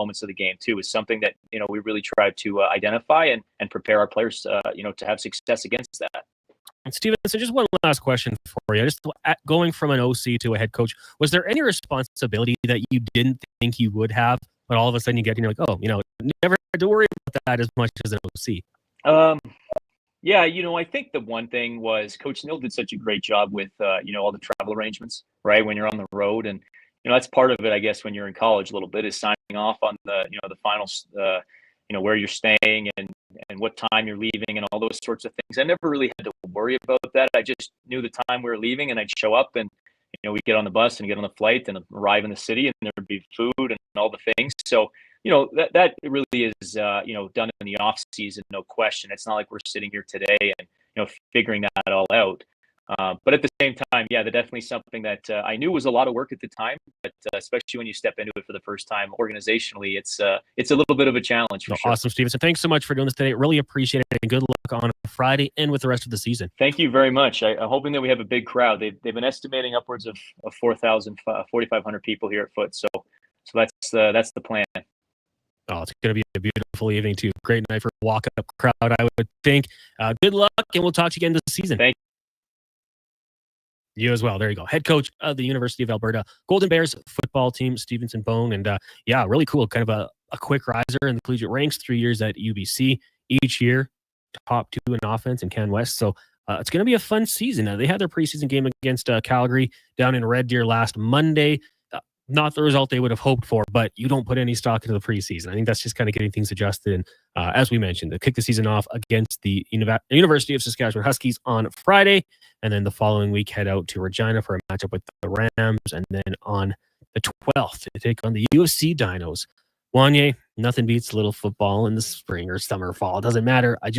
moments of the game too, is something that, we really try to identify and prepare our players, to have success against that. And Steven, so just one last question for you. Just going from an OC to a head coach, was there any responsibility that you didn't think you would have, but all of a sudden you get and you're like, oh, never had to worry about that as much as an OC? Yeah, I think the one thing was Coach Neal did such a great job with, all the travel arrangements, right? When you're on the road, and that's part of it, I guess, when you're in college a little bit, is signing off on the, the finals, where you're staying and what time you're leaving and all those sorts of things. I never really had to worry about that. I just knew the time we were leaving, and I'd show up, and we'd get on the bus and get on the flight and arrive in the city, and there would be food and all the things. So that really is done in the off season, no question. It's not like we're sitting here today and figuring that all out. But at the same time, yeah, that's definitely something that I knew was a lot of work at the time. But especially when you step into it for the first time organizationally, it's a little bit of a challenge. For sure. Awesome, Steven. So thanks so much for doing this today. Really appreciate it. And good luck on Friday and with the rest of the season. Thank you very much. I'm hoping that we have a big crowd. They've been estimating upwards of 4,500 people here at Foot. So that's the plan. Oh, it's going to be a beautiful evening too. Great night for a walk-up crowd, I would think. Good luck, and we'll talk to you again this season. Thank you as well. There you go. Head coach of the University of Alberta Golden Bears football team, Stevenson Bone. And really cool. Kind of a quick riser in the collegiate ranks, 3 years at UBC. Each year, top 2 in offense in Can West. So it's going to be a fun season. They had their preseason game against Calgary down in Red Deer last Monday. Not the result they would have hoped for, but you don't put any stock into the preseason. I think that's just kind of getting things adjusted. And as we mentioned, they kick the season off against the University of Saskatchewan Huskies on Friday. And then the following week, head out to Regina for a matchup with the Rams. And then on the 12th, they take on the UFC Dinos. Wanye, nothing beats a little football in the spring or summer, fall. It doesn't matter. I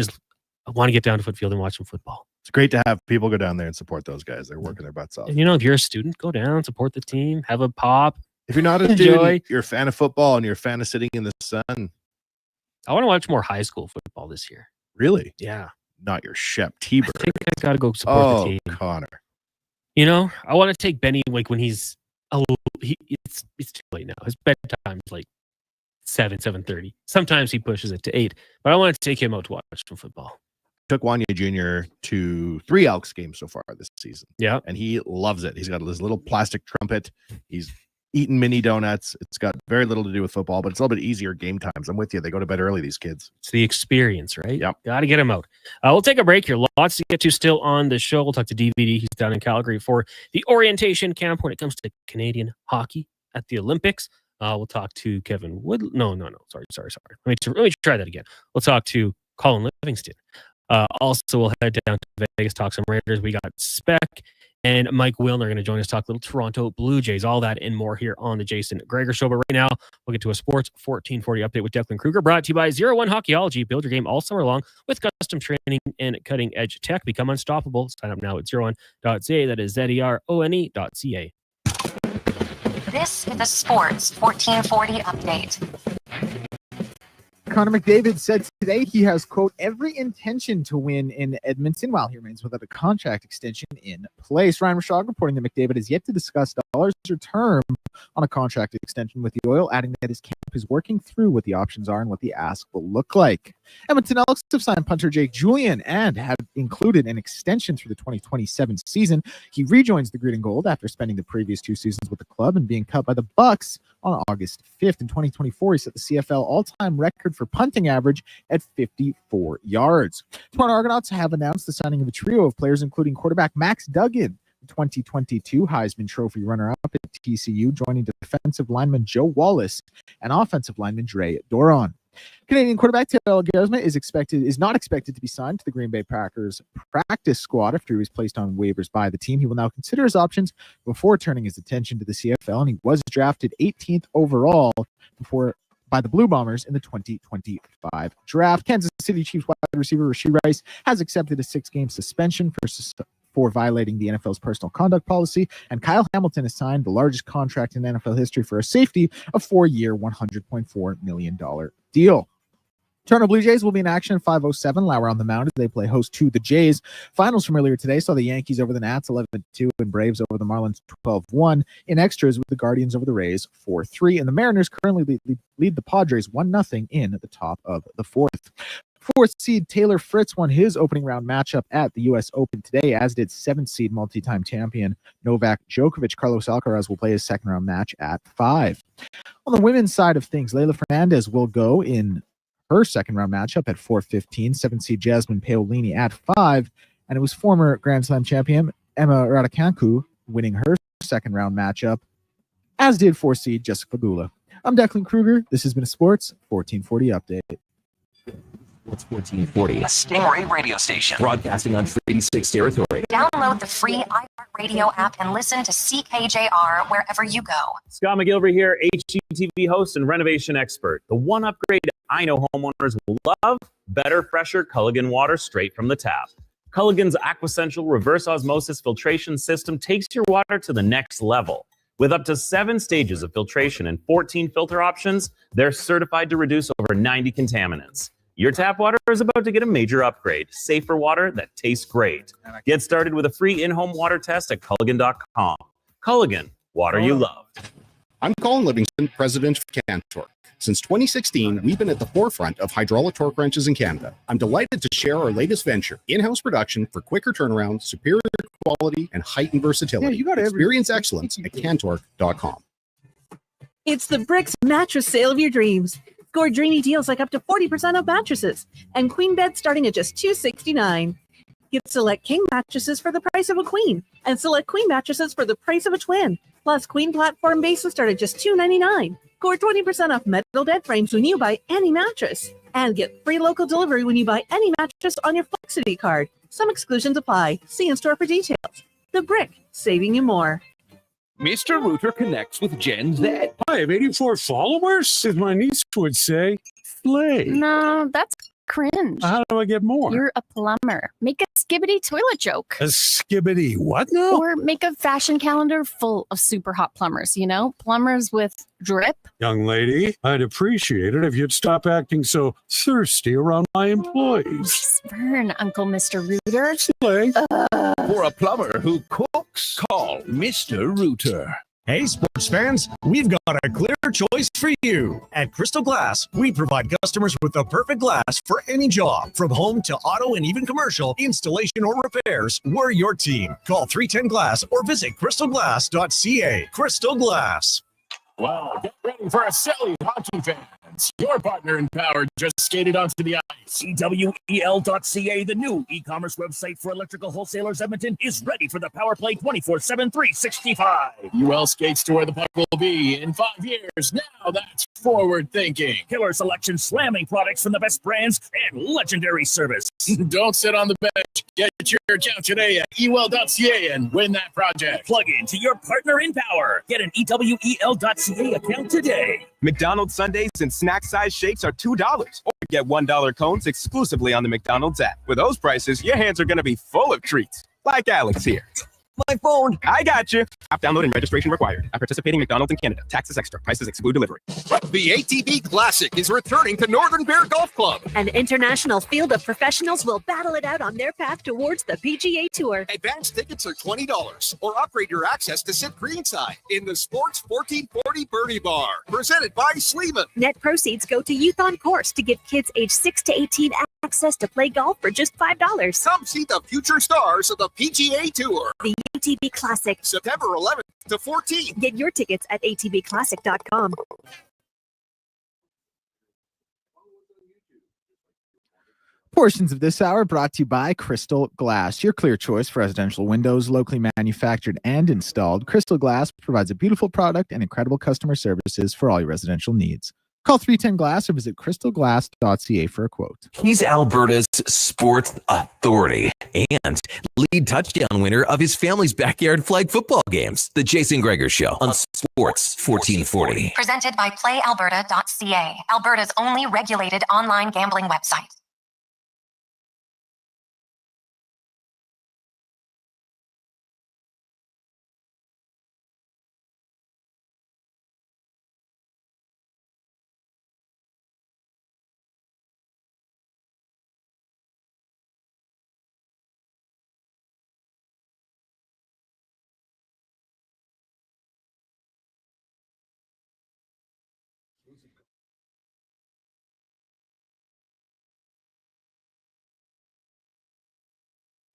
want to get down to Footfield and watch some football. It's great to have people go down there and support those guys. They're working their butts off. And, if you're a student, go down, support the team, have a pop. If you're not a student, you're a fan of football and you're a fan of sitting in the sun. I want to watch more high school football this year. Really? Yeah. Not your Shep T-Bird. I think I got to go support the team. Connor. I want to take Benny when he's a little, it's too late now. His bedtime is like 7:30. Sometimes he pushes it to 8, but I want to take him out to watch some football. Took Wanye Jr. to 3 Elks games so far this season. Yeah. And he loves it. He's got this little plastic trumpet. He's eating mini donuts. It's got very little to do with football, but it's a little bit easier game times. I'm with you. They go to bed early, these kids. It's the experience, right? Yep. Got to get them out. We'll take a break here. Lots to get to still on the show. We'll talk to DVD. He's down in Calgary for the orientation camp when it comes to Canadian hockey at the Olympics. We'll talk to Kevin Wood. No. Sorry. Let me try that again. We'll talk to Colin Livingston. Also, we'll head down to Vegas, talk some Raiders. We got Speck and Mike Wilner are going to join us, talk a little Toronto Blue Jays, all that and more here on the Jason Gregor Show. But right now, we'll get to a Sports 1440 update with Declan Kruger, brought to you by 01 Hockeyology. Build your game all summer long with custom training and cutting-edge tech. Become unstoppable. Sign up now at 01.ca. That is ZERONE.ca. This is the Sports 1440 update. Connor McDavid said today he has, quote, every intention to win in Edmonton while he remains without a contract extension in place. Ryan Rashog reporting that McDavid has yet to discuss dollars or term on a contract extension with the Oil, adding that his camp is working through what the options are and what the ask will look like. Edmonton Elks have signed punter Jake Julian and have included an extension through the 2027 season. He rejoins the Green and Gold after spending the previous 2 seasons with the club and being cut by the Bucks on August 5th. In 2024, he set the CFL all-time record for punting average at 54 yards. Toronto Argonauts have announced the signing of a trio of players, including quarterback Max Duggan, the 2022 Heisman Trophy runner-up at TCU, joining defensive lineman Joe Wallace and offensive lineman Dre Doron. Canadian quarterback Taylor Gersma is not expected to be signed to the Green Bay Packers practice squad after he was placed on waivers by the team. He will now consider his options before turning his attention to the CFL, and he was drafted 18th overall by the Blue Bombers in the 2025 draft. Kansas City Chiefs wide receiver Rashee Rice has accepted a 6-game suspension for violating the NFL's personal conduct policy, and Kyle Hamilton has signed the largest contract in NFL history for a safety, a 4-year, $100.4 million deal. Toronto Blue Jays will be in action at 5:07. Lauer on the mound as they play host to the Jays. Finals from earlier today saw the Yankees over the Nats 11-2 and Braves over the Marlins 12-1. In extras with the Guardians over the Rays 4-3. And the Mariners currently lead the Padres 1-0 in the top of the fourth. Fourth seed Taylor Fritz won his opening round matchup at the U.S. Open today, as did seventh seed multi-time champion Novak Djokovic. Carlos Alcaraz will play his second round match at 5. On the women's side of things, Leylah Fernandez will go in her second round matchup at 4:15. Seventh seed Jasmine Paolini at 5. And it was former Grand Slam champion Emma Raducanu winning her second round matchup, as did fourth seed Jessica Pegula. I'm Declan Kruger. This has been a Sports 1440 update. It's 1440. A Stingray radio station. Broadcasting on Treaty 6 territory. Download the free iHeartRadio app and listen to CKJR wherever you go. Scott McGilvery here, HGTV host and renovation expert. The one upgrade I know homeowners will love: better, fresher Culligan water straight from the tap. Culligan's Aquasential reverse osmosis filtration system takes your water to the next level. With up to 7 stages of filtration and 14 filter options, they're certified to reduce over 90 contaminants. Your tap water is about to get a major upgrade. Safer water that tastes great. Get started with a free in-home water test at Culligan.com. Culligan, water you love. I'm Colin Livingston, president of Cantork. Since 2016, we've been at the forefront of hydraulic torque wrenches in Canada. I'm delighted to share our latest venture, in-house production for quicker turnaround, superior quality, and heightened versatility. Experience excellence at Cantork.com. It's the Bricks mattress sale of your dreams. Score dreamy deals like up to 40% off mattresses and queen beds starting at just $269. Get select king mattresses for the price of a queen and select queen mattresses for the price of a twin. Plus queen platform bases start at just $299. Score 20% off metal bed frames when you buy any mattress. And get free local delivery when you buy any mattress on your Flexity card. Some exclusions apply. See in-store for details. The Brick, saving you more. Mr. Rooter connects with Gen Z. I have 84 followers, as my niece would say. Slay. No, that's cringe. How do I get more? You're a plumber. Make a skibbity toilet joke. A skibbity what now? Or make a fashion calendar full of super hot plumbers, you know? Plumbers with drip. Young lady, I'd appreciate it if you'd stop acting so thirsty around my employees. Burn, Uncle Mr. Rooter. Slay. For a plumber who cooks, call Mr. Rooter. Hey, sports fans, we've got a clear choice for you. At Crystal Glass, we provide customers with the perfect glass for any job. From home to auto and even commercial, installation or repairs, we're your team. Call 310 Glass or visit crystalglass.ca. Crystal Glass. Well, get ready for a silly hockey fans. Your partner in power just skated onto the ice. EWEL.ca, the new e-commerce website for electrical wholesalers Edmonton, is ready for the power play 24/7, 365. UL skates to where the puck will be in 5 years. Now that's forward thinking. Killer selection, slamming products from the best brands, and legendary service. Don't sit on the bench. Get your account today at EWEL.ca and win that project. Plug in to your partner in power. Get an EWEL.ca account today. McDonald's sundaes and snack size shakes are $2. Or get $1 cones exclusively on the McDonald's app. With those prices, your hands are going to be full of treats. Like Alex here. My phone. I got you. App download and registration required. At participating McDonald's in Canada. Taxes extra. Prices exclude delivery. The ATB Classic is returning to Northern Bear Golf Club. An international field of professionals will battle it out on their path towards the PGA Tour. Advance tickets are $20 or upgrade your access to sit greenside in the Sports 1440 Birdie Bar. Presented by Sleeman. Net proceeds go to Youth on Course to give kids age 6 to 18 access to play golf for just $5. Come see the future stars of the PGA Tour. The ATB Classic. September 11th to 14th. Get your tickets at atbclassic.com. Portions of this hour brought to you by Crystal Glass, your clear choice for residential windows, locally manufactured and installed. Crystal Glass provides a beautiful product and incredible customer services for all your residential needs. Call 310 Glass or visit crystalglass.ca for a quote. He's Alberta's sports authority and lead touchdown winner of his family's backyard flag football games. The Jason Gregor Show on Sports 1440. Presented by PlayAlberta.ca, Alberta's only regulated online gambling website.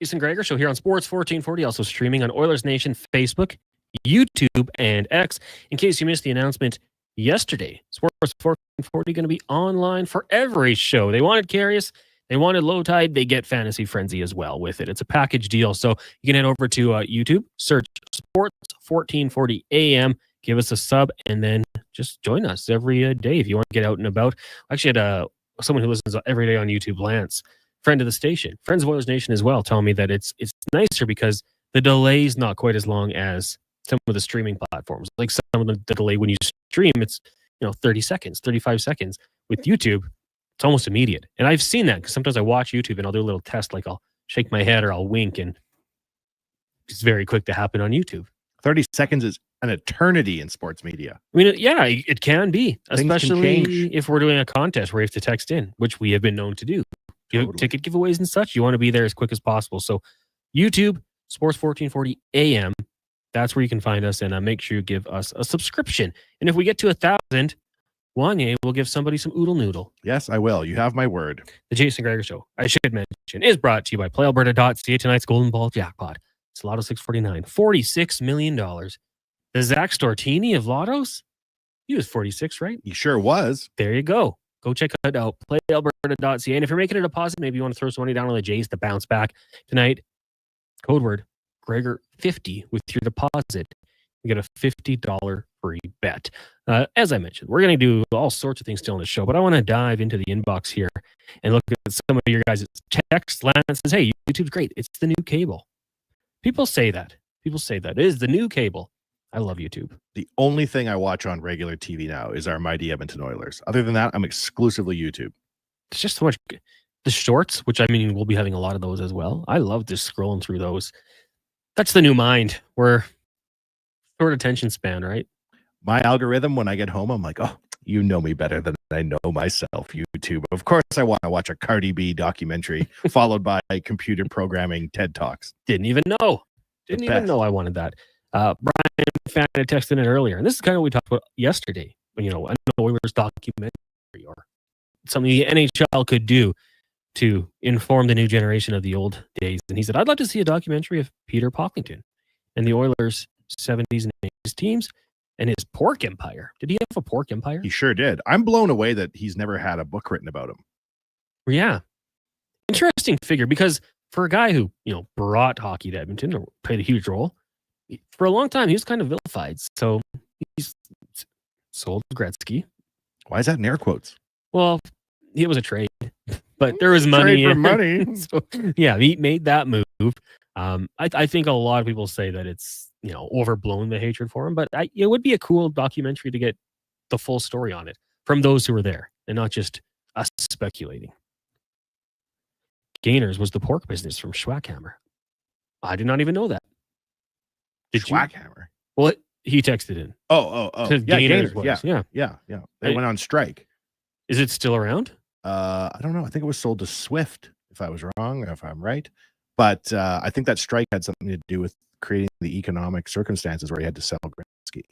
Jason Gregor Show here on Sports 1440, also streaming on Oilers Nation Facebook, YouTube, and X. In case you missed the announcement yesterday, Sports 1440 going to be online for every show. They wanted Carius, they wanted Low Tide, they get Fantasy Frenzy as well with it. It's a package deal. So you can head over to YouTube, search Sports 1440 AM, give us a sub, and then just join us every day if you want to get out and about. I actually had someone who listens every day on YouTube, Lance, friend of the station, friends of Oilers Nation as well, telling me that it's nicer because the delay is not quite as long as some of the streaming platforms. Like some of the delay when you stream, it's 30 seconds, 35 seconds. With YouTube, it's almost immediate. And I've seen that because sometimes I watch YouTube and I'll do a little test, like I'll shake my head or I'll wink, and it's very quick to happen on YouTube. 30 seconds is an eternity in sports media. I mean, yeah, it can be, Things especially can change. if we're doing a contest where you have to text in, which we have been known to do. Ticket giveaways and such, you want to be there as quick as possible. So YouTube, Sports 1440 AM, that's where you can find us, and make sure you give us a subscription. And if we get to 1,000, Wanye will give somebody some oodle noodle. Yes, I will. You have my word. The Jason Gregor Show, I should mention, is brought to you by PlayAlberta.ca. Tonight's Golden Ball jackpot. It's Lotto 649, $46 million. The Zach Stortini of Lottos, he was 46, right? He sure was. There you go. Go check it out, playalberta.ca. And if you're making a deposit, maybe you want to throw some money down on the Jays to bounce back tonight, code word Gregor50 with your deposit. You get a $50 free bet. As I mentioned, we're going to do all sorts of things still in the show, but I want to dive into the inbox here and look at some of your guys' texts. Lance says, hey, YouTube's great. It's the new cable. People say that. It is the new cable. I love YouTube. The only thing I watch on regular TV now is our mighty Edmonton Oilers. Other than that, I'm exclusively YouTube. It's just so much. The shorts, which I mean, we'll be having a lot of those as well. I love just scrolling through those. That's the new mind. We're short attention span, right? My algorithm, when I get home, I'm like, oh, you know me better than I know myself, YouTube. Of course, I want to watch a Cardi B documentary followed by computer programming TED Talks. Didn't even know I wanted that. Brian Fan had texted in earlier, and this is kind of what we talked about yesterday. An Oilers documentary or something the NHL could do to inform the new generation of the old days. And he said, I'd love to see a documentary of Peter Pocklington and the Oilers' 70s and 80s teams and his pork empire. Did he have a pork empire? He sure did. I'm blown away that he's never had a book written about him. Yeah. Interesting figure, because for a guy who, brought hockey to Edmonton or played a huge role, for a long time, he was kind of vilified. So he's sold Gretzky. Why is that in air quotes? Well, it was a trade, but there was money. Trade for money. So, yeah, he made that move. I think a lot of people say that it's, overblown, the hatred for him, but it would be a cool documentary to get the full story on it from those who were there and not just us speculating. Gainers was the pork business from Schwackhammer. I did not even know that. Schwackhammer? Well, he texted in. Oh. Yeah, Gainers. was. Yeah. They went on strike. Is it still around? I don't know. I think it was sold to Swift, if I was wrong or if I'm right. But I think that strike had something to do with creating the economic circumstances where he had to sell Gretzky.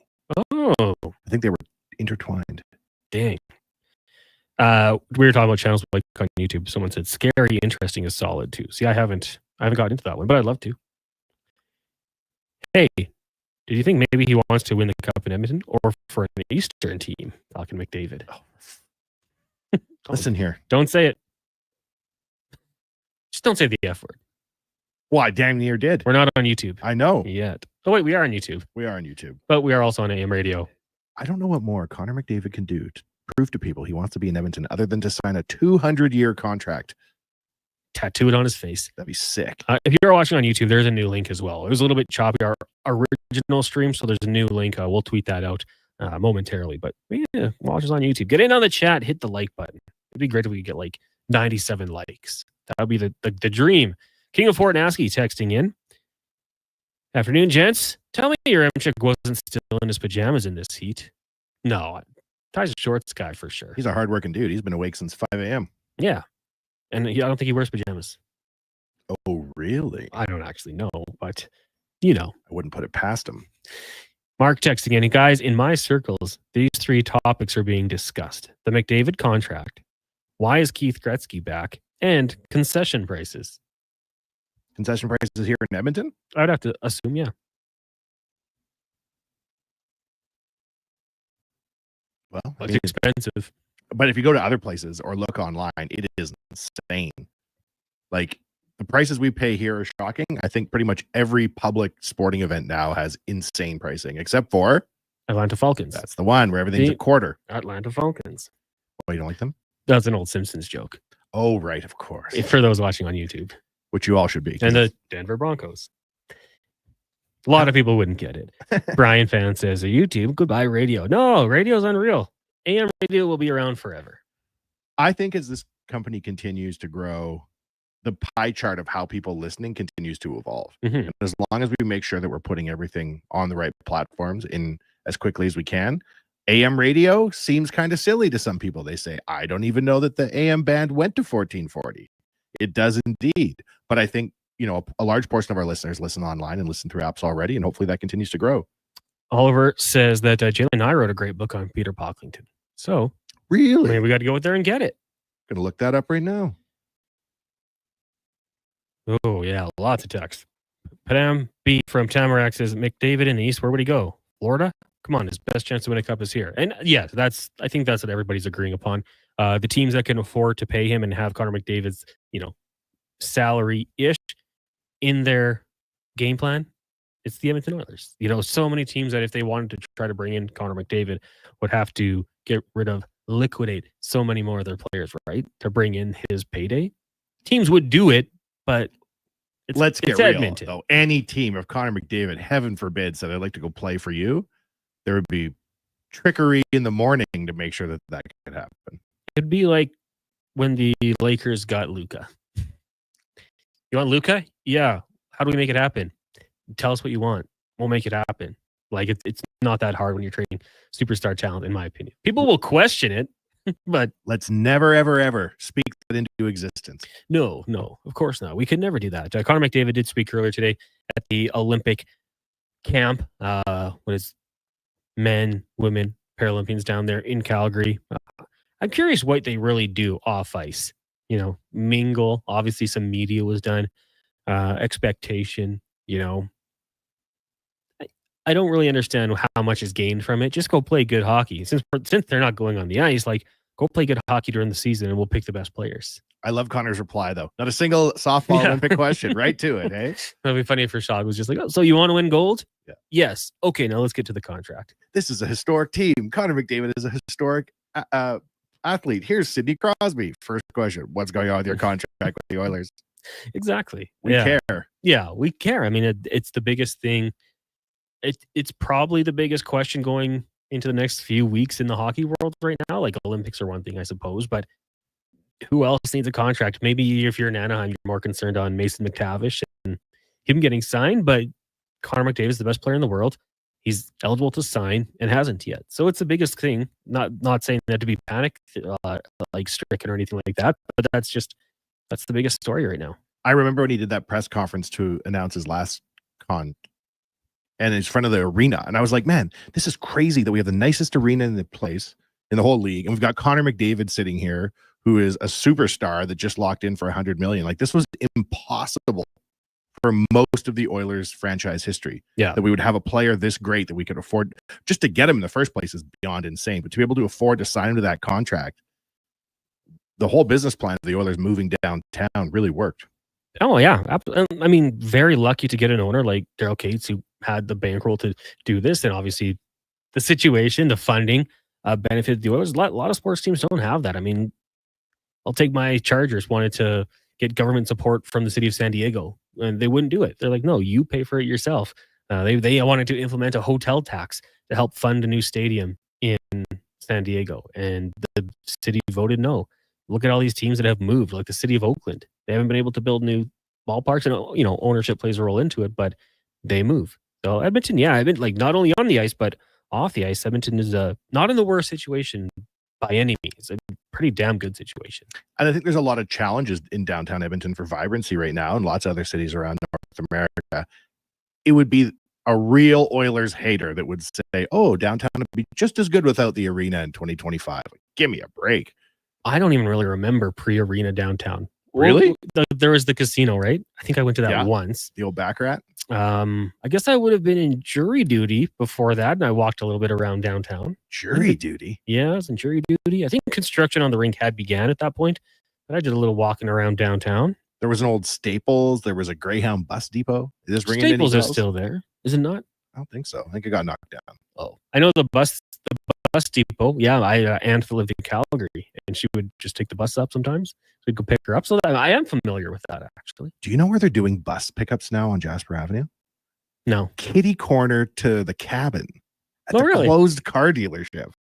Oh. I think they were intertwined. Dang. We were talking about channels like on YouTube. Someone said Scary Interesting is solid too. See, I haven't gotten into that one, but I'd love to. Hey, do you think maybe he wants to win the cup in Edmonton or for an Eastern team? Falcon McDavid. Listen here. Don't say it. Just don't say the F word. Well, I damn near did. We're not on YouTube. I know. Yet. Oh, wait, we are on YouTube. We are on YouTube. But we are also on AM radio. I don't know what more Connor McDavid can do to prove to people he wants to be in Edmonton other than to sign a 200-year contract. Tattoo it on his face. That'd be sick. If you're watching on YouTube, there's a new link as well. It was a little bit choppy, our original stream, so there's a new link. We'll tweet that out momentarily. But yeah, watch us on YouTube. Get in on the chat. Hit the like button. It'd be great if we could get like 97 likes. That would be the dream. King of Fort Nasky texting in. Afternoon, gents. Tell me your M-Chick wasn't still in his pajamas in this heat. No, Ty's a shorts guy for sure. He's a hardworking dude. He's been awake since 5 a.m. Yeah. And I don't think he wears pajamas. Oh, really? I don't actually know, but I wouldn't put it past him. Mark texting in. Guys, in my circles, these three topics are being discussed. The McDavid contract. Why is Keith Gretzky back? And concession prices. Concession prices here in Edmonton? I'd have to assume, yeah. Well, it's expensive. But if you go to other places or look online, it is insane. Like, the prices we pay here are shocking. I think pretty much every public sporting event now has insane pricing, except for Atlanta Falcons. That's the one where everything's a quarter. Atlanta Falcons. Oh, you don't like them? That's an old Simpsons joke. Oh, right, of course. For those watching on YouTube. Which you all should be. And the Denver Broncos. A lot of people wouldn't get it. Brian Fan says, YouTube, goodbye radio. No, radio's unreal. AM radio will be around forever. I think as this company continues to grow, the pie chart of how people listening continues to evolve. And as long as we make sure that we're putting everything on the right platforms in as quickly as we can, AM radio seems kind of silly to some people. They say, I don't even know that the AM band went to 1440. It does indeed. But I think, you know, a large portion of our listeners listen online and listen through apps already, and hopefully that continues to grow. Oliver says that Jalen and I wrote a great book on Peter Pocklington. So, really? I mean, we got to go out there and get it. Gonna look that up right now. Oh, yeah, lots of text. Padam B from Tamarack says, McDavid in the East, where would he go? Florida? Come on, his best chance to win a cup is here. And yeah, I think that's what everybody's agreeing upon. The teams that can afford to pay him and have Connor McDavid's, you know, salary-ish in their game plan, it's the Edmonton Oilers. You know, so many teams that if they wanted to try to bring in Connor McDavid would have to get rid of, liquidate so many more of their players, right? To bring in his payday. Teams would do it, but let's get it's real, Edmonton. though. Any team of Connor McDavid, heaven forbid, said I'd like to go play for you, there would be trickery in the morning to make sure that that could happen. It'd be like when the Lakers got Luka. You want Luka? Yeah. How do we make it happen? Tell us what you want. We'll make it happen. Like it's not that hard when you're trading superstar talent, in my opinion. People will question it, but let's never, ever, ever speak that into existence. No, of course not. We could never do that. Connor McDavid did speak earlier today at the Olympic camp. When it's men, women, Paralympians down there in Calgary. I'm curious what they really do off ice. You know, mingle. Obviously, some media was done. Expectation. You know, I don't really understand how much is gained from it. Just go play good hockey. Since they're not going on the ice, like go play good hockey during the season, and we'll pick the best players. I love Connor's reply, though. Not a single softball Olympic question. Right to it, eh? That'd be funny if Rashad was just like, "Oh, so you want to win gold?" Yeah. Yes. Okay, now let's get to the contract. This is a historic team. Connor McDavid is a historic athlete. Here's Sidney Crosby. First question: what's going on with your contract with the Oilers? Exactly. We care. Yeah, we care. I mean, it's the biggest thing. It's probably the biggest question going into the next few weeks in the hockey world right now. Like Olympics are one thing, I suppose, but who else needs a contract? Maybe if you're in Anaheim, you're more concerned on Mason McTavish and him getting signed, but Connor McDavid is the best player in the world. He's eligible to sign and hasn't yet. So it's the biggest thing. Not saying that to be panic like stricken or anything like that, but that's the biggest story right now. I remember when he did that press conference to announce his last con, and it's in front of the arena, and I was like, man, this is crazy that we have the nicest arena in the place, in the whole league, and we've got Connor McDavid sitting here, who is a superstar that just locked in for $100 million. Like, this was impossible for most of the Oilers franchise history. Yeah, that we would have a player this great that we could afford. Just to get him in the first place is beyond insane, but to be able to afford to sign him to that contract, the whole business plan of the Oilers moving downtown really worked. Oh, yeah. I mean, very lucky to get an owner like Daryl Cates who had the bankroll to do this. And obviously the situation, the funding benefited the Oilers. A lot of sports teams don't have that. I mean, I'll take my Chargers wanted to get government support from the city of San Diego, and they wouldn't do it. They're like, no, you pay for it yourself. They wanted to implement a hotel tax to help fund a new stadium in San Diego, and the city voted no. Look at all these teams that have moved, like the city of Oakland. They haven't been able to build new ballparks, and you know, ownership plays a role into it, but they move. So Edmonton, yeah, I've been like not only on the ice but off the ice. Edmonton is not in the worst situation by any means. A pretty damn good situation. And I think there's a lot of challenges in downtown Edmonton for vibrancy right now, and lots of other cities around North America. It would be a real Oilers hater that would say, "Oh, downtown would be just as good without the arena in 2025." Like, give me a break. I don't even really remember pre-arena downtown. Really? There was the casino, right? I think I went to that once. The old Baccarat? I guess I would have been in jury duty before that, and I walked a little bit around downtown. Jury duty? Yeah, I was in jury duty. I think construction on the rink had began at that point, but I did a little walking around downtown. There was an old Staples. There was a Greyhound bus depot. Is this ringing Staples any is bells? still there, is it not? I don't think so. I think it got knocked down. Oh, I know the bus depot. Yeah, I aunt lived in Calgary, and she would just take the bus up sometimes. So we'd go pick her up. So I am familiar with that, actually. Do you know where they're doing bus pickups now on Jasper Avenue? No. Kitty corner to the cabin at Oh, the really? closed car dealership.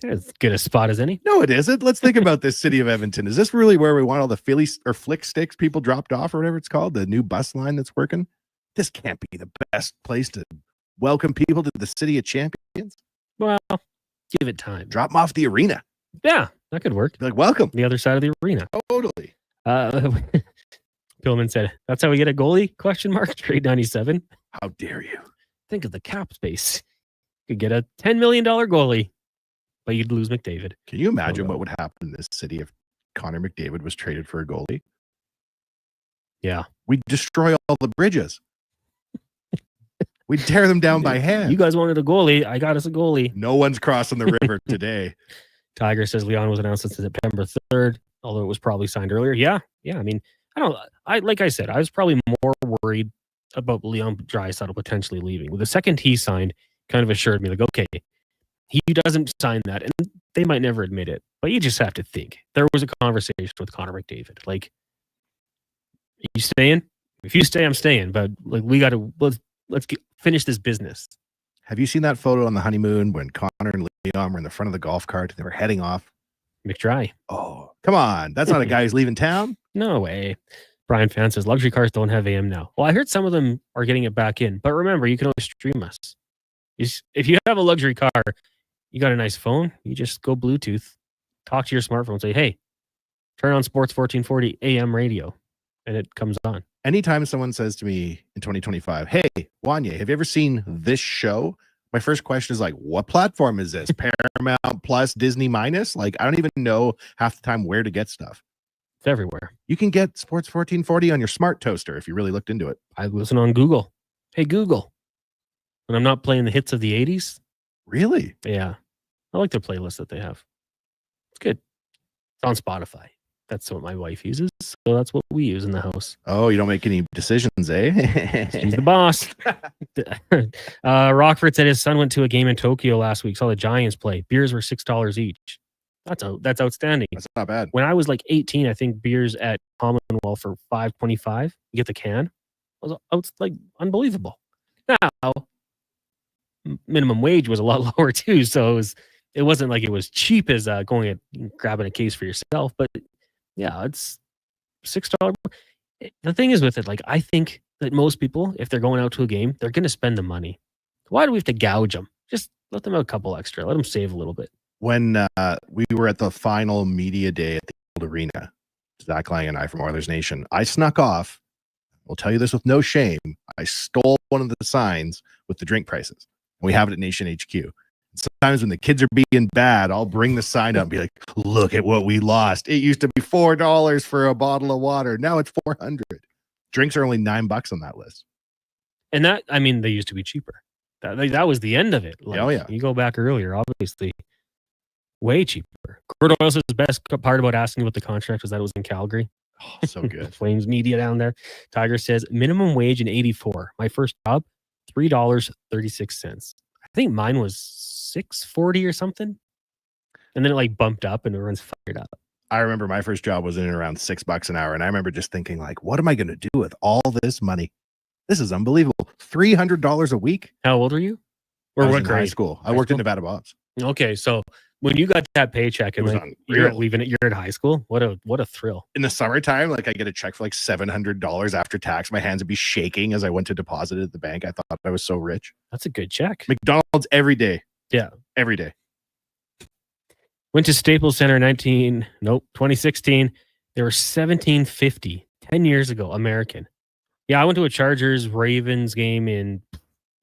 As good a spot as any. No, it isn't. Let's think about this city of Edmonton. Is this really where we want all the Philly or Flick Sticks people dropped off or whatever it's called? The new bus line that's working? This can't be the best place to welcome people to the city of champions. Well, give it time. Drop them off the arena. Yeah, that could work. Be like, welcome. The other side of the arena. Totally. Pillman said, "That's how we get a goalie?" Question mark. Trade 97. How dare you? Think of the cap space. You could get a $10 million goalie, but you'd lose McDavid. Can you imagine what would happen in this city if Connor McDavid was traded for a goalie? Yeah. We'd destroy all the bridges. We'd tear them down by hand. You guys wanted a goalie. I got us a goalie. No one's crossing the river today. Tiger says Leon was announced on September 3rd, although it was probably signed earlier. Yeah. I mean, like I said, I was probably more worried about Leon Draisaitl potentially leaving. The second he signed, kind of assured me, like, okay, he doesn't sign that, and they might never admit it, but you just have to think. There was a conversation with Connor McDavid. Like, are you staying? If you stay, I'm staying, but like, we got to, let's finish this business. Have you seen that photo on the honeymoon when Connor and Leon were in the front of the golf cart? They were heading off. McDry. Oh, come on. That's not a guy who's leaving town. No way. Brian Fan says luxury cars don't have AM now. Well, I heard some of them are getting it back in, but remember, you can always stream us. If you have a luxury car, you got a nice phone, you just go Bluetooth, talk to your smartphone, say, hey, turn on Sports 1440 AM radio, and it comes on. Anytime someone says to me in 2025, hey, Wanye, have you ever seen this show? My first question is like, what platform is this? Paramount Plus, Disney Minus? Like, I don't even know half the time where to get stuff. It's everywhere. You can get Sports 1440 on your smart toaster if you really looked into it. I listen on Google. Hey, Google. When I'm not playing the hits of the 80s. Really? Yeah. I like their playlist that they have. It's good. It's on Spotify. That's what my wife uses. So that's what we use in the house. Oh, you don't make any decisions, eh? She's the boss. Rockford said his son went to a game in Tokyo last week, saw the Giants play. Beers were $6 each. That's outstanding. That's not bad. When I was like 18, I think beers at Commonwealth for $5.25. You get the can. It was like unbelievable. Now, minimum wage was a lot lower too, so it wasn't like it was cheap as going and grabbing a case for yourself. But yeah, it's $6. The thing is with it, like, I think that most people, if they're going out to a game, they're going to spend the money. Why do we have to gouge them? Just let them have a couple extra. Let them save a little bit. When we were at the final media day at the old arena, Zach Lang and I from Oilers Nation, I snuck off. I'll tell you this with no shame. I stole one of the signs with the drink prices. And we have it at Nation HQ. Sometimes when the kids are being bad, I'll bring the sign up and be like, look at what we lost. It used to be $4 for a bottle of water. Now it's $400. Drinks are only $9 on that list. And that, I mean, they used to be cheaper. That was the end of it. Like, oh, yeah. You go back earlier, obviously, way cheaper. Kurt Oil says the best part about asking about the contract was that it was in Calgary. Oh, so good. Flames media down there. Tiger says minimum wage in 84. My first job, $3.36. I think mine was $6.40 or something. And then it like bumped up and everyone's fired up. I remember my first job was in and around $6 an hour. And I remember just thinking, like, what am I going to do with all this money? This is unbelievable. $300 a week. How old were you? Or what grade? High school. I worked in Nevada Bobs. Okay, so when you got that paycheck and like you're leaving it, you're at high school. What a thrill! In the summertime, like I get a check for like $700 after tax. My hands would be shaking as I went to deposit it at the bank. I thought I was so rich. That's a good check. McDonald's every day. Yeah, every day. Went to Staples Center 2016. They were $17.50 10 years ago, American. Yeah, I went to a Chargers Ravens game it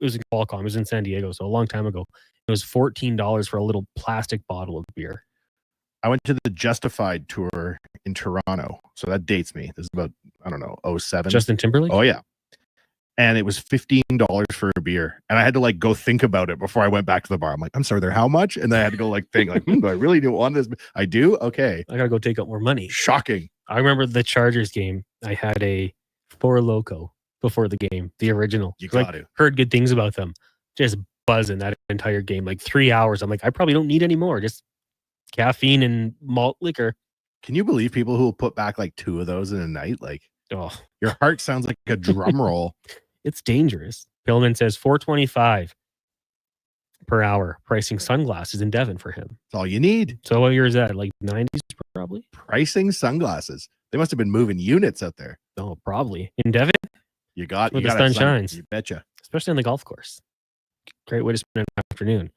was in Qualcomm. It was in San Diego, so a long time ago. It was $14 for a little plastic bottle of beer. I went to the Justified tour in Toronto. So that dates me. This is about, I don't know, 07. Justin Timberlake? Oh, yeah. And it was $15 for a beer. And I had to like go think about it before I went back to the bar. I'm like, I'm sorry, they're how much? And then I had to go like think like, do I really do want this? I do? Okay. I got to go take out more money. Shocking. I remember the Chargers game. I had a Four Loko before the game, the original. You got to. Heard good things about them. Just buzzing that entire game, like 3 hours. I'm like, I probably don't need any more. Just caffeine and malt liquor. Can you believe people who will put back like 2 of those in a night? Like, oh, your heart sounds like a drum roll. It's dangerous. Pillman says $4.25 per hour pricing sunglasses in Devon for him. That's all you need. So what year is that? Like 90s probably? Pricing sunglasses. They must have been moving units out there. Oh, probably. In Devon? You got where the sun shines. You betcha. Especially on the golf course. Great way to spend an afternoon.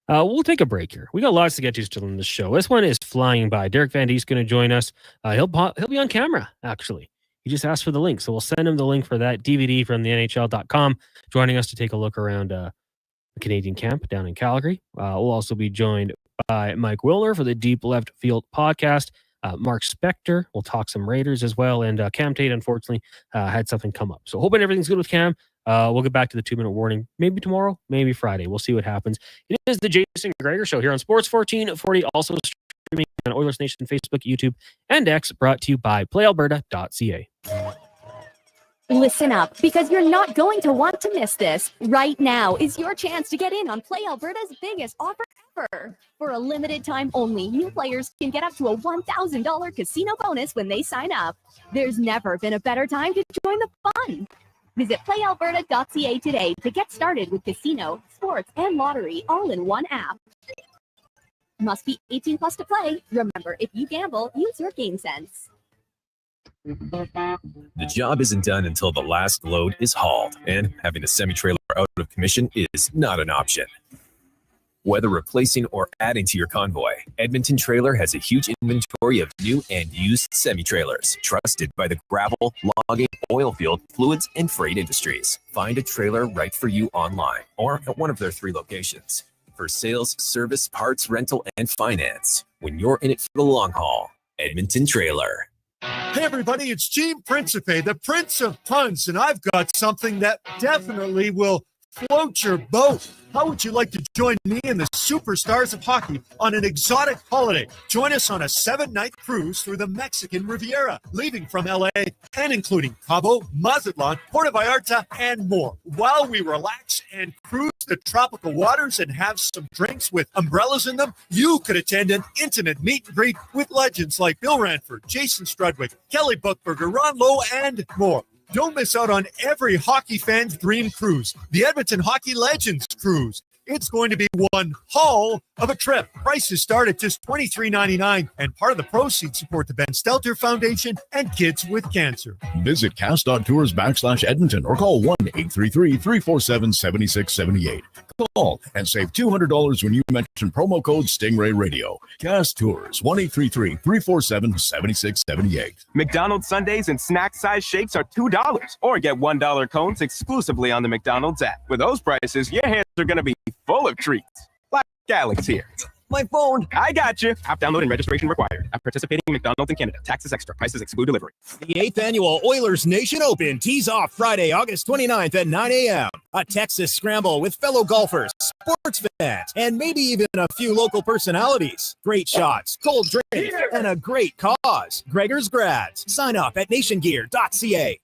We'll take a break here. We got lots to get to still in the show. This one is flying by. Derek Van Dee's going to join us. He'll be on camera, actually. He just asked for the link, so we'll send him the link for that DVD from the NHL.com, joining us to take a look around the Canadian camp down in Calgary. We'll also be joined by Mike Wilner for the Deep Left Field podcast. Mark Spector will talk some Raiders as well, and Cam Tate, unfortunately, had something come up. So hoping everything's good with Cam. We'll get back to the 2-minute warning maybe tomorrow, maybe Friday. We'll see what happens. It is the Jason Gregor Show here on Sports 1440, also streaming on Oilers Nation, Facebook, YouTube, and X, brought to you by PlayAlberta.ca. Listen up, because you're not going to want to miss this. Right now is your chance to get in on Play Alberta's biggest offer ever. For a limited time only, new players can get up to a $1,000 casino bonus when they sign up. There's never been a better time to join the fun. Visit playalberta.ca today to get started with casino, sports, and lottery all in one app. Must be 18 plus to play. Remember, if you gamble, use your game sense. The job isn't done until the last load is hauled, and having a semi-trailer out of commission is not an option. Whether replacing or adding to your convoy, Edmonton Trailer has a huge inventory of new and used semi-trailers, trusted by the gravel, logging, oil field, fluids, and freight industries. Find a trailer right for you online or at one of their 3 locations. For sales, service, parts, rental, and finance, when you're in it for the long haul, Edmonton Trailer. Hey everybody, it's Gene Principe, the Prince of Puns, and I've got something that definitely will float your boat. How would you like to join me and the superstars of hockey on an exotic holiday? Join us on a 7-night cruise through the Mexican Riviera, leaving from LA and including Cabo, Mazatlan, Puerto Vallarta, and more. While we relax and cruise the tropical waters and have some drinks with umbrellas in them, you could attend an intimate meet and greet with legends like Bill Ranford, Jason Strudwick, Kelly Buchberger, Ron Lowe, and more. Don't miss out on every hockey fan's dream cruise, the Edmonton Hockey Legends Cruise. It's going to be one haul of a trip. Prices start at just $23.99, and part of the proceeds support the Ben Stelter Foundation and Kids with Cancer. Visit cast.tours/Edmonton or call 1-833-347-7678. Call and save $200 when you mention promo code Stingray Radio. Cast Tours, 1-833-347-7678. McDonald's sundaes and snack size shakes are $2, or get $1 cones exclusively on the McDonald's app. With those prices, your hands are going to be full of treats. Like Alex here. My phone. I got you. App download and registration required. At participating McDonald's in Canada. Taxes extra. Prices exclude delivery. The 8th annual Oilers Nation Open tees off Friday, August 29th at 9 a.m. A Texas scramble with fellow golfers, sports fans, and maybe even a few local personalities. Great shots, cold drinks, and a great cause. Gregor's Grads. Sign up at nationgear.ca.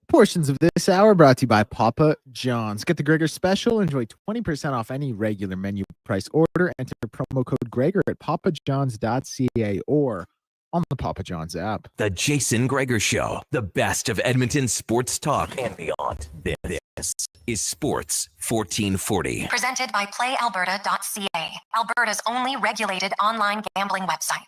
Portions of this hour brought to you by Papa John's. Get the Gregor special. Enjoy 20% off any regular menu price order. Enter promo code Gregor at papajohns.ca or on the Papa John's app. The Jason Gregor Show, the best of Edmonton sports talk and beyond. This is Sports 1440. Presented by PlayAlberta.ca, Alberta's only regulated online gambling website.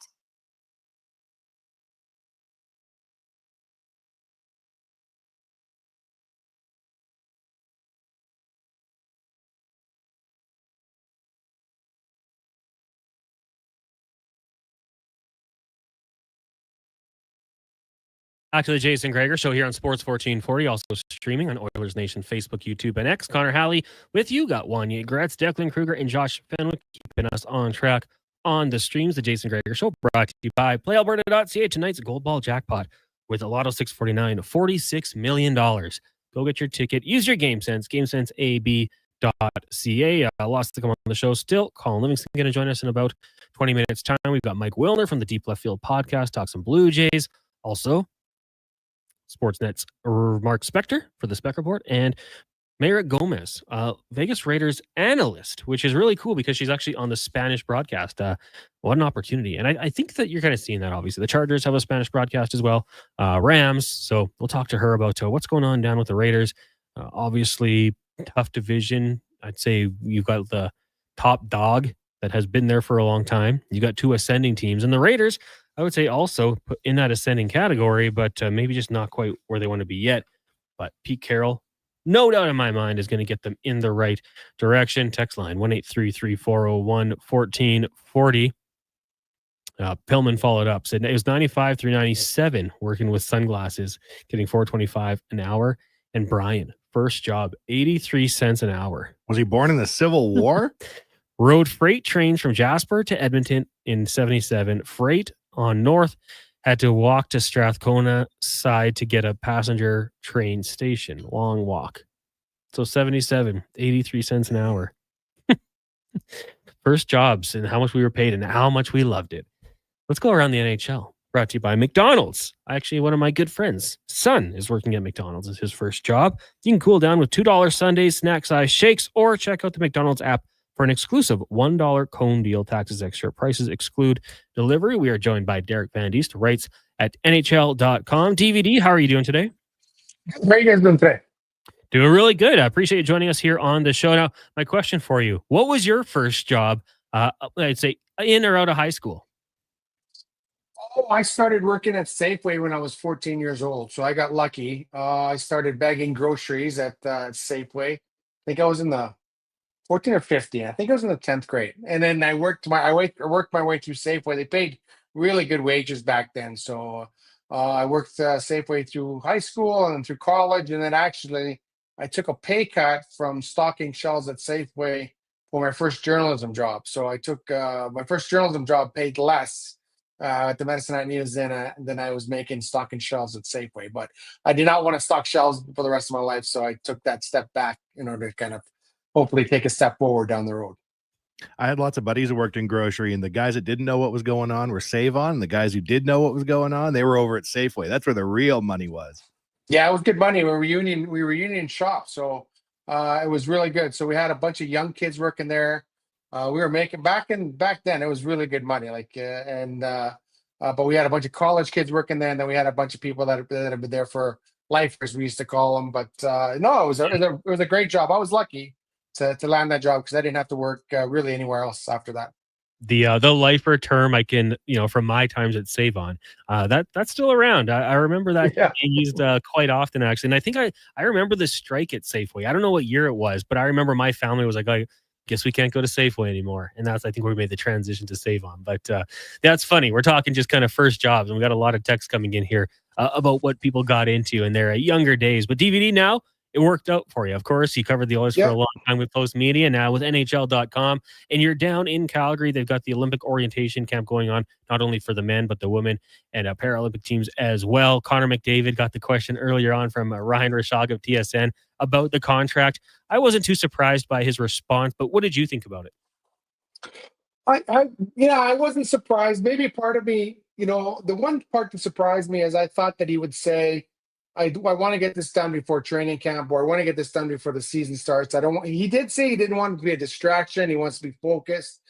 Back to the Jason Gregor Show here on Sports 1440, also streaming on Oilers Nation, Facebook, YouTube, and X. Connor Halley with you. Got Wanye, Gretz, Declan Kruger, and Josh Fenwick keeping us on track on the streams. The Jason Gregor Show brought to you by PlayAlberta.ca. Tonight's Gold Ball jackpot with a Lotto 649, $46 million. Go get your ticket. Use your Game Sense, GameSenseAB.ca. Lots to come on the show still. Colin Livingston going to join us in about 20 minutes' time. We've got Mike Wilner from the Deep Left Field podcast, talk some Blue Jays. Also, Sportsnet's Mark Spector for the Spec Report, and Mayra Gomez, Vegas Raiders analyst, which is really cool because she's actually on the Spanish broadcast. What an opportunity. And I think that you're kind of seeing that, obviously. The Chargers have a Spanish broadcast as well, Rams. So we'll talk to her about what's going on down with the Raiders. Obviously, tough division. I'd say you've got the top dog that has been there for a long time. You got two ascending teams, and the Raiders, I would say, also put in that ascending category, but maybe just not quite where they want to be yet. But Pete Carroll, no doubt in my mind, is going to get them in the right direction. Text line 1-833-401-1440. Pillman followed up, said it was 95 through 97, working with sunglasses, getting $4.25 an hour. And Brian, first job, 83 cents an hour. Was he born in the Civil War? Rode freight trains from Jasper to Edmonton in 77. Freight on north, had to walk to Strathcona side to get a passenger train station. Long walk. So 77, 83 cents an hour. First jobs and how much we were paid and how much we loved it. Let's go around the NHL. Brought to you by McDonald's. Actually, one of my good friends' son is working at McDonald's. It's his first job. You can cool down with $2 sundaes, snack size shakes, or check out the McDonald's app for an exclusive $1 cone deal. Taxes extra. Prices exclude delivery. We are joined by Derek Van Diest, writes at NHL.com. DVD, how are you doing today? How are you guys doing today? Doing really good. I appreciate you joining us here on the show. Now, my question for you, what was your first job, I'd say, in or out of high school? Oh, I started working at Safeway when I was 14 years old, so I got lucky. I started bagging groceries at Safeway. I think I was in the 14 or 15. I think I was in the 10th grade. And then I worked my way through Safeway. They paid really good wages back then. So I worked Safeway through high school and through college. And then actually I took a pay cut from stocking shelves at Safeway for my first journalism job. So I took my first journalism job paid less at the Medicine Hat News than I was making stocking shelves at Safeway. But I did not want to stock shelves for the rest of my life. So I took that step back in order to kind of hopefully take a step forward down the road. I had lots of buddies who worked in grocery, and the guys that didn't know what was going on were Save-On. And the guys who did know what was going on, they were over at Safeway. That's where the real money was. Yeah, it was good money. We were union shop, so it was really good. So we had a bunch of young kids working there. We were making back then. It was really good money. But we had a bunch of college kids working there, and then we had a bunch of people that have been there for lifers, we used to call them. But no, it was a great job. I was lucky to land that job because I didn't have to work really anywhere else after that. The lifer term, I can, from my times at Save-On, that's still around. I remember that being used quite often, actually. And I think I remember the strike at Safeway. I don't know what year it was, but I remember my family was like, I guess we can't go to Safeway anymore. And that's, I think, where we made the transition to Save-On. But that's funny. We're talking just kind of first jobs, and we got a lot of texts coming in here about what people got into in their younger days. But DVD now, it worked out for you. Of course, you covered the Oilers for a long time with Post Media, now with NHL.com. And you're down in Calgary. They've got the Olympic orientation camp going on, not only for the men, but the women and Paralympic teams as well. Connor McDavid got the question earlier on from Ryan Rashog of TSN about the contract. I wasn't too surprised by his response, but what did you think about it? I wasn't surprised. Maybe part of me, the one part that surprised me is I thought that he would say, I want to get this done before training camp, or I want to get this done before the season starts. He did say he didn't want it to be a distraction. He wants to be focused,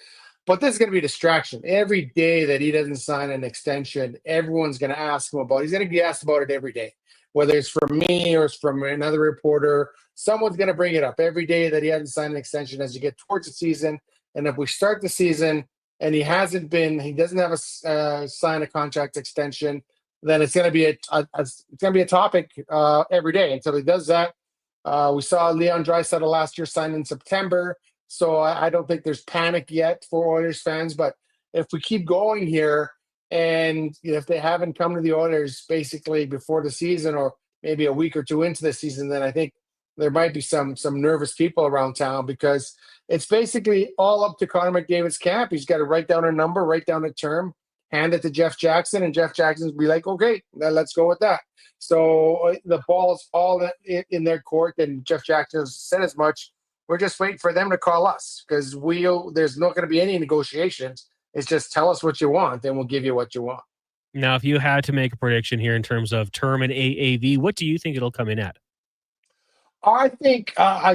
but this is going to be a distraction. Every day that he doesn't sign an extension, everyone's going to ask him about it. He's going to be asked about it every day, whether it's from me or it's from another reporter. Someone's going to bring it up every day that he hasn't signed an extension as you get towards the season. And if we start the season and he doesn't have a sign a contract extension, then it's going to be a topic every day until he does that. We saw Leon Draisaitl last year sign in September, so I don't think there's panic yet for Oilers fans. But if we keep going here, And if they haven't come to the Oilers basically before the season, or maybe a week or two into the season, then I think there might be some nervous people around town, because it's basically all up to Connor McDavid's camp. He's got to write down a number, write down a term, hand it to Jeff Jackson, and Jeff Jackson's be like, okay, then let's go with that. So the ball's all in their court, and Jeff Jackson has said as much. We're just waiting for them to call us, because there's not going to be any negotiations. It's just tell us what you want, and we'll give you what you want. Now, if you had to make a prediction here in terms of term and AAV, what do you think it'll come in at? I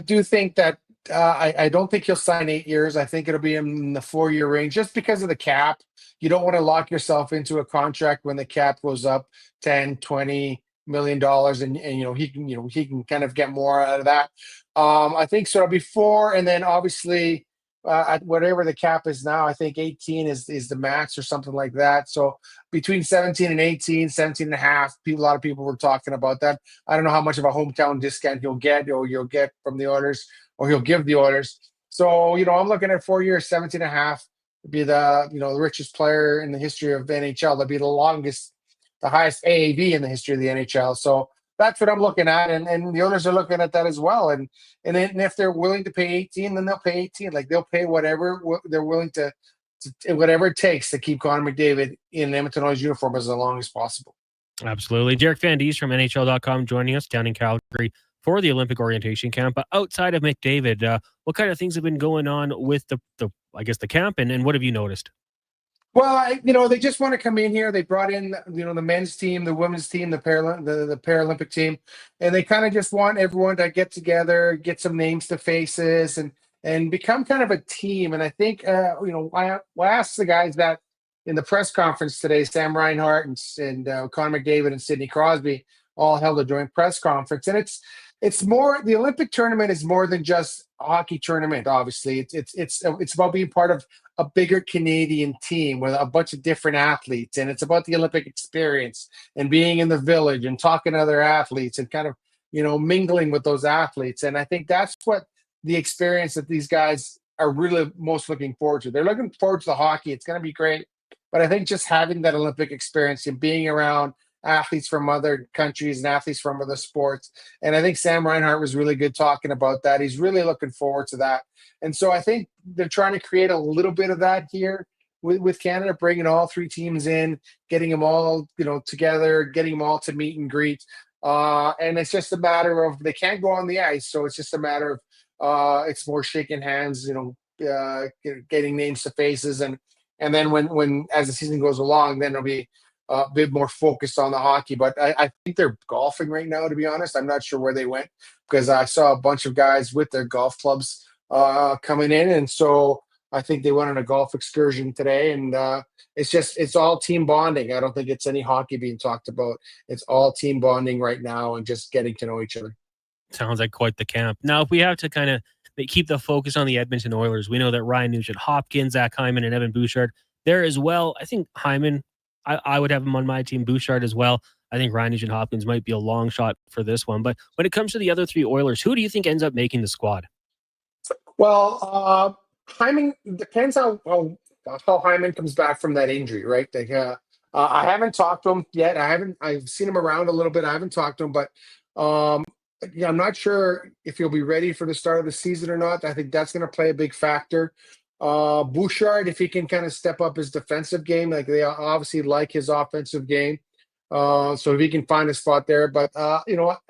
do think that I don't think he'll sign 8 years. I think it'll be in the 4-year range, just because of the cap. You don't want to lock yourself into a contract when the cap goes up 10, 20 million dollars, and he can kind of get more out of that. I think so. It'll be 4, and then obviously at whatever the cap is now, I think 18 is the max or something like that. So between 17 and 18, 17 and a half, a lot of people were talking about that. I don't know how much of a hometown discount he'll get, or you'll get from the Oilers, or he'll give the Oilers. So, I'm looking at 4 years, 17 and a half, to be the richest player in the history of the NHL. That'd be the highest AAV in the history of the NHL. So that's what I'm looking at, and the Oilers are looking at that as well. And if they're willing to pay 18, then they'll pay 18. Like, they'll pay whatever they're willing to whatever it takes to keep Connor McDavid in an Edmonton Oilers uniform as long as possible. Absolutely. Derek Van Dies from NHL.com joining us down in Calgary for the Olympic orientation camp. But outside of McDavid, what kind of things have been going on with the camp, and what have you noticed? Well, they just want to come in here. They brought in, the men's team, the women's team, the Paralympic team, and they kind of just want everyone to get together, get some names to faces, and become kind of a team. And I think, I asked the guys that in the press conference today, Sam Reinhart and Connor McDavid and Sidney Crosby all held a joint press conference. And it's more, the Olympic tournament is more than just a hockey tournament. Obviously, it's about being part of a bigger Canadian team with a bunch of different athletes, and it's about the Olympic experience and being in the village and talking to other athletes and kind of mingling with those athletes. And I think that's what the experience that these guys are really most looking forward to. They're looking forward to the hockey. It's going to be great, but I think just having that Olympic experience and being around athletes from other countries and athletes from other sports. And I think Sam Reinhart was really good talking about that. He's really looking forward to that. And so I think they're trying to create a little bit of that here with Canada, bringing all 3 teams in, getting them all, together, getting them all to meet and greet. And it's just a matter of, they can't go on the ice. So it's just a matter of, it's more shaking hands, getting names to faces. And then when as the season goes along, then it'll be a bit more focused on the hockey. But I think they're golfing right now, to be honest. I'm not sure where they went, because I saw a bunch of guys with their golf clubs coming in. And so I think they went on a golf excursion today. And it's all team bonding. I don't think it's any hockey being talked about. It's all team bonding right now and just getting to know each other. Sounds like quite the camp. Now, if we have to kind of keep the focus on the Edmonton Oilers, we know that Ryan Nugent-Hopkins, Zach Hyman, and Evan Bouchard there as well. I think Hyman, I would have him on my team. Bouchard as well. I think Ryan Nugent-Hopkins might be a long shot for this one. But when it comes to the other 3 Oilers, who do you think ends up making the squad? Well, Hyman, depends how Hyman comes back from that injury, right? I haven't talked to him yet. I've seen him around a little bit. I haven't talked to him, but I'm not sure if he'll be ready for the start of the season or not. I think that's going to play a big factor. Bouchard, if he can kind of step up his defensive game, like they obviously like his offensive game. So if he can find a spot there, but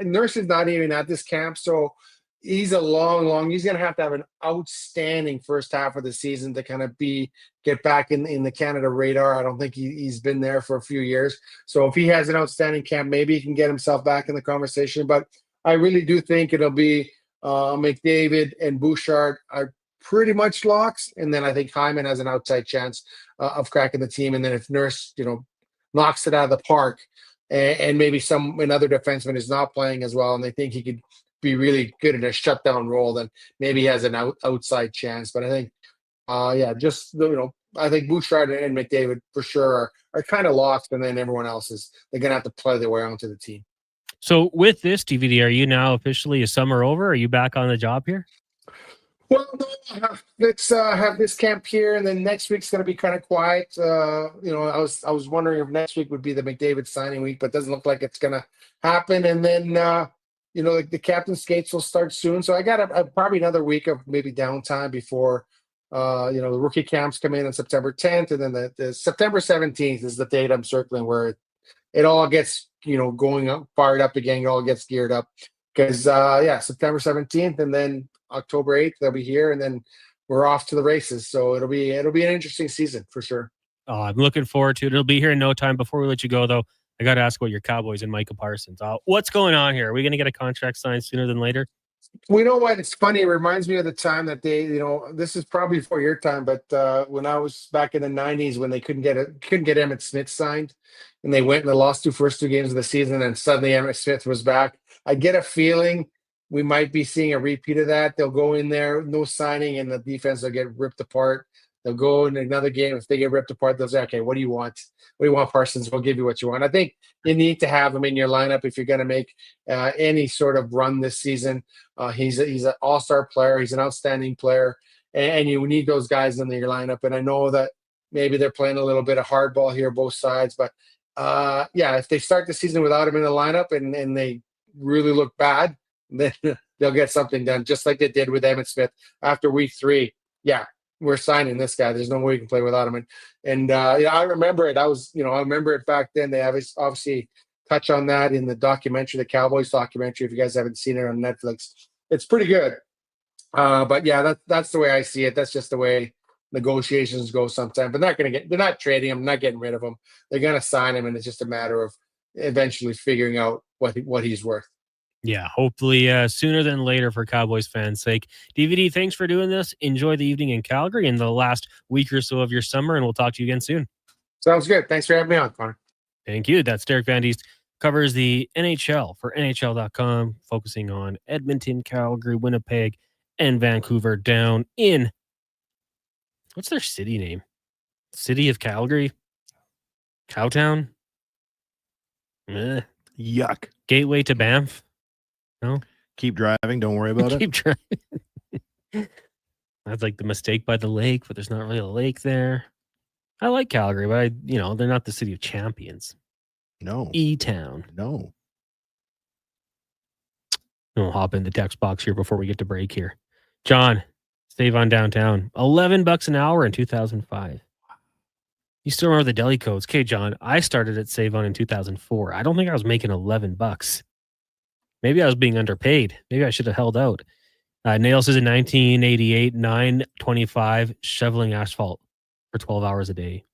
Nurse is not even at this camp, so he's he's going to have an outstanding first half of the season to kind of get back in the Canada radar. I don't think he's been there for a few years. So if he has an outstanding camp, maybe he can get himself back in the conversation. But I really do think it'll be McDavid and Bouchard are pretty much locks. And then I think Hyman has an outside chance of cracking the team. And then if Nurse, knocks it out of the park and maybe another defenseman is not playing as well and they think he could be really good in a shutdown role, then maybe he has an outside chance. But I think, I think Bouchard and McDavid for sure are kind of lost, and then everyone else they're going to have to play their way onto the team. So with this DVD, are you now officially a summer over? Are you back on the job here? Well, no, let's have this camp here, and then next week's going to be kind of quiet. I was wondering if next week would be the McDavid signing week, but it doesn't look like it's going to happen. And then the captain skates will start soon, so I got probably another week of maybe downtime before the rookie camps come in on September 10th, and then the September 17th is the date I'm circling where it all gets going up, fired up again. It all gets geared up because September 17th, and then October 8th, they'll be here, and then we're off to the races. So it'll be an interesting season for sure. Oh, I'm looking forward to it. It'll be here in no time. Before we let you go, though, I got to ask about your Cowboys and Micah Parsons. What's going on here? Are we going to get a contract signed sooner than later? We know what? It's funny. It reminds me of the time that they, this is probably before your time, but when I was back in the 90s, when they couldn't get Emmett Smith signed, and they went and they lost first two games of the season, and suddenly Emmett Smith was back. I get a feeling we might be seeing a repeat of that. They'll go in there, no signing, and the defense will get ripped apart. They'll go in another game. If they get ripped apart, they'll say, okay, what do you want? What do you want, Parsons? We'll give you what you want. I think you need to have him in your lineup if you're going to make any sort of run this season. He's an all-star player. He's an outstanding player, and you need those guys in your lineup. And I know that maybe they're playing a little bit of hardball here, both sides. But, if they start the season without him in the lineup and they really look bad, then they'll get something done, just like they did with Emmett Smith after week 3. Yeah, we're signing this guy. There's no way we can play without him. And I remember it. I remember it back then. They have obviously touch on that in the documentary, the Cowboys documentary. If you guys haven't seen it on Netflix, it's pretty good. But yeah, that's the way I see it. That's just the way negotiations go sometimes. But they're not trading him, not getting rid of him. They're going to sign him, and it's just a matter of eventually figuring out what he's worth. Yeah, hopefully sooner than later for Cowboys fans' sake. DVD, thanks for doing this. Enjoy the evening in Calgary and the last week or so of your summer, and we'll talk to you again soon. Sounds good. Thanks for having me on, Connor. Thank you. That's Derek Van Diest. Covers the NHL for NHL.com, focusing on Edmonton, Calgary, Winnipeg, and Vancouver down in, what's their city name? City of Calgary? Cowtown? Yuck. Gateway to Banff? No? Keep driving. Don't worry about it. Keep driving. That's like the mistake by the lake, but there's not really a lake there. I like Calgary, but they're not the city of champions. No. E-Town. No. We'll hop in the text box here before we get to break here. John, Save on Downtown. $11 an hour in 2005. You still remember the deli codes? Okay, John, I started at Save On in 2004. I don't think I was making $11. Maybe I was being underpaid. Maybe I should have held out. Nail says in 1988, $9.25 shoveling asphalt for 12 hours a day.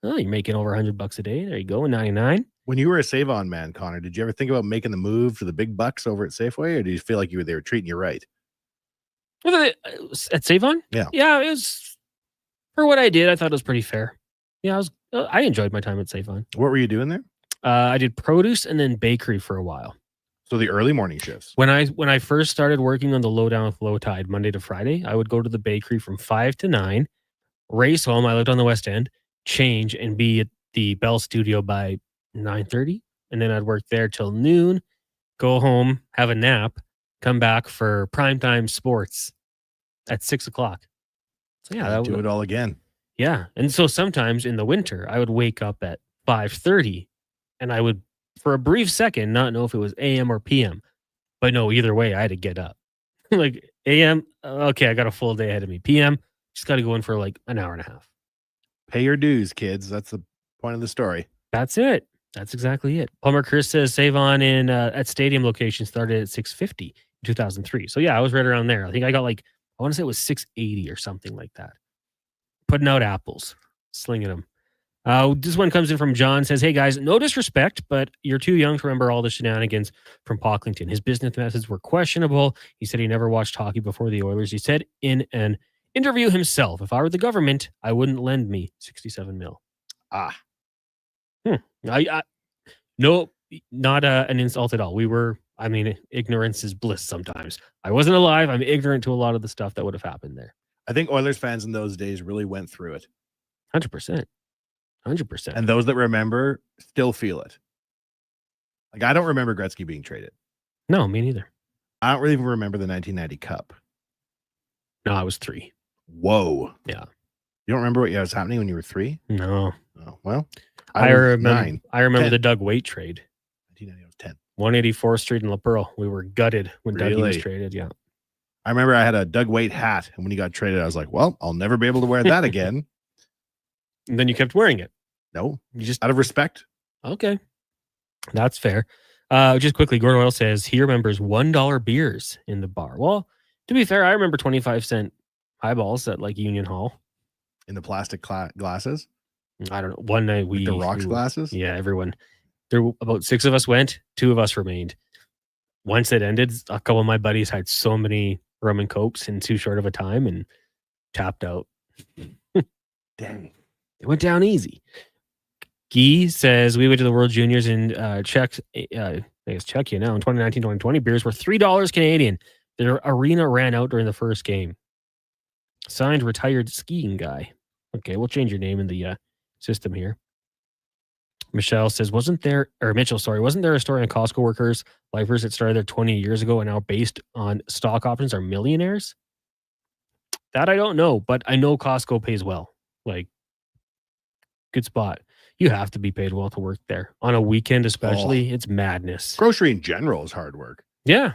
Oh, you're making over $100 a day. There you go, 99. When you were a Save On man, Connor, did you ever think about making the move to the big bucks over at Safeway, or do you feel like they were treating you right? At Save On? Yeah. Yeah, it was, for what I did, I thought it was pretty fair. Yeah, I enjoyed my time at Save On. What were you doing there? I did produce and then bakery for a while. So the early morning shifts. When I first started working on the Lowdown with Low Tide Monday to Friday, I would go to the bakery from 5 to 9, race home. I lived on the West End, change and be at the Bell Studio by 9:30, and then I'd work there till noon, go home, have a nap, come back for primetime sports at 6 o'clock. So yeah, that would do it all again. Yeah, and so sometimes in the winter, I would wake up at 5:30, and I would, for a brief second, not know if it was AM or PM. But no, either way, I had to get up. Like AM, okay, I got a full day ahead of me. PM, just got to go in for like an hour and a half. Pay your dues, kids. That's the point of the story. That's it. That's exactly it. Plumber Chris says Save On in at stadium location started at $6.50 in 2003. So yeah, I was right around there. I think I got I want to say it was $6.80 or something like that. Putting out apples, slinging them. This one comes in from John, says, hey guys, no disrespect, but you're too young to remember all the shenanigans from Pocklington. His business methods were questionable. He said he never watched hockey before the Oilers. He said in an interview himself, if I were the government, I wouldn't lend me $67 million. No, not an insult at all. Ignorance is bliss sometimes. I wasn't alive. I'm ignorant to a lot of the stuff that would have happened there. I think Oilers fans in those days really went through it. 100%. 100%. And those that remember still feel it. Like, I don't remember Gretzky being traded. No, me neither. I don't really even remember the 1990 Cup. No, I was 3. Whoa. Yeah. You don't remember what was happening when you were 3? No. Oh, well, I was remember 9. I remember 10. the Doug Waite trade. 1990, I was 10. 184th Street in La Pearl. We were gutted when Dougie was Really? traded. Yeah. I remember I had a Doug Waite hat, and when he got traded, I was like, well, I'll never be able to wear that again. And then you kept wearing it. No, you just out of respect. Okay. That's fair. Just quickly, Gordon Oil says he remembers $1 beers in the bar. Well, to be fair, I remember 25-cent highballs at like Union Hall. In the plastic glasses? I don't know. One night the rocks glasses? Yeah, everyone. There were about 6 of us went, 2 of us remained. Once it ended, a couple of my buddies had so many rum and cokes in too short of a time and tapped out. Dang. It went down easy. Guy says we went to the World Juniors in Czechia now in 2019-2020. Beers were $3 Canadian. Their arena ran out during the first game. Signed retired skiing guy. Okay, we'll change your name in the system here. Mitchell says, wasn't there a story on Costco workers, lifers that started there 20 years ago and now based on stock options are millionaires? That I don't know, but I know Costco pays well. Like, good spot. You have to be paid well to work there. On a weekend especially, it's madness. Grocery in general is hard work. Yeah.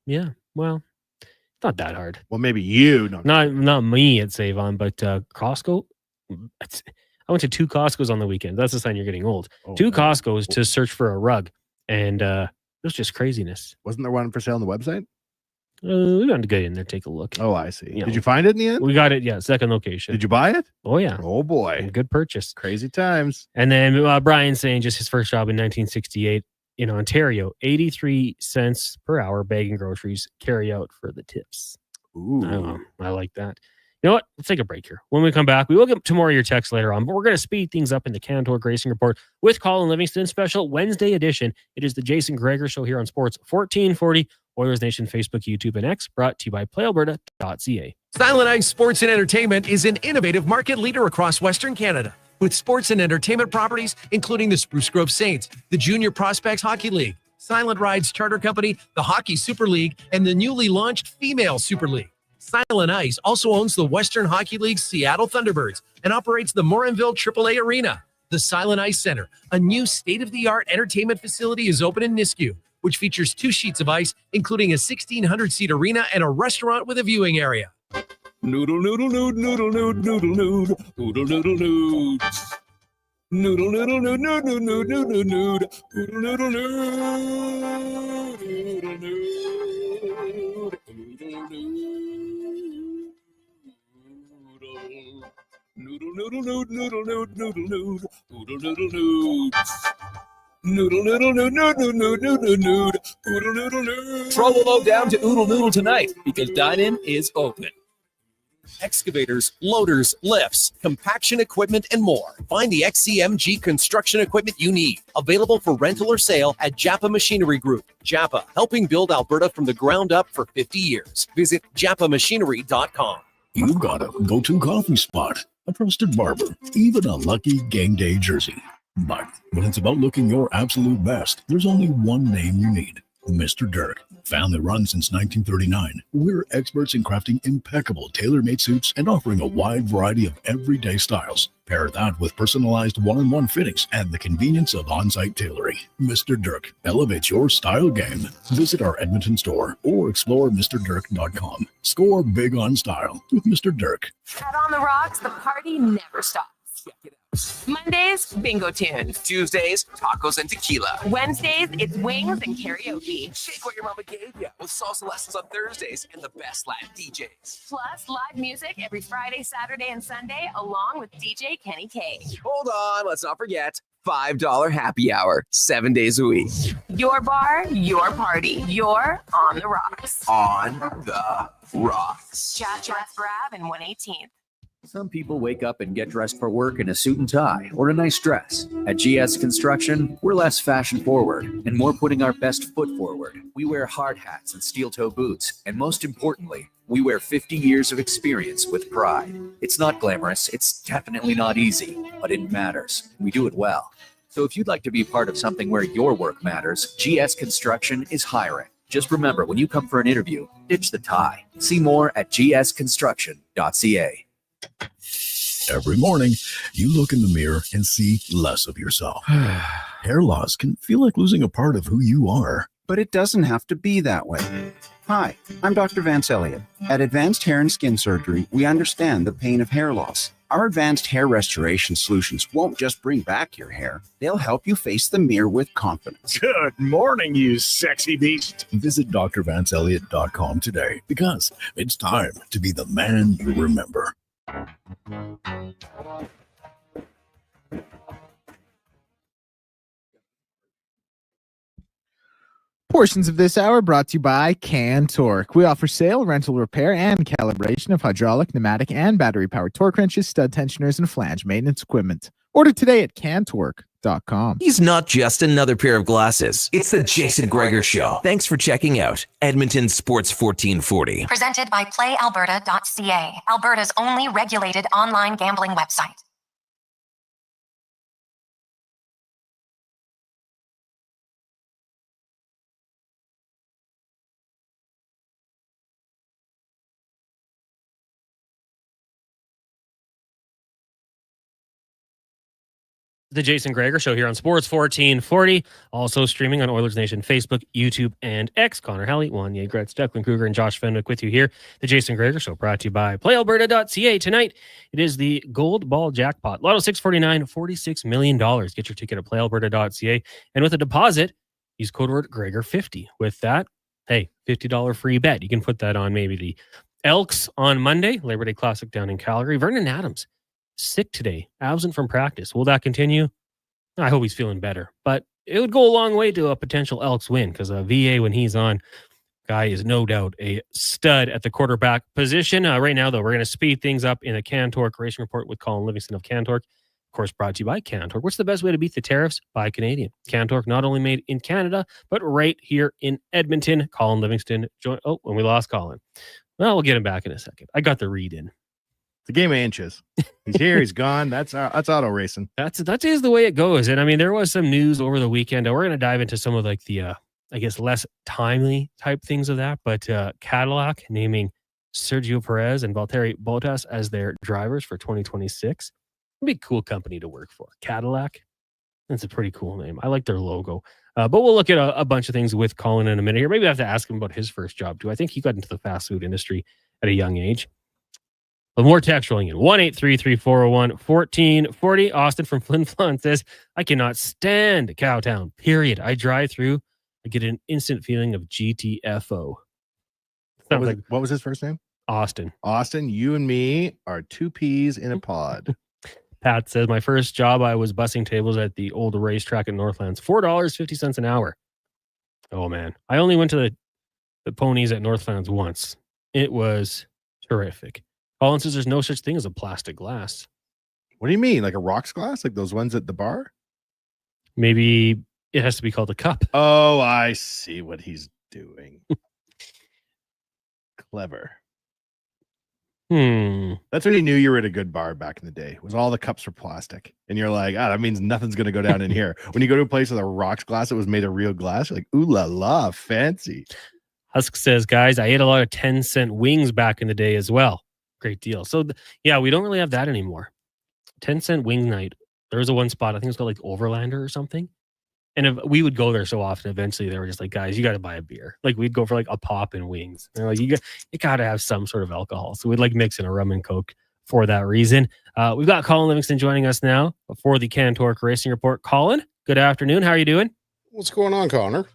Yeah. Well, it's not that hard. Well, maybe you. Not me at Save-On, but Costco. I went to 2 Costcos on the weekend. That's a sign you're getting old. 2 Costcos to search for a rug. And it was just craziness. Wasn't there one for sale on the website? We got to get in there, take a look. Oh, I see. Did you find it in the end? We got it, yeah, second location. Did you buy it? Oh, yeah. Oh, boy. Good purchase. Crazy times. And then Brian saying just his first job in 1968 in Ontario, 83 cents per hour bagging groceries, carry out for the tips. Ooh. I like that. You know what? Let's take a break here. When we come back, we will get to more of your texts later on, but we're going to speed things up in the Cantor Racing Report with Colin Livingston special Wednesday edition. It is the Jason Gregor Show here on Sports 1440, Oilers Nation, Facebook, YouTube, and X, brought to you by PlayAlberta.ca. Silent Ice Sports and Entertainment is an innovative market leader across Western Canada with sports and entertainment properties, including the Spruce Grove Saints, the Junior Prospects Hockey League, Silent Rides Charter Company, the Hockey Super League, and the newly launched Female Super League. Silent Ice also owns the Western Hockey League's Seattle Thunderbirds and operates the Morinville AAA Arena. The Silent Ice Center, a new state-of-the-art entertainment facility, is open in Nisku, which features 2 sheets of ice, including a 1,600-seat arena and a restaurant with a viewing area. Noodle, noodle, nood, noodle, nood, noodle, nood, noodle, noodle, nood. Noodle, noodle, nood, nood, nood, nood, noodle, nood, noodle, noodle, nood, noodle, nood, noodle, noodle, noodle, nood, noodle, nood, noodle, nood, noodle, noodle, nood. Noodle, noodle, nood, nood, nood, nood, nood, nood, noodle, noodle, nood. Trouble low down to Oodle Noodle tonight because dine-in is open. Excavators, loaders, lifts, compaction equipment, and more. Find the XCMG construction equipment you need. Available for rental or sale at Japa Machinery Group. Japa, helping build Alberta from the ground up for 50 years. Visit japamachinery.com. You've got a go-to coffee spot, a trusted barber, even a lucky game day jersey. But when it's about looking your absolute best, there's only one name you need. Mr. Dirk. Family run since 1939. We're experts in crafting impeccable tailor-made suits and offering a wide variety of everyday styles. Pair that with personalized one-on-one fittings and the convenience of on-site tailoring. Mr. Dirk elevates your style game. Visit our Edmonton store or explore MrDirk.com. Score big on style with Mr. Dirk. Out on the rocks, the party never stops. Check it out. Mondays, bingo tunes. Tuesdays, tacos and tequila. Wednesdays, it's wings and karaoke. Shake what your mama gave you with salsa lessons on Thursdays and the best live DJs. Plus, live music every Friday, Saturday, and Sunday, along with DJ Kenny K. Hold on, let's not forget $5 happy hour, 7 days a week. Your bar, your party. You're on the rocks. On the rocks. Chat West Ave and 118th. Some people wake up and get dressed for work in a suit and tie or a nice dress. At GS Construction, we're less fashion forward and more putting our best foot forward. We wear hard hats and steel-toe boots, and most importantly, we wear 50 years of experience with pride. It's not glamorous, it's definitely not easy, but it matters. We do it well. So if you'd like to be part of something where your work matters, GS Construction is hiring. Just remember, when you come for an interview, ditch the tie. See more at gsconstruction.ca. Every morning, you look in the mirror and see less of yourself. Hair loss can feel like losing a part of who you are. But it doesn't have to be that way. Hi, I'm Dr. Vance Elliott. At Advanced Hair and Skin Surgery, we understand the pain of hair loss. Our advanced hair restoration solutions won't just bring back your hair. They'll help you face the mirror with confidence. Good morning, you sexy beast. Visit drvanceelliott.com today because it's time to be the man you remember. Portions of this hour brought to you by Can-Torque. We offer sale, rental, repair, and calibration of hydraulic, pneumatic, and battery-powered torque wrenches, stud tensioners, and flange maintenance equipment. Order today at cantorque.com. He's not just another pair of glasses. It's the Jason Gregor Show. Thanks for checking out Edmonton Sports 1440. Presented by PlayAlberta.ca, Alberta's only regulated online gambling website. The Jason Gregor Show here on Sports 1440. Also streaming on Oilers Nation Facebook, YouTube, and X. Connor Halley, Wanye, Gretz, Declan Kruger, and Josh Fenwick with you here. The Jason Gregor Show brought to you by PlayAlberta.ca. Tonight, it is the Gold Ball Jackpot. Lotto 649, $46 million. Get your ticket at PlayAlberta.ca. And with a deposit, use code word Gregor50. With that, hey, $50 free bet. You can put that on maybe the Elks on Monday, Labor Day Classic down in Calgary. Vernon Adams, sick today, absent from practice. Will that continue? I hope he's feeling better, but it would go a long way to a potential Elks win because VA, when he's on, guy is no doubt a stud at the quarterback position. Right now, though, we're going to speed things up in a Can-Torque Racing Report with Colin Livingston of Can-Torque. Of course, brought to you by Can-Torque. What's the best way to beat the tariffs? Buy Canadian. Can-Torque, not only made in Canada, but right here in Edmonton. Colin Livingston joined. Oh, and we lost Colin. Well, we'll get him back in a second. I got the read in. It's a game of inches. He's here, he's gone. That's auto racing. That is the way it goes. And I mean, there was some news over the weekend. We're going to dive into some of like the, I guess, less timely type things of that. But Cadillac naming Sergio Perez and Valtteri Bottas as their drivers for 2026. It'd be a cool company to work for. Cadillac. That's a pretty cool name. I like their logo. But we'll look at a bunch of things with Colin in a minute here. Maybe I have to ask him about his first job too. I think he got into the fast food industry at a young age. But more text rolling in. 1-833-401-1440. Austin from Flin Flon says, I cannot stand Cowtown, period. I drive through, I get an instant feeling of GTFO. What was his first name? Austin. Austin, you and me are two peas in a pod. Pat says, my first job, I was bussing tables at the old racetrack in Northlands. $4.50 an hour. Oh, man. I only went to the ponies at Northlands once. It was terrific. Colin says there's no such thing as a plastic glass. What do you mean? Like a rocks glass? Like those ones at the bar? Maybe it has to be called a cup. Oh, I see what he's doing. Clever. That's when you knew you were at a good bar back in the day. Was all the cups were plastic. And you're like, that means nothing's going to go down in here. When you go to a place with a rocks glass that was made of real glass, you're like, ooh la la, fancy. Husk says, guys, I ate a lot of 10-cent wings back in the day as well. Great deal. So, yeah, we don't really have that anymore. 10-cent wing night. There was a one spot, I think it's called like Overlander or something. And if we would go there so often, eventually they were just like, guys, you got to buy a beer. Like we'd go for like a pop and wings. And they're like, you got to have some sort of alcohol. So we'd like mix in a rum and Coke for that reason. We've got Colin Livingston joining us now for the Can-Torque Racing Report. Colin, good afternoon. How are you doing? What's going on, Connor?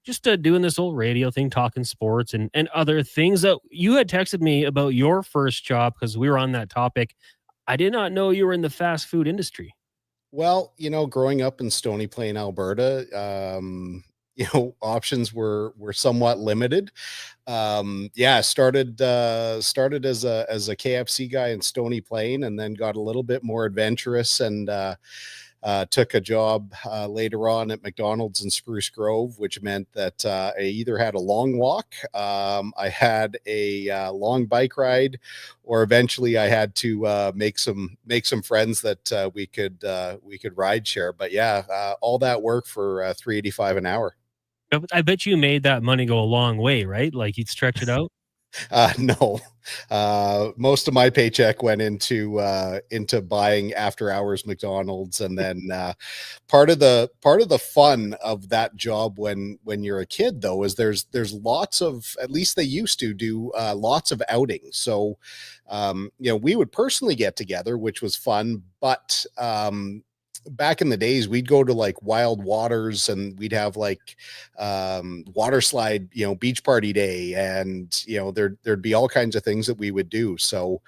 Just doing this old radio thing, talking sports and other things. That you had texted me about your first job because we were on that topic. I did not know you were in the fast food industry. Well, growing up in Stony Plain, Alberta, options were somewhat limited. Started as a KFC guy in Stony Plain, and then got a little bit more adventurous and took a job later on at McDonald's in Spruce Grove, which meant that I either had a long walk, I had a long bike ride, or eventually I had to make some friends that we could ride share. But all that work for $3.85 an hour. I bet you made that money go a long way, right? Like you'd stretch it out. No, most of my paycheck went into buying after hours McDonald's, and then part of the fun of that job when you're a kid though is there's lots of, at least they used to do lots of outings. So we would personally get together, which was fun, but back in the days we'd go to like Wild Waters and we'd have like water slide, beach party day, and there'd be all kinds of things that we would do. So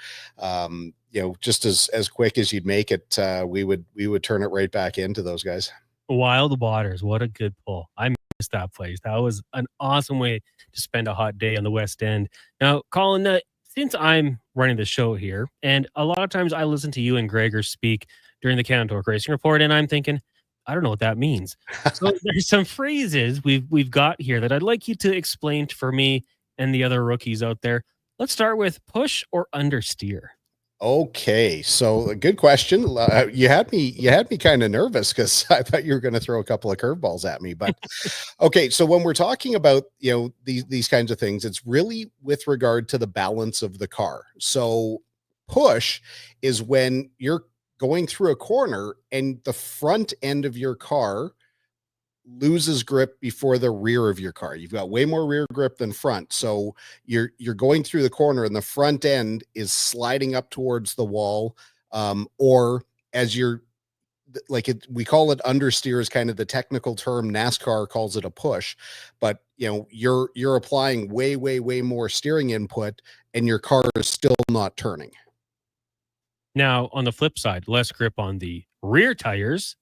just as quick as you'd make it, we would turn it right back into those guys. Wild Waters, what a good pull. I missed that place. That was an awesome way to spend a hot day on the West End. Now, Colin, since I'm running the show here, and a lot of times I listen to you and Gregor speak during the Cantor Racing Report, and I'm thinking, I don't know what that means. So there's some phrases we've got here that I'd like you to explain for me and the other rookies out there. Let's start with push or understeer. Okay, so a good question. You had me kind of nervous because I thought you were going to throw a couple of curveballs at me. But okay, so when we're talking about these kinds of things, it's really with regard to the balance of the car. So push is when you're going through a corner and the front end of your car loses grip before the rear of your car. You've got way more rear grip than front. So you're going through the corner and the front end is sliding up towards the wall. Or as you're we call it understeer is kind of the technical term. NASCAR calls it a push, but you're applying way more steering input and your car is still not turning. Now, on the flip side, less grip on the rear tires.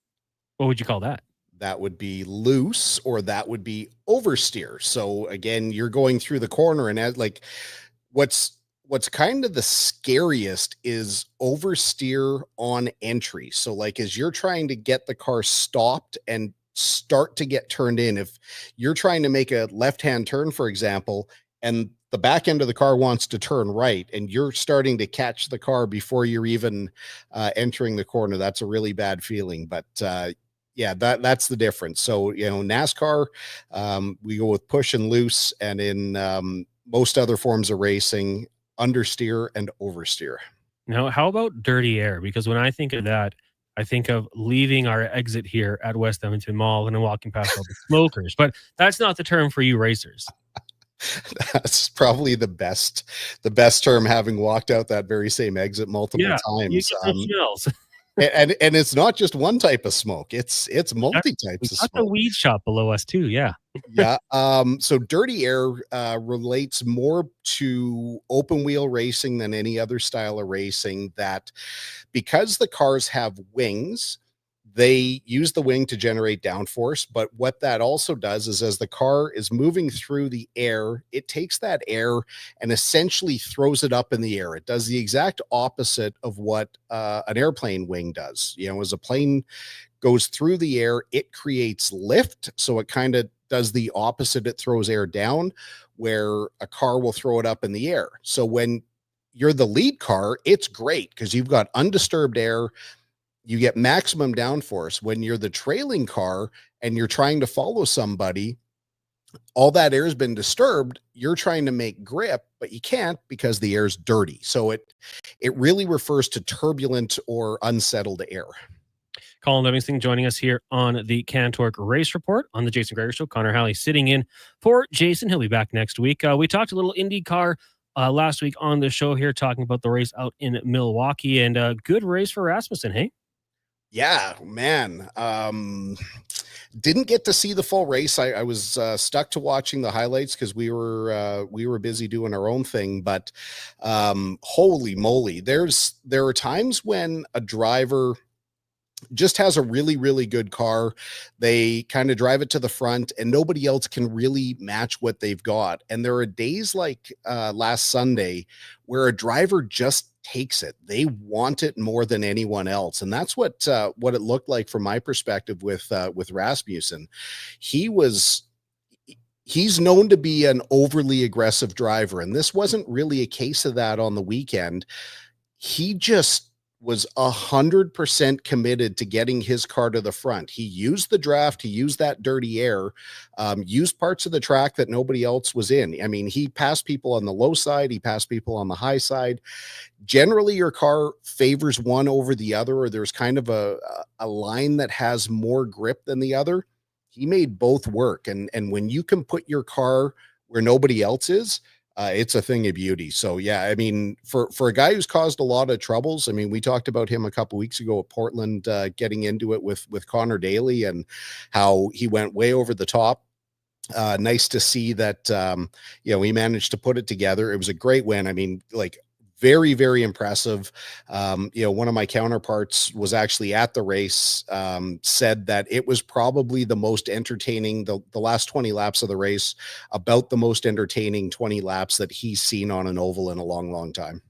What would you call that? That would be loose, or that would be oversteer. So again, you're going through the corner, and what's kind of the scariest is oversteer on entry. So like as you're trying to get the car stopped and start to get turned in, if you're trying to make a left-hand turn, for example, and the back end of the car wants to turn right and you're starting to catch the car before you're even entering the corner, that's a really bad feeling. But yeah, that's the difference. So, NASCAR, we go with push and loose, and in most other forms of racing, understeer and oversteer. Now, how about dirty air? Because when I think of that, I think of leaving our exit here at West Edmonton Mall and then walking past all the smokers. But that's not the term for you racers. That's probably the best term, having walked out that very same exit multiple times. You get the smells. and it's not just one type of smoke, it's multi types of smoke. That's a weed shop below us too. Yeah. Yeah. So dirty air relates more to open wheel racing than any other style of racing, that because the cars have wings, they use the wing to generate downforce. But what that also does is, as the car is moving through the air, it takes that air and essentially throws it up in the air. It does the exact opposite of what an airplane wing does. As a plane goes through the air, it creates lift. So it kind of does the opposite. It throws air down, where a car will throw it up in the air. So when you're the lead car, it's great because you've got undisturbed air. You get maximum downforce. When you're the trailing car and you're trying to follow somebody, all that air has been disturbed. You're trying to make grip, but you can't because the air's dirty. So it really refers to turbulent or unsettled air. Colin Livingston joining us here on the Cantor Race Report on the Jason Gregor Show. Connor Halley sitting in for Jason. He'll be back next week. We talked a little IndyCar last week on the show here, talking about the race out in Milwaukee, and a good race for Rasmussen, hey? Yeah, man. Didn't get to see the full race. I was stuck to watching the highlights because we were busy doing our own thing. But holy moly, there are times when a driver just has a really, really good car. They kind of drive it to the front and nobody else can really match what they've got. And there are days like last Sunday where a driver just takes it. They want it more than anyone else. And that's what it looked like from my perspective with Rasmussen. He's known to be an overly aggressive driver, and this wasn't really a case of that on the weekend. He just was 100% committed to getting his car to the front. He used the draft, he used that dirty air, used parts of the track that nobody else was in. I mean, he passed people on the low side, he passed people on the high side. Generally, your car favors one over the other, or there's kind of a line that has more grip than the other. He made both work. And when you can put your car where nobody else is, it's a thing of beauty. So yeah, I mean, for a guy who's caused a lot of troubles, I mean, we talked about him a couple weeks ago at Portland, getting into it with Connor Daly and how he went way over the top. Nice to see that, he managed to put it together. It was a great win. I mean, like, very, very impressive. One of my counterparts was actually at the race, said that it was probably the most entertaining, the last 20 laps of the race, about the most entertaining 20 laps that he's seen on an oval in a long, long time.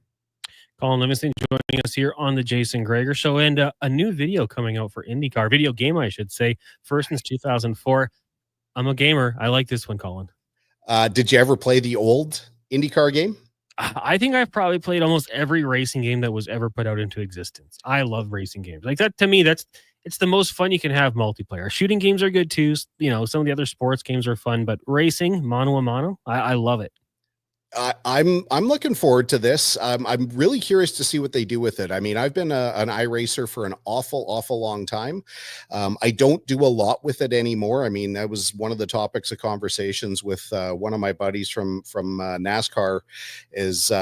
Colin Livingston joining us here on the Jason Gregor Show, and a new video coming out for IndyCar, video game, I should say, first since 2004. I'm a gamer. I like this one, Colin. Did you ever play the old IndyCar game? I think I've probably played almost every racing game that was ever put out into existence. I love racing games. Like that, to me, it's the most fun you can have multiplayer. Shooting games are good too. Some of the other sports games are fun, but racing, mano a mano, I love it. I'm looking forward to this. I'm really curious to see what they do with it. I mean, I've been an iRacer for an awful long time. I don't do a lot with it anymore. I mean, that was one of the topics of conversations with one of my buddies from NASCAR is,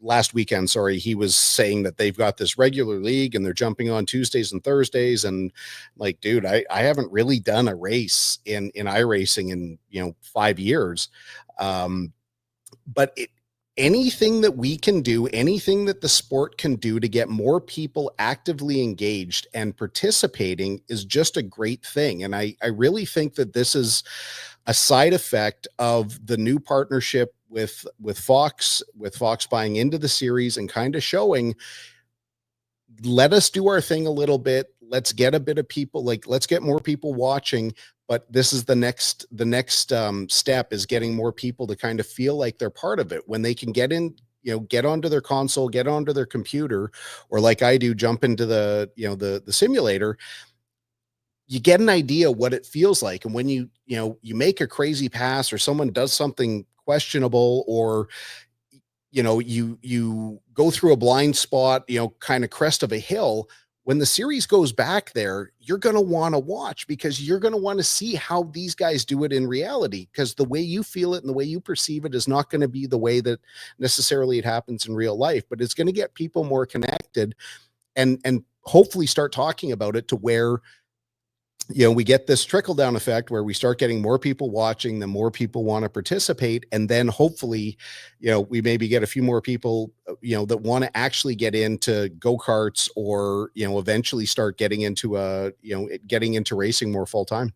last weekend, he was saying that they've got this regular league and they're jumping on Tuesdays and Thursdays. And like, dude, I haven't really done a race in iRacing in, 5 years. But anything that we can do, anything that the sport can do to get more people actively engaged and participating is just a great thing. And I really think that this is a side effect of the new partnership with Fox buying into the series and kind of showing, let us do our thing a little bit. Let's get a bit of people, let's get more people watching. But this is the next step, is getting more people to kind of feel like they're part of it when they can get in, get onto their console, get onto their computer, or like I do, jump into the simulator. You get an idea what it feels like. And when you make a crazy pass, or someone does something questionable, or you go through a blind spot, kind of crest of a hill, when the series goes back there, you're going to want to watch, because you're going to want to see how these guys do it in reality, because the way you feel it and the way you perceive it is not going to be the way that necessarily it happens in real life. But it's going to get people more connected and hopefully start talking about it to where, we get this trickle down effect where we start getting more people watching, the more people want to participate. And then hopefully, we maybe get a few more people, that want to actually get into go-karts, or, eventually start getting into racing more full time.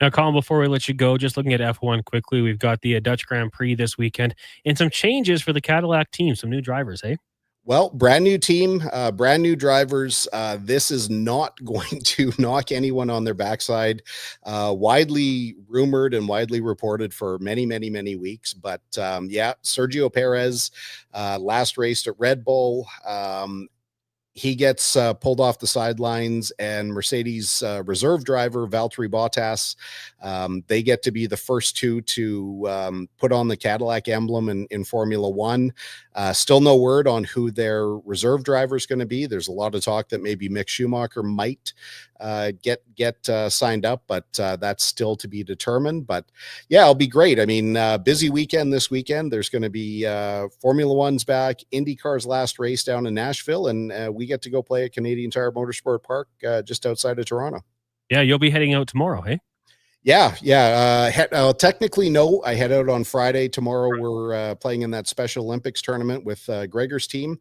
Now, Colin, before we let you go, just looking at F1 quickly, we've got the Dutch Grand Prix this weekend and some changes for the Cadillac team, some new drivers, hey? Well, brand new team, brand new drivers. This is not going to knock anyone on their backside. Widely rumored and widely reported for many weeks. But Sergio Perez, last raced at Red Bull. He gets pulled off the sidelines, and Mercedes reserve driver Valtteri Bottas, they get to be the first two to put on the Cadillac emblem in Formula One. Still no word on who their reserve driver is going to be. There's a lot of talk that maybe Mick Schumacher might get signed up, but that's still to be determined. But yeah, it'll be great. I mean, busy weekend this weekend. There's going to be Formula One's back, IndyCar's last race down in Nashville, and we get to go play at Canadian Tire Motorsport Park just outside of Toronto. Yeah, you'll be heading out tomorrow, hey? Yeah. Technically, no. I head out on Friday. Tomorrow, we're playing in that Special Olympics tournament with Gregor's team.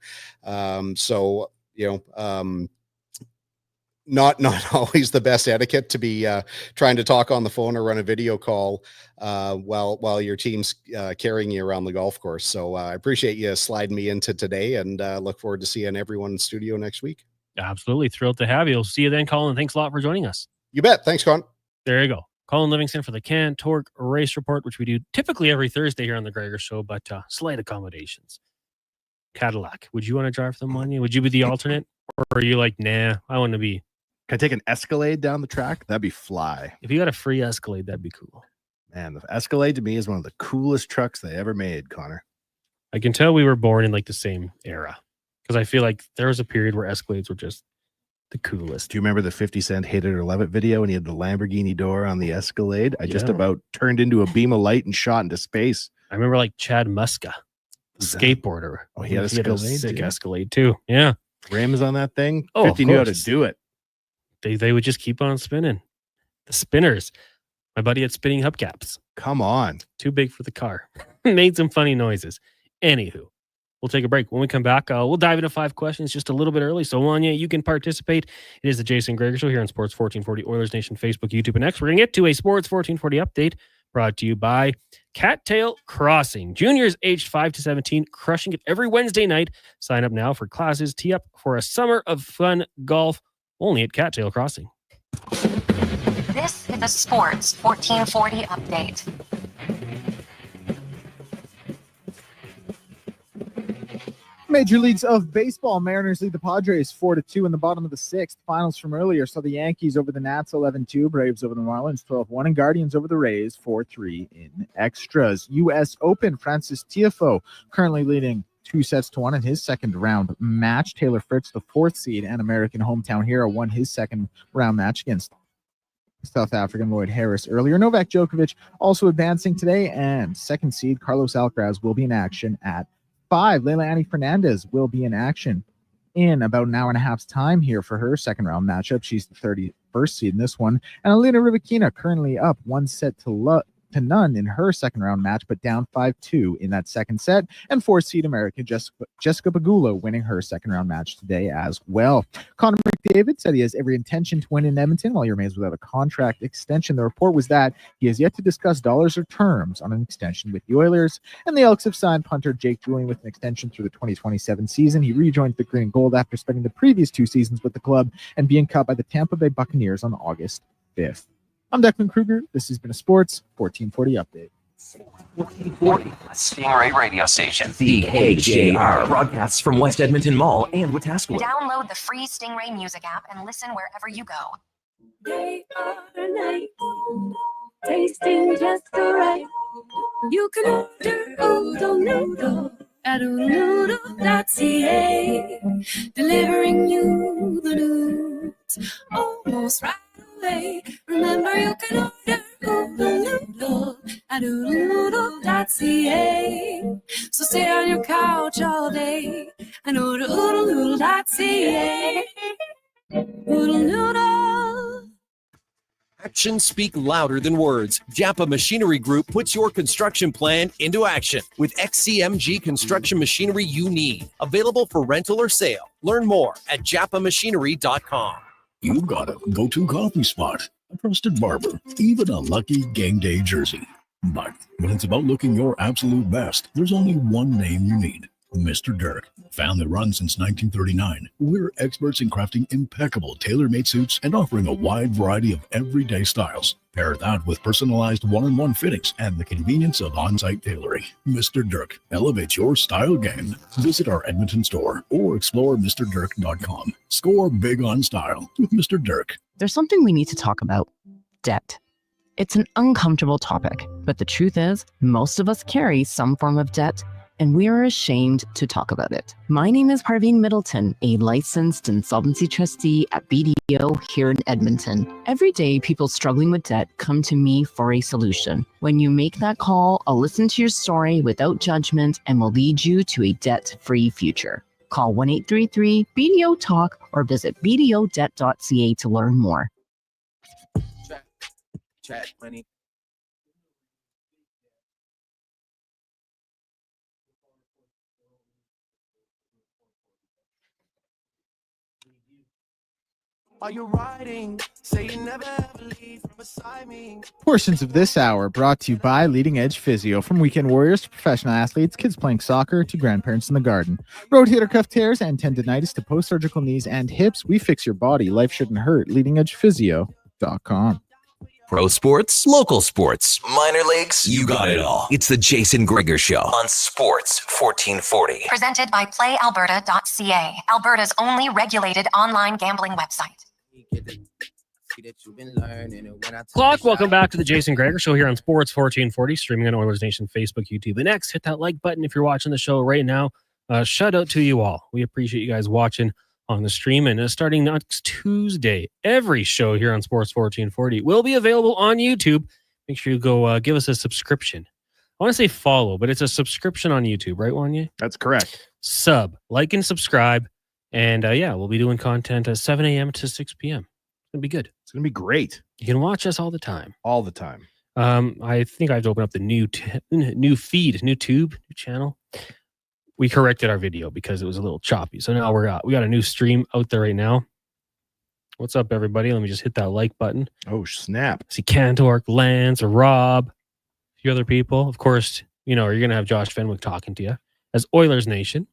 Not always the best etiquette to be trying to talk on the phone or run a video call while your team's carrying you around the golf course. So I appreciate you sliding me into today, and look forward to seeing everyone in studio next week. Absolutely. Thrilled to have you. We'll see you then, Colin. Thanks a lot for joining us. You bet. Thanks, Con. There you go. Colin Livingston for the Can Torque Race Report, which we do typically every Thursday here on the Gregor Show, but slight accommodations. Cadillac. Would you want to drive for them, Wanye? Would you be the alternate? Or are you like, nah, I want to be... Can I take an Escalade down the track? That'd be fly. If you got a free Escalade, that'd be cool. Man, the Escalade to me is one of the coolest trucks they ever made, Connor. I can tell we were born in like the same era. Because I feel like there was a period where Escalades were just the coolest. Do you remember the 50 Cent Hate It or Love It video when he had the Lamborghini door on the Escalade? I just about turned into a beam of light and shot into space. I remember like Chad Muska, the skateboarder. Oh, he had a Escalade, sick too. Escalade too. Yeah. Rims on that thing. Oh, 50 knew how to do it. They would just keep on spinning. The spinners. My buddy had spinning hubcaps. Come on. Too big for the car. Made some funny noises. Anywho, we'll take a break. When we come back, we'll dive into 5 questions just a little bit early. So, Wanye, you can participate. It is the Jason Gregor Show here on Sports 1440, Oilers Nation, Facebook, YouTube, and X. We're going to get to a Sports 1440 update brought to you by Cattail Crossing. Juniors aged 5 to 17, crushing it every Wednesday night. Sign up now for classes. Tee up for a summer of fun golf only at Cattail Crossing. This is the Sports 1440 update. Major Leagues of Baseball. Mariners lead the Padres 4-2 in the bottom of the 6th. Finals from earlier saw the Yankees over the Nats 11-2, Braves over the Marlins 12-1, and Guardians over the Rays 4-3 in extras. U.S. Open, Francis Tiafoe currently leading 2-1 in his second round match. Taylor Fritz, the 4th seed and American hometown hero, won his second round match against South African Lloyd Harris earlier. Novak Djokovic also advancing today, and 2nd seed Carlos Alcaraz will be in action at 5. Leilani Fernandez will be in action in about an hour and a half's time here for her second round matchup. She's the 31st seed in this one. And Alina Rybakina currently up 1-0 to none in her second round match, but down 5-2 in that second set. And 4th seed American Jessica Pegula winning her second round match today as well. Connor McDavid said he has every intention to win in Edmonton while he remains without a contract extension. The report was that he has yet to discuss dollars or terms on an extension with the Oilers, and the Elks have signed punter Jake Julian with an extension through the 2027 season. He rejoined the Green and Gold after spending the previous 2 seasons with the club and being cut by the Tampa Bay Buccaneers on August 5th. I'm Declan Kruger. This has been a Sports 1440 update. 1440 Stingray Radio Station. CHJR broadcasts from West Edmonton Mall and Wetaskiwin. Download the free Stingray music app and listen wherever you go. Day or night, tasting just right. You can order Oodle Noodle at oodlenoodle.ca, delivering you the news almost right away. Remember, you can order Oodle Noodle at oodlenoodle.ca. So stay on your couch all day and order oodlenoodle.ca. Oodle Noodle. Actions speak louder than words. Japa Machinery Group puts your construction plan into action with XCMG construction machinery you need. Available for rental or sale. Learn more at japamachinery.com. You've got a go-to coffee spot, a trusted barber, even a lucky game day jersey. But when it's about looking your absolute best, there's only one name you need. Mr. Dirk. Family run since 1939. We're experts in crafting impeccable tailor-made suits and offering a wide variety of everyday styles. Pair that with personalized one-on-one fittings and the convenience of on-site tailoring. Mr. Dirk, elevate your style game. Visit our Edmonton store or explore MrDirk.com. Score big on style with Mr. Dirk. There's something we need to talk about. Debt. It's an uncomfortable topic, but the truth is, most of us carry some form of debt, and we are ashamed to talk about it. My name is Parveen Middleton, a licensed insolvency trustee at BDO here in Edmonton. Every day, people struggling with debt come to me for a solution. When you make that call, I'll listen to your story without judgment and will lead you to a debt-free future. Call 1-833-BDO-TALK or visit bdodebt.ca to learn more. Chat money. Are you riding? Say you never ever leave from beside me. Portions of this hour brought to you by Leading Edge Physio. From weekend warriors to professional athletes, kids playing soccer to grandparents in the garden. Rotator cuff tears and tendonitis to post-surgical knees and hips. We fix your body. Life shouldn't hurt. LeadingEdgePhysio.com. Pro sports, local sports, minor leagues, you got it all. It's the Jason Gregor Show on Sports 1440. Presented by PlayAlberta.ca, Alberta's only regulated online gambling website. Clock, welcome back to the Jason Gregor Show here on Sports 1440, streaming on Oilers Nation, Facebook, YouTube, and X. Hit that like button if you're watching the show right now. Shout out to you all. We appreciate you guys watching on the stream. And starting next Tuesday, every show here on Sports 1440 will be available on YouTube. Make sure you go give us a subscription. I want to say follow, but it's a subscription on YouTube, right, Wanye? That's correct. Sub, like, and subscribe. And we'll be doing content at 7 a.m. to 6 p.m. It's going to be good. It's going to be great. You can watch us all the time. All the time. I think I have to open up the new feed, new tube, new channel. We corrected our video because it was a little choppy. So now we got a new stream out there right now. What's up, everybody? Let me just hit that like button. Oh, snap. See Cantork, Lance, Rob, a few other people. Of course, you're going to have Josh Fenwick talking to you as Oilers Nation.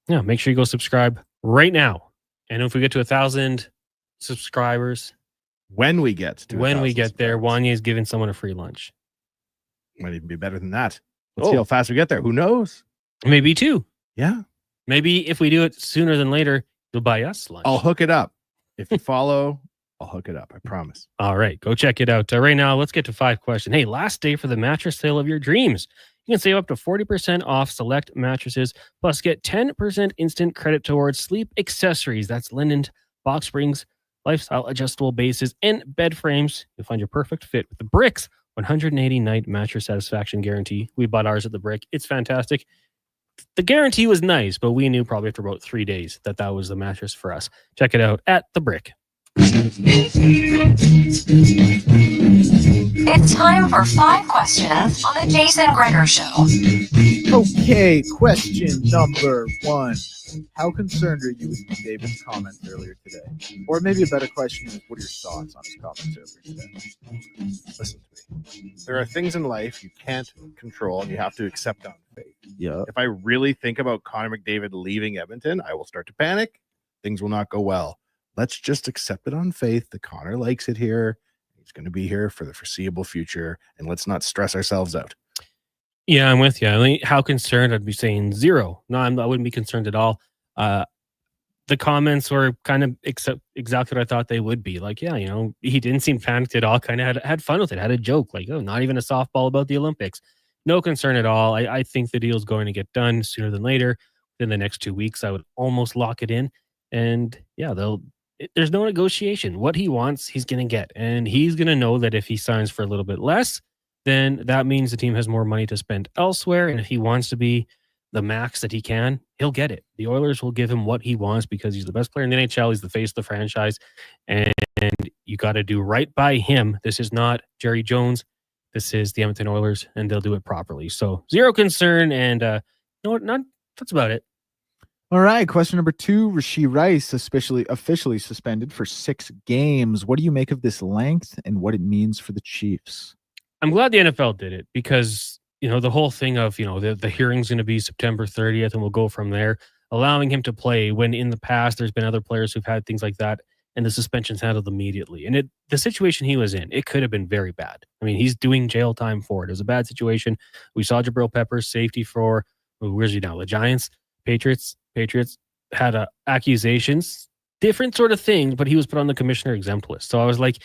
Yeah, make sure you go subscribe right now. And if we get to 1,000 subscribers, when we get there, Wanye is giving someone a free lunch. Might even be better than that. Let's see how fast we get there. Who knows? Maybe 2. Yeah. Maybe if we do it sooner than later, you'll buy us lunch. I'll hook it up. If you follow, I'll hook it up. I promise. All right. Go check it out. Right now, let's get to 5 questions. Hey, last day for the mattress sale of your dreams. You can save up to 40% off select mattresses, plus get 10% instant credit towards sleep accessories. That's linen, box springs, lifestyle adjustable bases, and bed frames. You'll find your perfect fit with the Bricks 180-night mattress satisfaction guarantee. We bought ours at the Brick. It's fantastic. The guarantee was nice, but we knew probably after about 3 days that was the mattress for us. Check it out at the Brick. It's time for 5 questions on the Jason Gregor Show. Okay, question number 1. How concerned are you with David's comments earlier today? Or maybe a better question is, what are your thoughts on his comments earlier today? Listen to me. There are things in life you can't control and you have to accept on faith. Yeah. If I really think about Connor McDavid leaving Edmonton, I will start to panic. Things will not go well. Let's just accept it on faith that Connor likes it here. He's going to be here for the foreseeable future, and let's not stress ourselves out. Yeah, I'm with you. I mean, how concerned? I'd be saying 0. No, I wouldn't be concerned at all. The comments were kind of exactly what I thought they would be. Like, yeah, he didn't seem panicked at all. Kind of had fun with it. Had a joke, like, oh, not even a softball about the Olympics. No concern at all. I think the deal's going to get done sooner than later. In the next 2 weeks, I would almost lock it in. And yeah, there's no negotiation. What he wants, he's going to get. And he's going to know that if he signs for a little bit less, then that means the team has more money to spend elsewhere. And if he wants to be the max that he can, he'll get it. The Oilers will give him what he wants because he's the best player in the NHL. He's the face of the franchise. And you got to do right by him. This is not Jerry Jones. This is the Edmonton Oilers, and they'll do it properly. So 0 concern. And that's about it. All right, question number 2. Rashee Rice officially suspended for 6 games. What do you make of this length and what it means for the Chiefs? I'm glad the NFL did it because, the whole thing of, the hearing's going to be September 30th and we'll go from there, allowing him to play when in the past there's been other players who've had things like that and the suspension's handled immediately. And the situation he was in, it could have been very bad. I mean, he's doing jail time for it. It was a bad situation. We saw Jabril Peppers safety for, where's he now? The Giants, Patriots had accusations, different sort of things, but he was put on the commissioner exempt list. So I was like,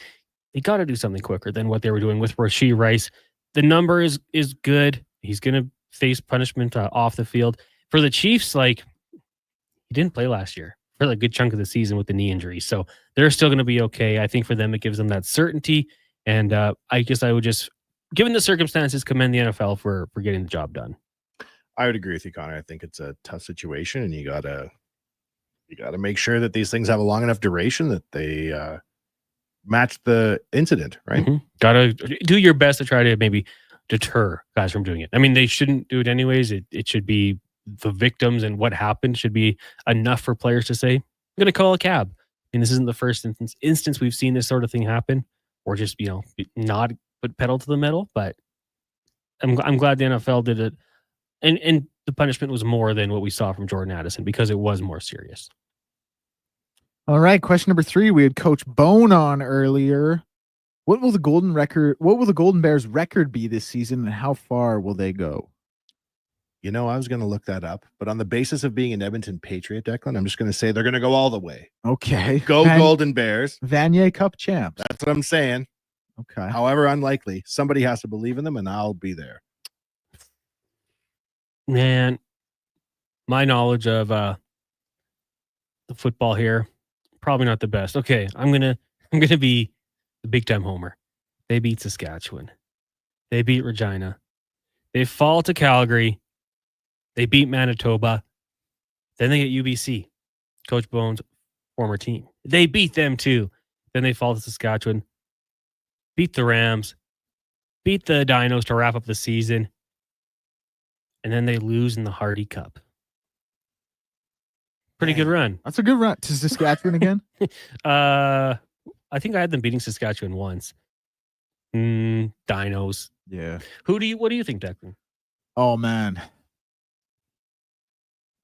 they got to do something quicker than what they were doing with Rashee Rice. The number is good. He's going to face punishment off the field. For the Chiefs, he didn't play last year for a good chunk of the season with the knee injury. So they're still going to be okay. I think for them, it gives them that certainty. And I guess I would just, given the circumstances, commend the NFL for getting the job done. I would agree with you, Connor. I think it's a tough situation, and you gotta make sure that these things have a long enough duration that they match the incident, right? Mm-hmm. Gotta do your best to try to maybe deter guys from doing it. I mean, they shouldn't do it anyways. It should be the victims and what happened should be enough for players to say, I'm going to call a cab. And this isn't the first instance we've seen this sort of thing happen, or just, not put pedal to the metal. But I'm glad the NFL did it. And the punishment was more than what we saw from Jordan Addison because it was more serious. All right, question number 3. We had Coach Bone on earlier. What will the Golden Bears record be this season, and how far will they go? You know, I was going to look that up, but on the basis of being an Edmonton Patriot, Declan, I'm just going to say they're going to go all the way. Okay. Go Golden Bears. Vanier Cup champs. That's what I'm saying. Okay. However unlikely, somebody has to believe in them, and I'll be there. Man, my knowledge of the football here, probably not the best. Okay, I'm gonna be the big time homer. They beat Saskatchewan. They beat Regina. They fall to Calgary. They beat Manitoba. Then they get UBC, Coach Bones' former team. They beat them too. Then they fall to Saskatchewan, beat the Rams, beat the Dinos to wrap up the season, and then they lose in the Hardy Cup. Pretty good run. That's a good run. To Saskatchewan again? I think I had them beating Saskatchewan once. Dinos. Yeah. What do you think, Declan? Oh, man.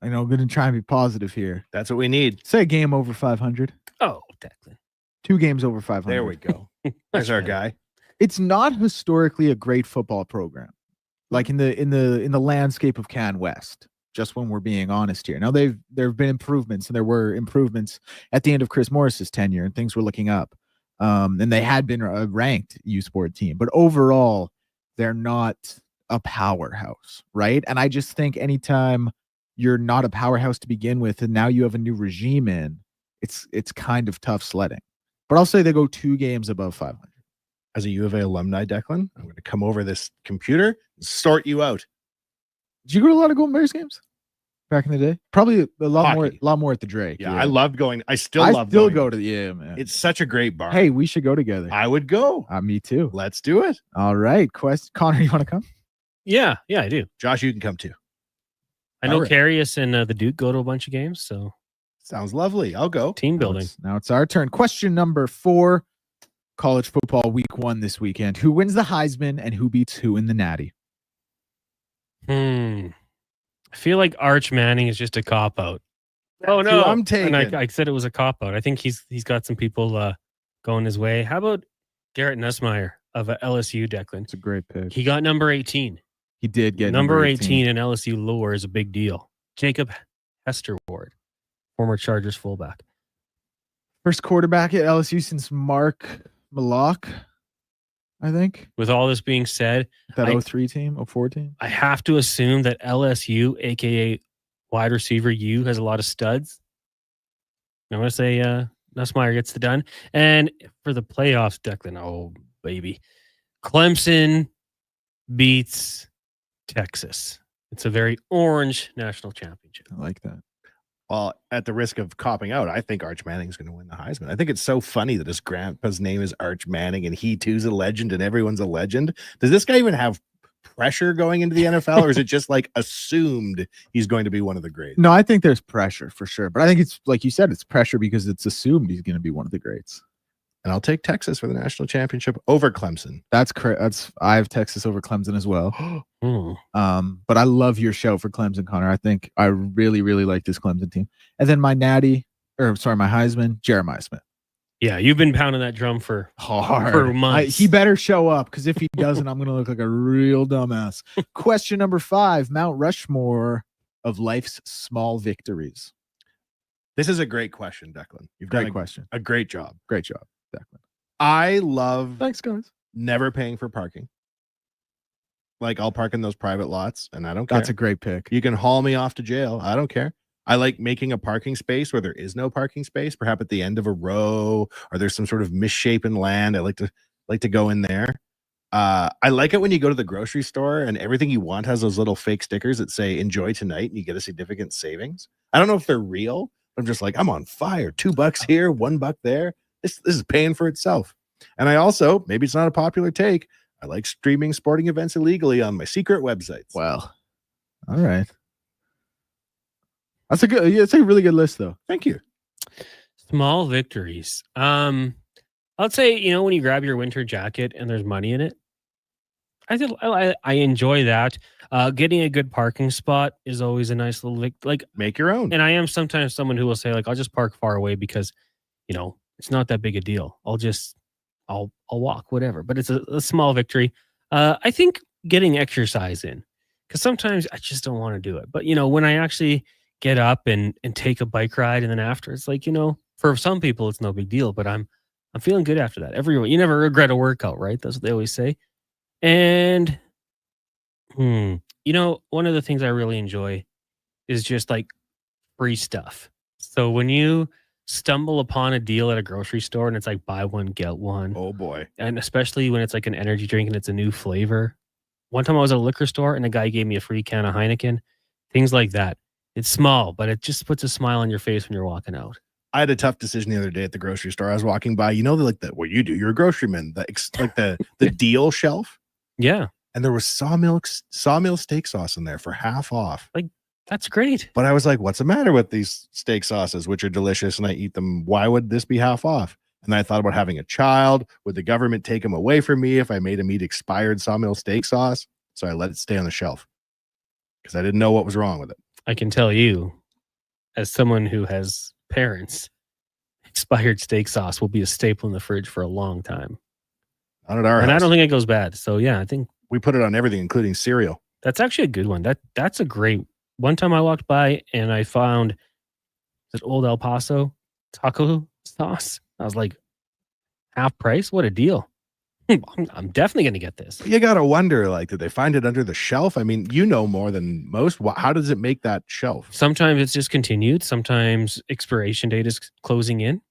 I know, I'm going to try and be positive here. That's what we need. Say a game over 500. Oh, Declan. 2 games over 500. There we go. There's our guy. It's not historically a great football program, like in the landscape of Can West. Just when we're being honest here. Now there have been improvements, and there were improvements at the end of Chris Morris's tenure, and things were looking up. And they had been a ranked U Sport team, but overall, they're not a powerhouse, right? And I just think anytime you're not a powerhouse to begin with, and now you have a new regime in, it's kind of tough sledding. But I'll say they go 2 games above 500. As a U of A alumni, Declan, I'm going to come over this computer and sort you out. Did you go to a lot of Golden Bears games back in the day? Probably a lot more at the Drake. Yeah, I loved going. I still go to man. It's such a great bar. Hey, we should go together. I would go. Me too. Let's do it. All right. Connor, you want to come? Yeah, I do. Josh, you can come too. I know Carius and the Duke go to a bunch of games, so sounds lovely. I'll go. Team building. Now it's our turn. Question number 4. College football week 1 this weekend. Who wins the Heisman and who beats who in the Natty? I feel like Arch Manning is just a cop out. Oh no, I'm taking. And I said it was a cop out. I think he's got some people going his way. How about Garrett Nussmeier of LSU, Declan? It's a great pick. He got number 18. He did get number 18 in LSU lore is a big deal. Jacob Hesterward, former Chargers fullback. First quarterback at LSU since Mark Malak, I think. With all this being said, that 03 team, 04 team, I have to assume that LSU, aka wide receiver U, has a lot of studs. I'm going to say Nussmeier gets the done. And for the playoffs, Declan, oh baby, Clemson beats Texas. It's a very orange national championship. I like that. Well, at the risk of copping out, I think Arch Manning's going to win the Heisman. I think it's so funny that his grandpa's name is Arch Manning and he too's a legend and everyone's a legend. Does this guy even have pressure going into the NFL, or is it just like assumed he's going to be one of the greats? No, I think there's pressure for sure. But I think it's like you said, it's pressure because it's assumed he's going to be one of the greats. And I'll take Texas for the national championship over Clemson. That's correct. I have Texas over Clemson as well. But I love your show for Clemson, Connor. I think I really, really like this Clemson team. And then my Heisman, Jeremiah Smith. Yeah, you've been pounding that drum for months. He better show up, because if he doesn't, I'm going to look like a real dumbass. Question number 5, Mount Rushmore of life's small victories. This is a great question, Declan. You've done a great job. Great job, Declan. I love thanks, guys. Never paying for parking. Like, I'll park in those private lots, and I don't care. That's a great pick. You can haul me off to jail. I don't care. I like making a parking space where there is no parking space, perhaps at the end of a row, or there's some sort of misshapen land. I like to go in there. I like it when you go to the grocery store and everything you want has those little fake stickers that say "Enjoy tonight" and you get a significant savings. I don't know if they're real. I'm just like, I'm on fire. $2 here, $1 there. This is paying for itself. And I also, maybe it's not a popular take, I like streaming sporting events illegally on my secret websites. Wow. All right. It's a really good list, though. Thank you. Small victories. I'd say, when you grab your winter jacket and there's money in it, I enjoy that. Getting a good parking spot is always a nice little make your own. And I am sometimes someone who will say, I'll just park far away because, it's not that big a deal. I'll just I'll walk, whatever. But it's a small victory. I think getting exercise in, because sometimes I just don't want to do it. But when I actually get up and take a bike ride, and then after, it's like, for some people it's no big deal, but I'm feeling good after that. Everyone, you never regret a workout, right? That's what they always say. And one of the things I really enjoy is just like free stuff. So when you stumble upon a deal at a grocery store and it's like buy one, get one. Oh boy. And especially when it's like an energy drink and it's a new flavor. One time I was at a liquor store and the guy gave me a free can of Heineken. Things like that. It's small, but it just puts a smile on your face when you're walking out. I had a tough decision the other day at the grocery store. I was walking by, what you do, you're a groceryman, the deal shelf. Yeah. And there was sawmill steak sauce in there for half off. Like, that's great. But I was like, what's the matter with these steak sauces, which are delicious, and I eat them? Why would this be half off? And then I thought about having a child. Would the government take them away from me if I made him eat expired sawmill steak sauce? So I let it stay on the shelf because I didn't know what was wrong with it. I can tell you, as someone who has parents, expired steak sauce will be a staple in the fridge for a long time. Not at our house. And I don't think it goes bad. So yeah, I think we put it on everything, including cereal. That's actually a good one. That's a great. One time I walked by and I found that old El Paso taco sauce. I was like, half price? What a deal. I'm definitely going to get this. You got to wonder, did they find it under the shelf? I mean, you know more than most. How does it make that shelf? Sometimes it's discontinued. Sometimes expiration date is closing in.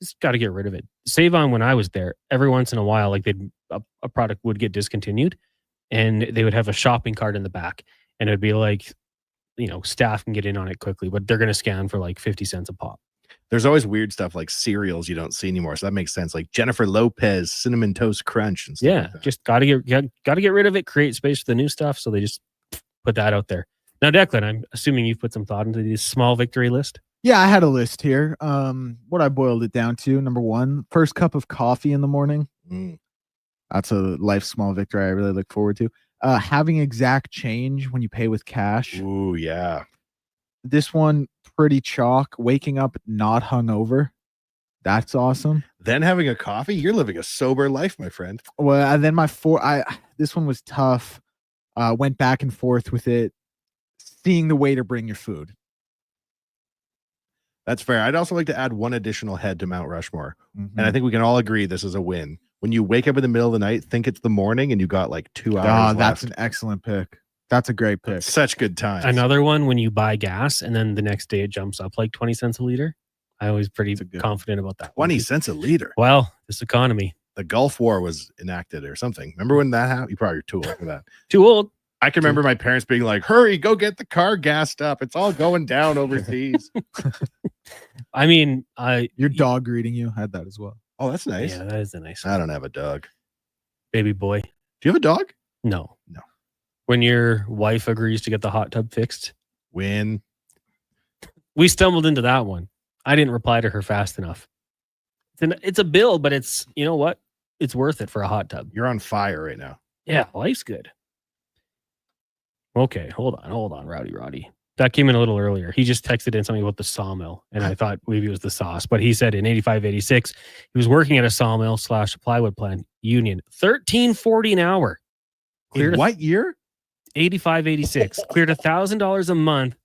Just got to get rid of it. Save On, when I was there, every once in a while, a product would get discontinued and they would have a shopping cart in the back and it'd be like, staff can get in on it quickly, but they're going to scan for like 50 cents a pop. There's always weird stuff like cereals you don't see anymore. So that makes sense. Like Jennifer Lopez Cinnamon Toast Crunch and stuff. Yeah. Like that. Just got to get rid of it, create space for the new stuff. So they just put that out there. Now, Declan, I'm assuming you've put some thought into this small victory list. Yeah, I had a list here. What I boiled it down to, number one, first cup of coffee in the morning. That's a life small victory I really look forward to. Having exact change when you pay with cash. Ooh, yeah. This one, pretty chalk. Waking up not hungover. That's awesome. Then having a coffee. You're living a sober life, my friend. Well, and then this one was tough. Went back and forth with it. Seeing the waiter bring your food. That's fair. I'd also like to add one additional head to Mount Rushmore. And I think we can all agree this is a win. When you wake up in the middle of the night, think it's the morning, and you got like 2 hours left. That's an excellent pick. That's a great pick. Such good times. Another one, when you buy gas and then the next day it jumps up like 20 cents a liter. I always pretty confident about that. 20 cents a liter. Well, this economy. The Gulf War was enacted or something. Remember when that happened? You probably too old for that. Too old. I can remember my parents being like, hurry, go get the car gassed up. It's all going down overseas. I mean, your dog greeting you had that as well. Oh, that's nice. Yeah, that is a nice one. I don't have a dog. Baby boy. Do you have a dog? No. No. When your wife agrees to get the hot tub fixed. When? We stumbled into that one. I didn't reply to her fast enough. It's a bill, but it's, you know what? It's worth it for a hot tub. You're on fire right now. Yeah, life's good. Okay, hold on, Roddy. That came in a little earlier. He just texted in something about the sawmill, and I thought maybe it was the sauce. But he said in 85, 86, he was working at a sawmill / plywood plant union. $13.40 an hour. In what year? 85, 86. Cleared $1,000 a month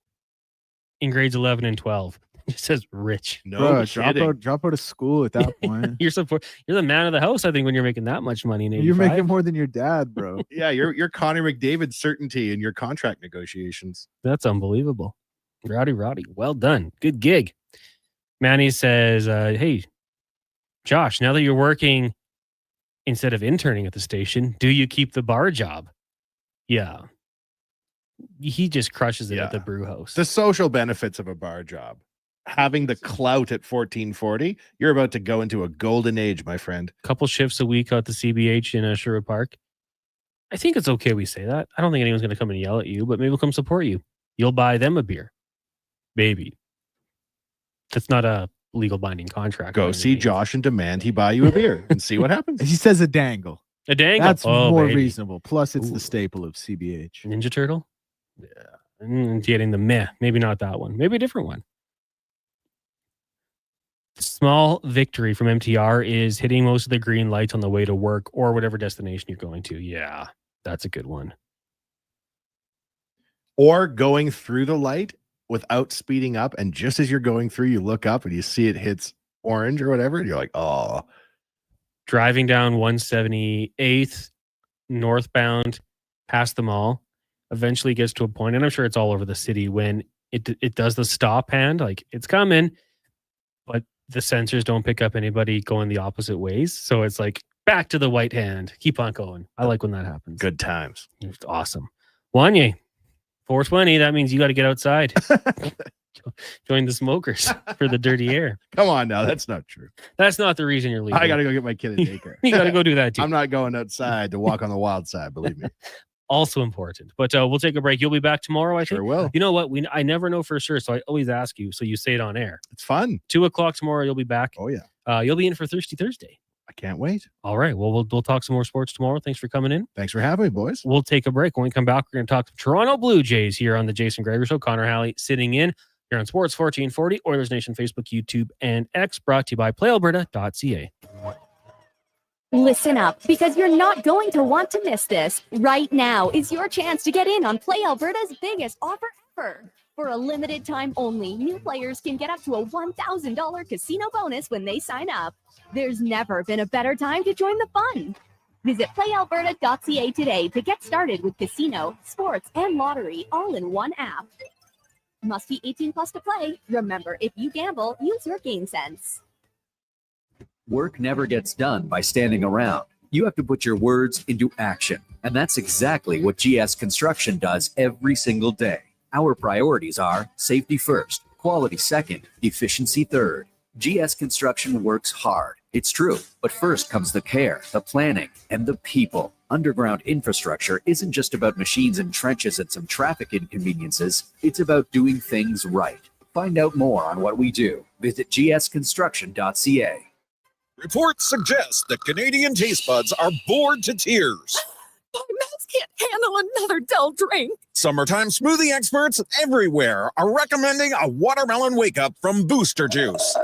in grades 11 and 12. It says rich. No, drop out of school at that point. You're the man of the house, I think, when you're making that much money in 85. You're making more than your dad, bro. Yeah, you're Connor McDavid certainty in your contract negotiations. That's unbelievable. Roddy. Well done. Good gig. Manny says, hey, Josh, now that you're working instead of interning at the station, do you keep the bar job? Yeah. He just crushes it at the brew house. The social benefits of a bar job. Having the clout at 1440, you're about to go into a golden age, my friend. Couple shifts a week out the CBH in Sherwood Park. I think it's okay we say that. I don't think anyone's going to come and yell at you, but maybe we'll come support you. You'll buy them a beer. Baby. That's not a legal binding contract. Go see Josh and demand he buy you a beer and see what happens. He says a dangle. A dangle? That's more reasonable. Plus, it's the staple of CBH. Ninja Turtle? Yeah. Getting the meh. Maybe not that one. Maybe a different one. Small victory from MTR is hitting most of the green lights on the way to work or whatever destination you're going to. Yeah, that's a good one. Or going through the light without speeding up, and just as you're going through, you look up and you see it hits orange or whatever, and you're like, oh. Driving down 178th northbound past the mall, eventually gets to a point, and I'm sure it's all over the city, when it does the stop hand, like it's coming, but the sensors don't pick up anybody going the opposite ways. So it's like back to the white hand. Keep on going. I like when that happens. Good times. It's awesome. Wanye, 420. That means you got to get outside. Join the smokers for the dirty air. Come on now. That's not true. That's not the reason you're leaving. I got to go get my kid at daycare. You got to go do that too. I'm not going outside to walk on the wild side, believe me. Also important. But we'll take a break. You'll be back tomorrow, I think. Sure will. You know what? I never know for sure, so I always ask you, so you say it on air. It's fun. 2:00 tomorrow, you'll be back. Oh, yeah. You'll be in for Thirsty Thursday. I can't wait. All right. Well, we'll talk some more sports tomorrow. Thanks for coming in. Thanks for having me, boys. We'll take a break. When we come back, we're going to talk to Toronto Blue Jays here on the Jason Gregor Show. Connor Halley sitting in here on Sports 1440, Oilers Nation, Facebook, YouTube, and X, brought to you by PlayAlberta.ca. Listen up, because you're not going to want to miss this. Right now is your chance to get in on Play Alberta's biggest offer ever. For a limited time only, new players can get up to a $1,000 casino bonus when they sign up. There's never been a better time to join the fun. Visit playalberta.ca today to get started with casino, sports, and lottery all in one app. Must be 18 plus to play. Remember, if you gamble, use your game sense. Work never gets done by standing around. You have to put your words into action. And that's exactly what GS Construction does every single day. Our priorities are safety first, quality second, efficiency third. GS Construction works hard. It's true. But first comes the care, the planning, and the people. Underground infrastructure isn't just about machines and trenches and some traffic inconveniences. It's about doing things right. Find out more on what we do. Visit gsconstruction.ca. Reports suggest that Canadian taste buds are bored to tears. My mouth can't handle another dull drink. Summertime smoothie experts everywhere are recommending a watermelon wake-up from Booster Juice.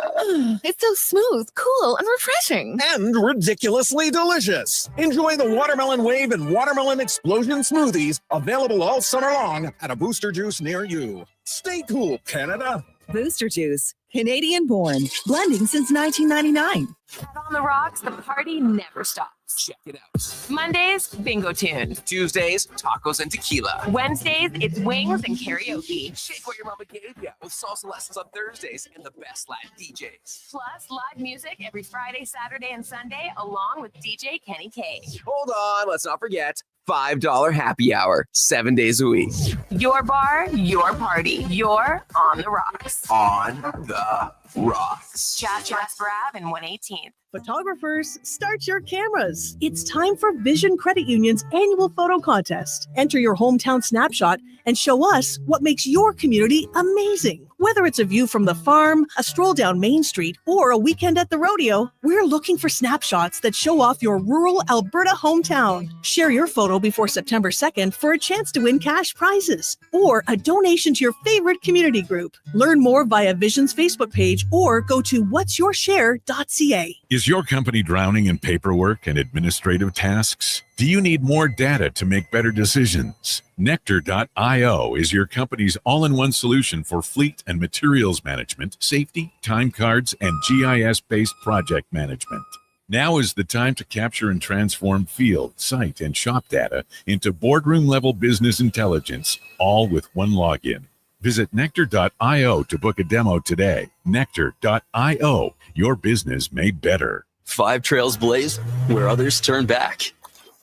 It's so smooth, cool, and refreshing. And ridiculously delicious. Enjoy the Watermelon Wave and Watermelon Explosion smoothies, available all summer long at a Booster Juice near you. Stay cool, Canada. Booster Juice, Canadian born, blending since 1999. On the rocks, the party never stops. Check it out. Mondays, bingo tunes. Tuesdays, tacos and tequila. Wednesdays, it's wings and karaoke. Shake what your mama gave ya with salsa lessons on Thursdays and the best Latin DJs. Plus, live music every Friday, Saturday, and Sunday, along with DJ Kenny K. Hold on, let's not forget $5 happy hour, 7 days a week. Your bar, your party. You're on the rocks. On the rocks. Chat West Brab and 118th. Photographers, start your cameras. It's time for Vision Credit Union's annual photo contest. Enter your hometown snapshot and show us what makes your community amazing. Whether it's a view from the farm, a stroll down Main Street, or a weekend at the rodeo, we're looking for snapshots that show off your rural Alberta hometown. Share your photo before September 2nd for a chance to win cash prizes or a donation to your favorite community group. Learn more via Vision's Facebook page or go to whatsyourshare.ca. Is your company drowning in paperwork and administrative tasks? Do you need more data to make better decisions? Nectar.io is your company's all-in-one solution for fleet and materials management, safety, time cards, and GIS-based project management. Now is the time to capture and transform field, site, and shop data into boardroom-level business intelligence, all with one login. Visit Nectar.io to book a demo today. Nectar.io, your business made better. 5 trails blaze where others turn back.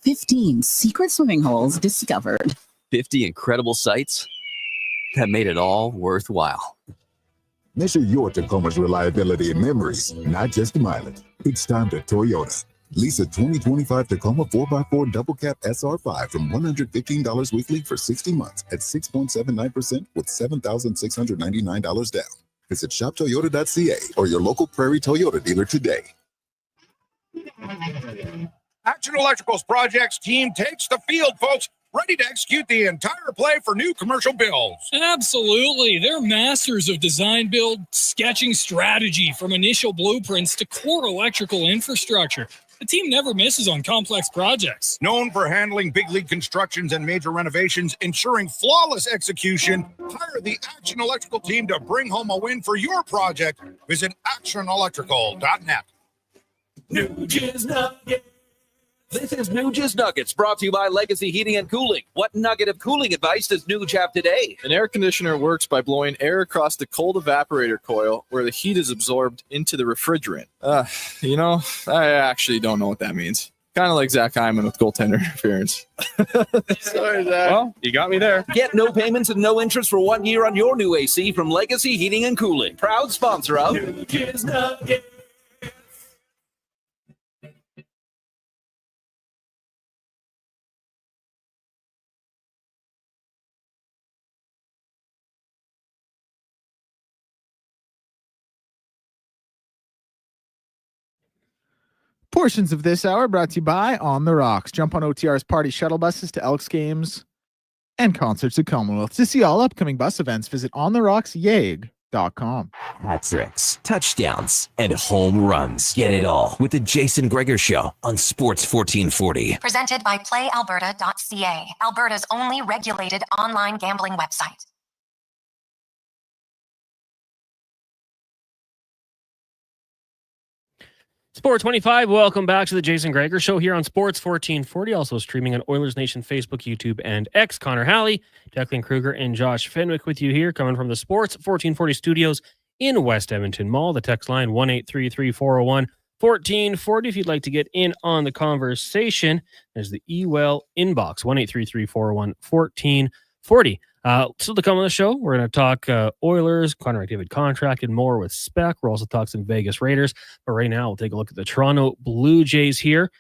15 secret swimming holes discovered. 50 incredible sights that made it all worthwhile. Measure your Tacoma's reliability and memories, not just the mileage. It's time to Toyota. Lease a 2025 Tacoma 4x4 double cab SR5 from $115 weekly for 60 months at 6.79% with $7,699 down. Visit shoptoyota.ca or your local Prairie Toyota dealer today. Action Electrical's projects team takes the field, folks. ready to execute the entire play for new commercial builds. Absolutely. They're masters of design build, sketching strategy from initial blueprints to core electrical infrastructure. The team never misses on complex projects. Known for handling big league constructions and major renovations, ensuring flawless execution, hire the Action Electrical team to bring home a win for your project. Visit actionelectrical.net. New Jizz Nuggets. This is New Jizz Nuggets, brought to you by Legacy Heating and Cooling. What nugget of cooling advice does Nuge have today? An air conditioner works by blowing air across the cold evaporator coil where the heat is absorbed into the refrigerant. I actually don't know what that means. Kind of like Zach Hyman with goaltender interference. Sorry, Zach. Well, you got me there. Get no payments and no interest for 1 year on your new AC from Legacy Heating and Cooling. Proud sponsor of New Jizz Nuggets. Portions of this hour brought to you by On the Rocks. Jump on OTR's party shuttle buses to Elks games and concerts at Commonwealth. To see all upcoming bus events, visit ontherocksyag.com. Hat tricks, touchdowns, and home runs. Get it all with the Jason Gregor Show on Sports 1440. Presented by PlayAlberta.ca, Alberta's only regulated online gambling website. Sport 25, welcome back to the Jason Gregor Show here on Sports 1440, also streaming on Oilers Nation Facebook, YouTube, and X. Connor Halley, Declan Kruger, and Josh Fenwick with you here, coming from the Sports 1440 studios in West Edmonton Mall. The text line 1-833-401-1440 if you'd like to get in on the conversation. There's the email inbox, 1-833-401-1440. Still to come on the show, we're going to talk Oilers, Connor McDavid contract, and more with Spec. We'll also talk some Vegas Raiders. But right now, we'll take a look at the Toronto Blue Jays here.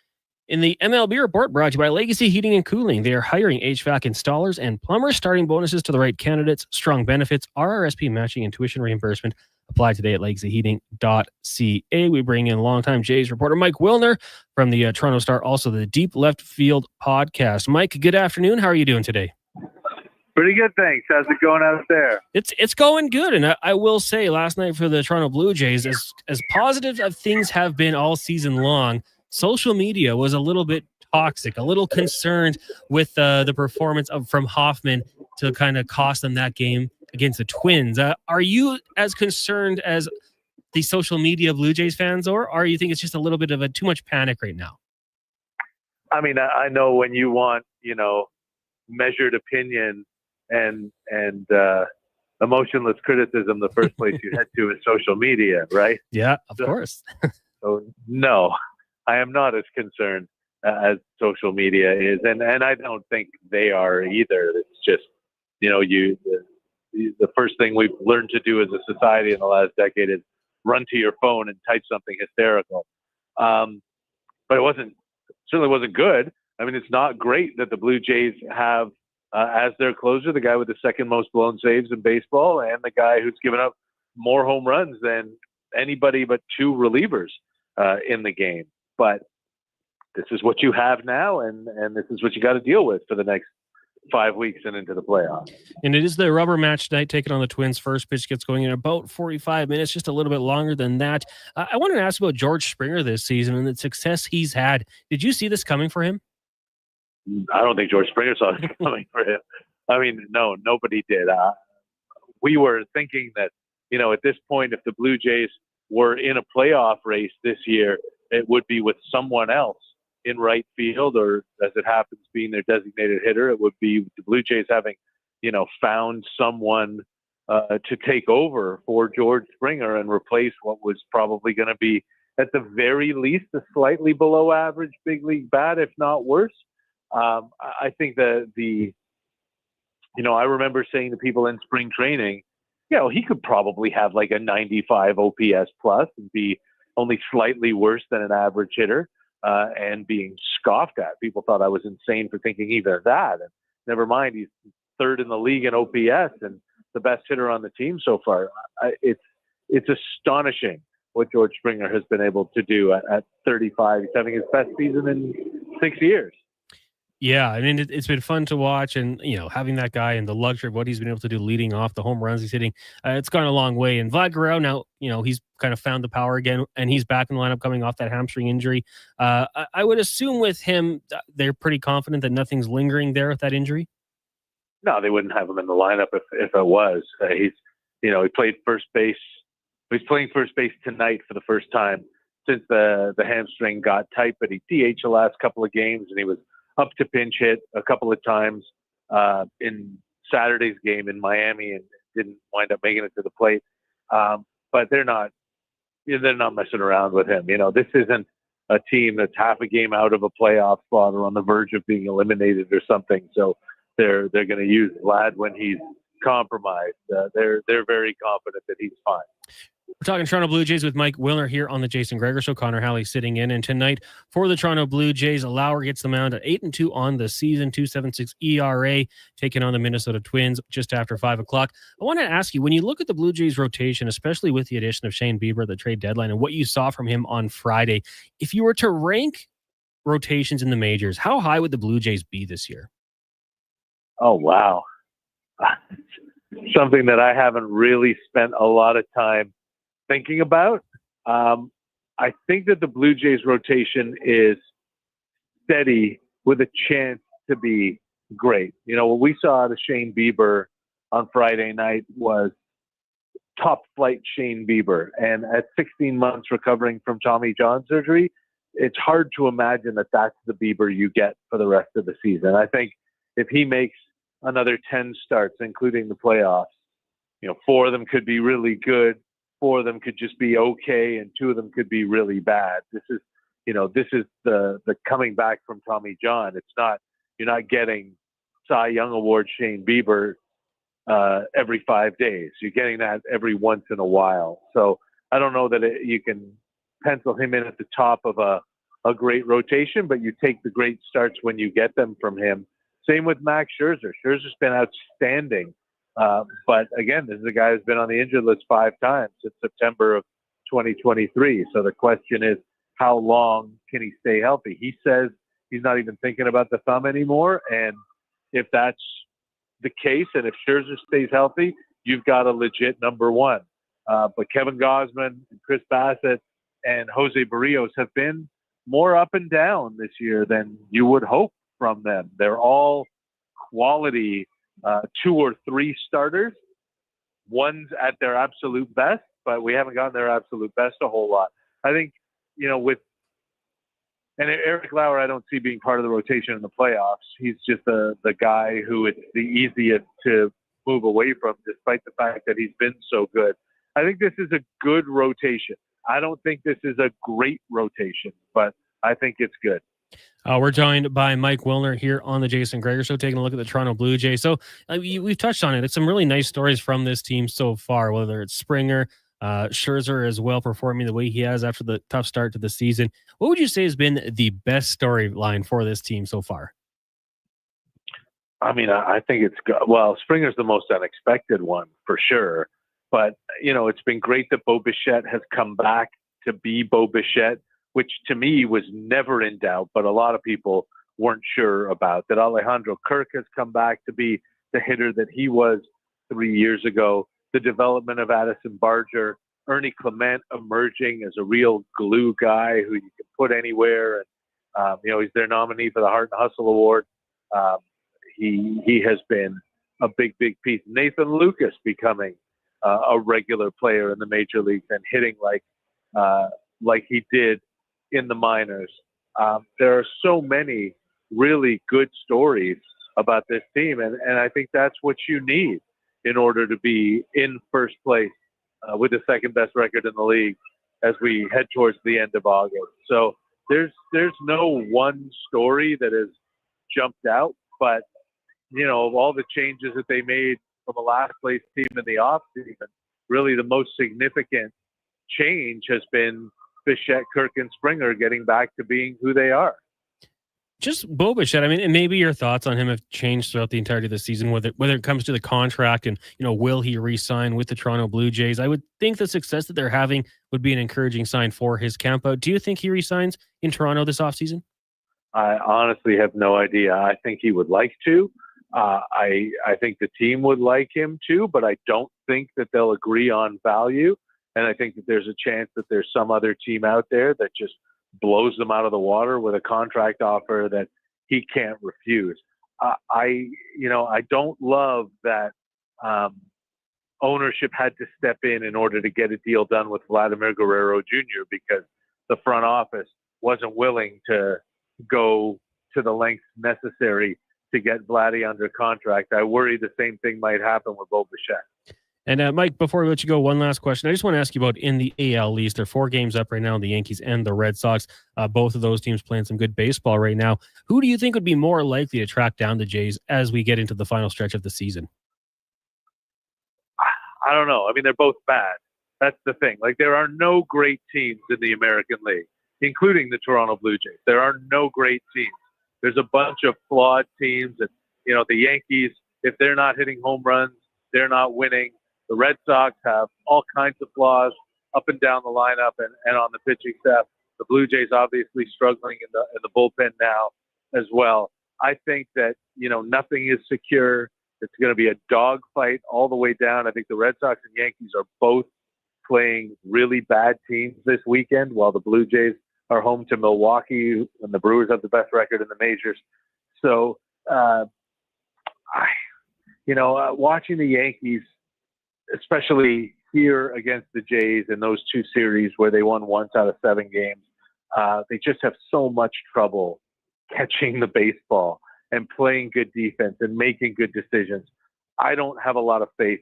In the MLB report brought to you by Legacy Heating and Cooling, they are hiring HVAC installers and plumbers, starting bonuses to the right candidates, strong benefits, RRSP matching, and tuition reimbursement. Apply today at legacyheating.ca. We bring in longtime Jays reporter Mike Wilner from the Toronto Star, also the Deep Left Field podcast. Mike, good afternoon. How are you doing today? Pretty good, thanks. How's it going out there? It's going good, and I will say last night for the Toronto Blue Jays, as positive as things have been all season long, social media was a little bit toxic, a little concerned with the performance from Hoffman to kind of cost them that game against the Twins. Are you as concerned as the social media Blue Jays fans, or you think it's just a little bit of a too much panic right now? I mean, I know when you want, measured opinion and emotionless criticism, the first place you head to is social media, right? Yeah, of course. So no, I am not as concerned as social media is, and I don't think they are either. It's just, the first thing we've learned to do as a society in the last decade is run to your phone and type something hysterical. But it certainly wasn't good. I mean, it's not great that the Blue Jays have as their closer, the guy with the second most blown saves in baseball, and the guy who's given up more home runs than anybody but two relievers in the game. But this is what you have now, and this is what you got to deal with for the next 5 weeks and into the playoffs. And it is the rubber match tonight, taking on the Twins. First pitch gets going in about 45 minutes, just a little bit longer than that. I wanted to ask about George Springer this season and the success he's had. Did you see this coming for him? I don't think George Springer saw it coming for him. I mean, no, nobody did. We were thinking that, at this point, if the Blue Jays were in a playoff race this year, it would be with someone else in right field, or as it happens, being their designated hitter. It would be the Blue Jays having, found someone to take over for George Springer and replace what was probably going to be, at the very least, a slightly below average big league bat, if not worse. I think that I remember saying to people in spring training, he could probably have like a 95 OPS plus and be only slightly worse than an average hitter, and being scoffed at. People thought I was insane for thinking even that. And never mind, he's third in the league in OPS and the best hitter on the team so far. It's astonishing what George Springer has been able to do at 35. He's having his best season in 6 years. Yeah, I mean, it's been fun to watch, and having that guy and the luxury of what he's been able to do leading off, the home runs he's hitting, it's gone a long way. And Vlad Guerrero now, he's kind of found the power again, and he's back in the lineup coming off that hamstring injury. I would assume with him, they're pretty confident that nothing's lingering there with that injury. No, they wouldn't have him in the lineup if it was. He played first base. He's playing first base tonight for the first time since the hamstring got tight, but he DH'd the last couple of games, and he was up to pinch hit a couple of times in Saturday's game in Miami and didn't wind up making it to the plate. But they're not messing around with him. This isn't a team that's half a game out of a playoff spot or on the verge of being eliminated or something. So they're going to use Vlad when he's compromised. They're very confident that he's fine. We're talking Toronto Blue Jays with Mike Wilner here on the Jason Gregor Show. Connor Halley sitting in. And tonight for the Toronto Blue Jays, Lauer gets the mound at 8-2 on the season, 2.76 ERA, taking on the Minnesota Twins just after 5 o'clock. I want to ask you, when you look at the Blue Jays rotation, especially with the addition of Shane Bieber at the trade deadline and what you saw from him on Friday, if you were to rank rotations in the majors, how high would the Blue Jays be this year? Oh, wow. Something that I haven't really spent a lot of time thinking about. I think that the Blue Jays rotation is steady with a chance to be great. What we saw out of Shane Bieber on Friday night was top flight Shane Bieber. And at 16 months recovering from Tommy John surgery, it's hard to imagine that that's the Bieber you get for the rest of the season. I think if he makes another 10 starts, including the playoffs, 4 of them could be really good. 4 of them could just be okay, and 2 of them could be really bad. This is the coming back from Tommy John. You're not getting Cy Young Award Shane Bieber every 5 days. You're getting that every once in a while. So I don't know that you can pencil him in at the top of a great rotation, but you take the great starts when you get them from him. Same with Max Scherzer. Scherzer's been outstanding. But again, this is a guy who's been on the injured list 5 times since September of 2023. So the question is, how long can he stay healthy? He says he's not even thinking about the thumb anymore. And if that's the case, and if Scherzer stays healthy, you've got a legit number one. But Kevin Gausman, Chris Bassett, and Jose Barrios have been more up and down this year than you would hope from them. They're all quality 2 or 3 starters. One's at their absolute best, but we haven't gotten their absolute best a whole lot. I think, and Eric Lauer, I don't see being part of the rotation in the playoffs. He's just the guy who it's the easiest to move away from, despite the fact that he's been so good. I think this is a good rotation. I don't think this is a great rotation, but I think it's good. We're joined by Mike Wilner here on the Jason Gregor Show, taking a look at the Toronto Blue Jays. So we've touched on it. It's some really nice stories from this team so far, whether it's Springer, Scherzer as well, performing the way he has after the tough start to the season. What would you say has been the best storyline for this team so far? I mean, I think Springer's the most unexpected one for sure. But, it's been great that Bo Bichette has come back to be Bo Bichette, which to me was never in doubt, but a lot of people weren't sure about. That Alejandro Kirk has come back to be the hitter that he was 3 years ago. The development of Addison Barger, Ernie Clement emerging as a real glue guy who you can put anywhere. And, he's their nominee for the Heart and Hustle Award. He has been a big, big piece. Nathan Lucas becoming a regular player in the major leagues and hitting like he did in the minors. There are so many really good stories about this team, and I think that's what you need in order to be in first place with the second best record in the league as we head towards the end of August. So there's no one story that has jumped out, but of all the changes that they made from a last place team in the offseason, really the most significant change has been Bichette, Kirk, and Springer getting back to being who they are. Just Bo Bichette, I mean, and maybe your thoughts on him have changed throughout the entirety of the season, whether it comes to the contract and, will he re-sign with the Toronto Blue Jays? I would think the success that they're having would be an encouraging sign for his camp out. Do you think he re-signs in Toronto this offseason? I honestly have no idea. I think he would like to. I think the team would like him too, but I don't think that they'll agree on value. And I think that there's a chance that there's some other team out there that just blows them out of the water with a contract offer that he can't refuse. I don't love that ownership had to step in order to get a deal done with Vladimir Guerrero Jr. because the front office wasn't willing to go to the lengths necessary to get Vladdy under contract. I worry the same thing might happen with Bo Bichette. And Mike, before we let you go, one last question. I just want to ask you about in the AL East. There are 4 games up right now, the Yankees and the Red Sox. Both of those teams playing some good baseball right now. Who do you think would be more likely to track down the Jays as we get into the final stretch of the season? I don't know. I mean, they're both bad. That's the thing. Like, there are no great teams in the American League, including the Toronto Blue Jays. There are no great teams. There's a bunch of flawed teams. And, the Yankees, if they're not hitting home runs, they're not winning. The Red Sox have all kinds of flaws up and down the lineup and on the pitching staff. The Blue Jays obviously struggling in the bullpen now as well. I think that, nothing is secure. It's going to be a dogfight all the way down. I think the Red Sox and Yankees are both playing really bad teams this weekend, while the Blue Jays are home to Milwaukee, and the Brewers have the best record in the majors. So, watching the Yankees, especially here against the Jays in those 2 series where they won once out of 7 games, they just have so much trouble catching the baseball and playing good defense and making good decisions. I don't have a lot of faith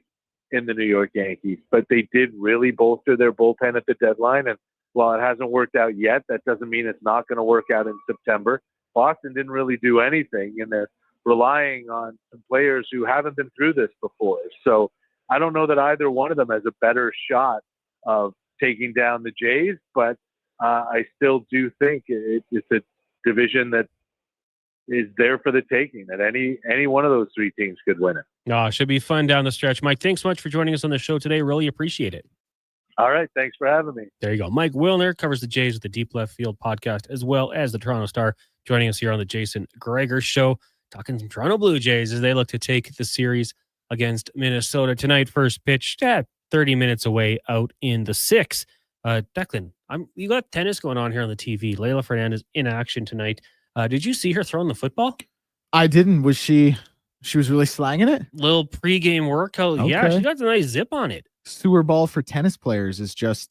in the New York Yankees, but they did really bolster their bullpen at the deadline. And while it hasn't worked out yet, that doesn't mean it's not going to work out in September. Boston didn't really do anything, and they're relying on some players who haven't been through this before. So I don't know that either one of them has a better shot of taking down the Jays, but I still do think it's a division that is there for the taking, that any one of those 3 teams could win it. Should be fun down the stretch. Mike, thanks so much for joining us on the show today. Really appreciate it. All right. Thanks for having me. There you go. Mike Wilner covers the Jays with the Deep Left Field podcast, as well as the Toronto Star, joining us here on the Jason Gregor Show, talking some Toronto Blue Jays as they look to take the series against Minnesota tonight. First pitch, 30 minutes away out in the 6th. Declan, you got tennis going on here on the TV. Leila Fernandez in action tonight. Did you see her throwing the football? I didn't. Was she was really slanging it? Little pregame workout. Okay. Yeah, she got a nice zip on it. Sewer ball for tennis players is just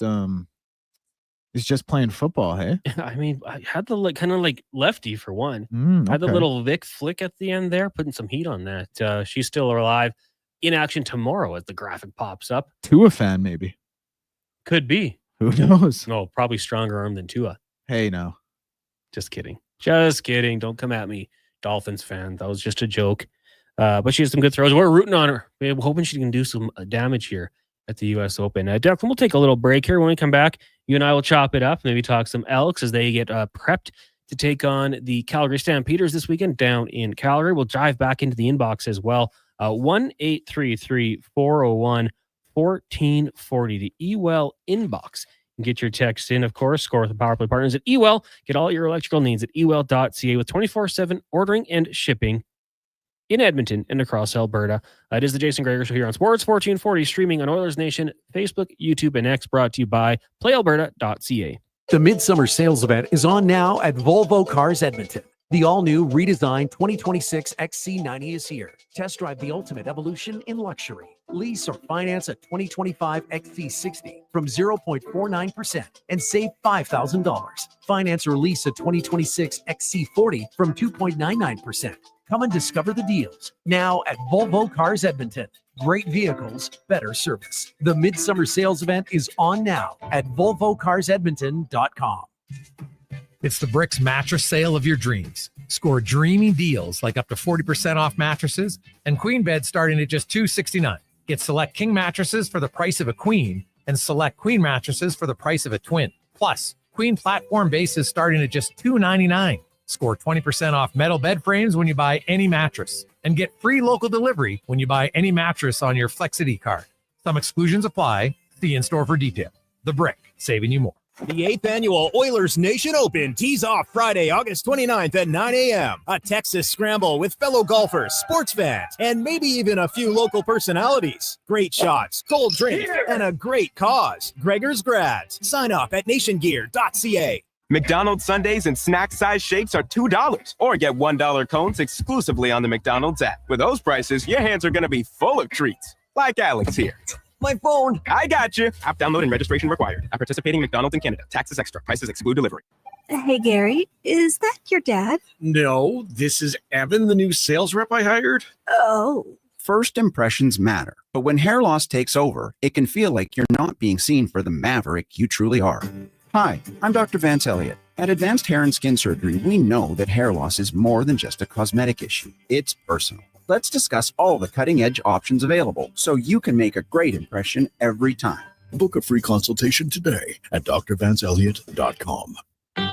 playing football, hey? I mean, I had the kind of like lefty for one. Okay. Had the little Vic flick at the end there, putting some heat on that. She's still alive. In action tomorrow as the graphic pops up. Tua fan, maybe. Could be. Who knows? No, probably stronger arm than Tua. Hey, no. Just kidding. Just kidding. Don't come at me, Dolphins fan. That was just a joke. But she has some good throws. We're rooting on her. We're hoping she can do some damage here at the U.S. Open. Declan, we'll take a little break here. When we come back, you and I will chop it up, maybe talk some Elks as they get prepped to take on the Calgary Stampeders this weekend down in Calgary. We'll dive back into the inbox as well. 1-833-401-1440, the eWell inbox. Get your text in, of course. Score with the Power Play partners at eWell. Get all your electrical needs at ewell.ca with 24/7 ordering and shipping in Edmonton and across Alberta. It is the Jason Gregor Show here on Sports 1440, streaming on Oilers Nation, Facebook, YouTube, and X, brought to you by playalberta.ca. The Midsummer Sales Event is on now at Volvo Cars Edmonton. The all-new redesigned 2026 XC90 is here. Test drive the ultimate evolution in luxury. Lease or finance a 2025 XC60 from 0.49% and save $5,000. Finance or lease a 2026 XC40 from 2.99%. Come and discover the deals now at Volvo Cars Edmonton. Great vehicles, better service. The Midsummer Sales Event is on now at VolvoCarsEdmonton.com. It's the Bricks mattress sale of your dreams. Score dreamy deals like up to 40% off mattresses and queen beds starting at just $269. Get select king mattresses for the price of a queen and select queen mattresses for the price of a twin. Plus, queen platform bases starting at just $299. Score 20% off metal bed frames when you buy any mattress and get free local delivery when you buy any mattress on your Flexity card. Some exclusions apply. See in-store for detail. The Brick, saving you more. The 8th annual Oilers Nation Open tees off Friday, August 29th at 9 a.m. A Texas scramble with fellow golfers, sports fans, and maybe even a few local personalities. Great shots, cold drinks, and a great cause. Gregor's Grads. Sign up at nationgear.ca. McDonald's sundaes and snack-sized shakes are $2, or get $1 cones exclusively on the McDonald's app. With those prices, your hands are going to be full of treats. Like Alex here. My phone. I got you. App download and registration required. At participating McDonald's in Canada. Taxes extra. Prices exclude delivery. Hey, Gary, is that your dad? No, this is Evan, the new sales rep I hired. Oh. First impressions matter, but when hair loss takes over, it can feel like you're not being seen for the maverick you truly are. Hi, I'm Dr. Vance Elliott. At Advanced Hair and Skin Surgery, we know that hair loss is more than just a cosmetic issue. It's personal. Let's discuss all the cutting-edge options available so you can make a great impression every time. Book a free consultation today at drvanceelliott.com.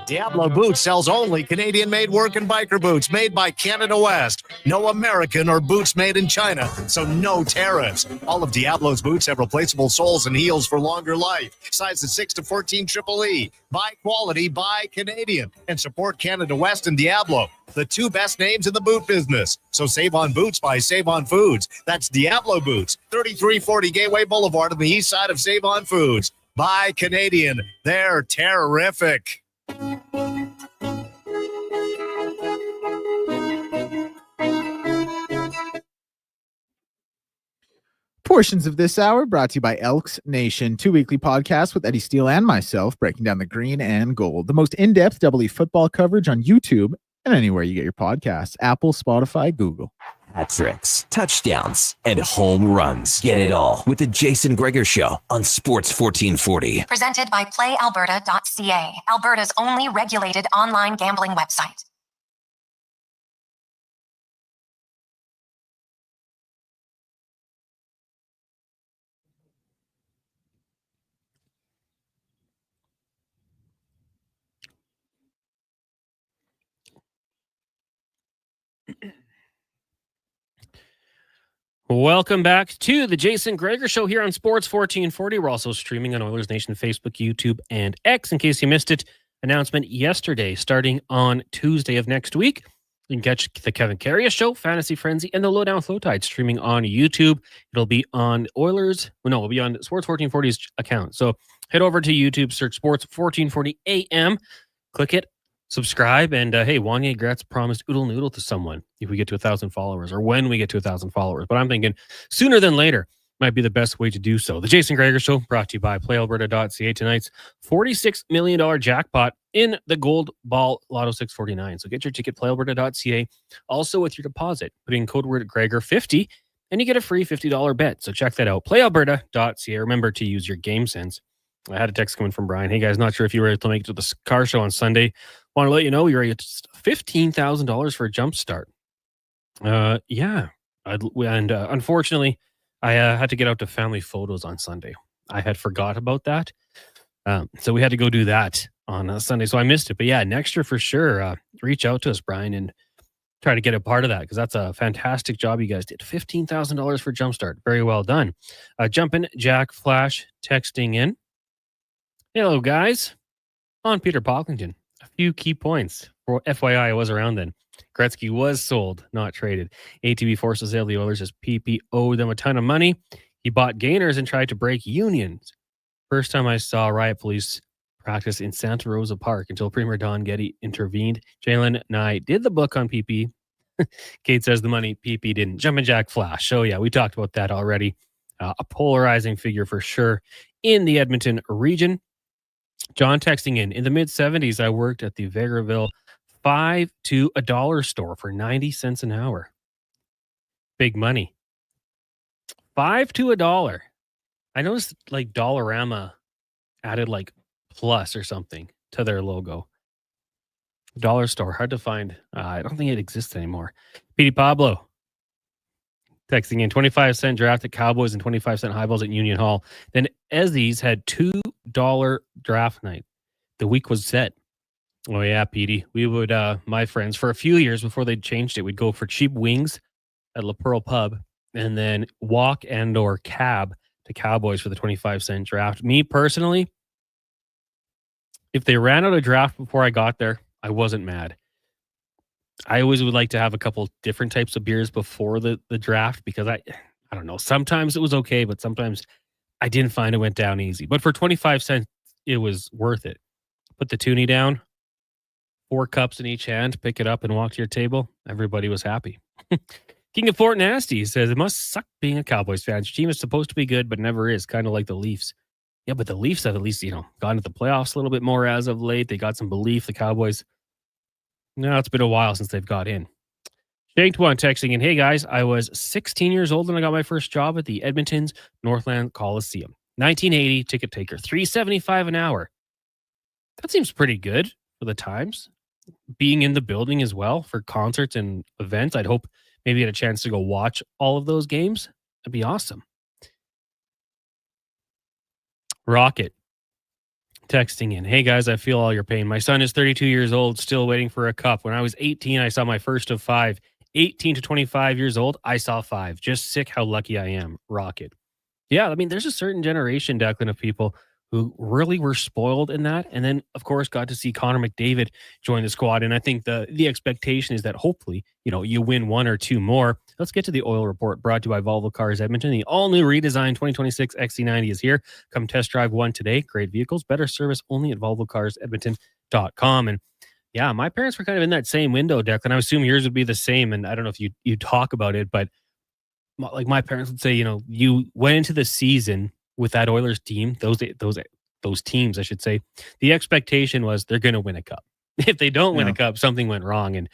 Diablo Boots sells only Canadian-made work and biker boots made by Canada West. No American or boots made in China, so no tariffs. All of Diablo's boots have replaceable soles and heels for longer life. Sizes 6 to 14 Triple E. Buy quality, buy Canadian. And support Canada West and Diablo, the two best names in the boot business. So save on boots by Save On Foods. That's Diablo Boots, 3340 Gateway Boulevard on the east side of Save On Foods. Buy Canadian. They're terrific. Portions of this hour brought to you by Elks Nation, 2 weekly podcasts with Eddie Steele and myself breaking down the green and gold. The most in-depth double football coverage on YouTube and anywhere you get your podcasts. Apple, Spotify, Google. Hat tricks, touchdowns, and home runs. Get it all with the Jason Gregor Show on Sports 1440. Presented by PlayAlberta.ca, Alberta's only regulated online gambling website. Welcome back to the Jason Gregor Show here on Sports 1440. We're also streaming on Oilers Nation Facebook, YouTube, and X. In case you missed it, announcement yesterday, starting on Tuesday of next week. You can catch the Kevin Carrier Show, Fantasy Frenzy, and the Lowdown Flow Tide streaming on YouTube. It'll be on Oilers. Well, no, it'll be on Sports 1440's account. So head over to YouTube, search Sports 1440 AM, click it, subscribe, and hey, Wanye Gretz promised oodle noodle to someone if we get to 1,000 followers, or when we get to 1,000 followers. But I'm thinking sooner than later might be the best way to do so. The Jason Gregor Show brought to you by PlayAlberta.ca. Tonight's $46 million jackpot in the Gold Ball Lotto 649. So get your ticket, PlayAlberta.ca. Also with your deposit, put in code word Gregor50, and you get a free $50 bet. So check that out, PlayAlberta.ca. Remember to use your game sense. I had a text coming from Brian. Hey guys, not sure if you were able to make it to the car show on Sunday. Want to let you know you're at $15,000 for a jump start. Yeah. Unfortunately, I had to get out to family photos on Sunday. I had forgot about that. So we had to go do that on Sunday. So I missed it. But yeah, next year for sure, reach out to us, Brian, and try to get a part of that, because that's a fantastic job you guys did. $15,000 for Jumpstart. Very well done. Jumping Jack Flash texting in. Hello, guys. On Peter Pocklington. A few key points. For FYI, I was around then. Gretzky was sold, not traded. ATB forced the sale of the Oilers as PP owed them a ton of money. He bought gainers and tried to break unions. First time I saw riot police practice in Santa Rosa Park until Premier Don Getty intervened. Jalen Nye did the book on PP. Kate says the money, PP didn't. Jumpin' Jack Flash. So yeah, we talked about that already. A polarizing figure for sure in the Edmonton region. John texting in the mid-70s, I worked at the Vegreville 5 to $1 store for 90 cents an hour. Big money. 5 to $1. I noticed like Dollarama added like plus or something to their logo. Dollar store, hard to find. I don't think it exists anymore. Petey Pablo texting in 25-cent draft at Cowboys and 25-cent highballs at Union Hall. Then Ezzy's had $2 draft night. The week was set. Oh yeah, Petey. We would, my friends, for a few years before they changed it, we'd go for cheap wings at La Pearl Pub and then walk and or cab to Cowboys for the 25-cent draft. Me personally, If they ran out of draft before I got there, I wasn't mad. I always would like to have a couple different types of beers before the draft because I don't know. Sometimes it was okay, but sometimes I didn't find it went down easy. But for 25 cents, it was worth it. Put the toonie down, 4 cups in each hand, pick it up and walk to your table. Everybody was happy. King of Fort Nasty says, it must suck being a Cowboys fan. Your team is supposed to be good, but never is, kind of like the Leafs. Yeah, but the Leafs have at least, gone to the playoffs a little bit more as of late. They got some belief. The Cowboys, no, it's been a while since they've got in. Shanked one texting in, hey guys, I was 16 years old when I got my first job at the Edmonton's Northland Coliseum. 1980, ticket taker, $3.75 an hour. That seems pretty good for the times. Being in the building as well for concerts and events. I'd hope maybe get a chance to go watch all of those games. That'd be awesome. Rocket texting in, hey guys, I feel all your pain. My son is 32 years old, still waiting for a cup. When I was 18, I saw my first of 5. 18 to 25 years old, I saw 5. Just sick how lucky I am. Rocket. Yeah, I mean, there's a certain generation, Declan, of people who really were spoiled in that. And then, of course, got to see Connor McDavid join the squad. And I think the expectation is that hopefully, you win 1 or 2 more. Let's get to the Oil Report, brought to you by Volvo Cars Edmonton. The all-new redesigned 2026 XC90 is here. Come test drive one today. Great vehicles, better service only at VolvoCarsEdmonton.com. And yeah, my parents were kind of in that same window, Declan. I assume yours would be the same. And I don't know if you talk about it, but like my parents would say, you went into the season with that Oilers team, those teams, I should say, the expectation was they're going to win a cup. If they don't win a cup, something went wrong. And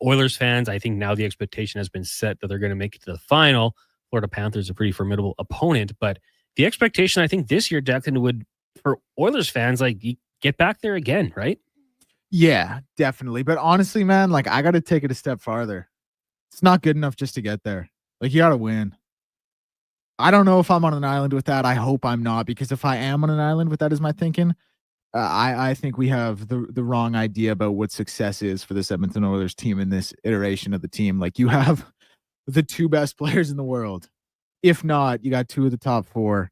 Oilers fans, I think now the expectation has been set that they're going to make it to the final. Florida Panthers are a pretty formidable opponent, but the expectation, I think this year, Declan, would, for Oilers fans, like, get back there again, right? Yeah, definitely. But honestly, man, like, I got to take it a step farther. It's not good enough just to get there. Like, you got to win. I don't know if I'm on an island with that. I hope I'm not, because if I am on an island with that is my thinking, I think we have the wrong idea about what success is for this Edmonton Oilers team in this iteration of the team. Like, you have the 2 best players in the world. If not, you got 2 of the top 4.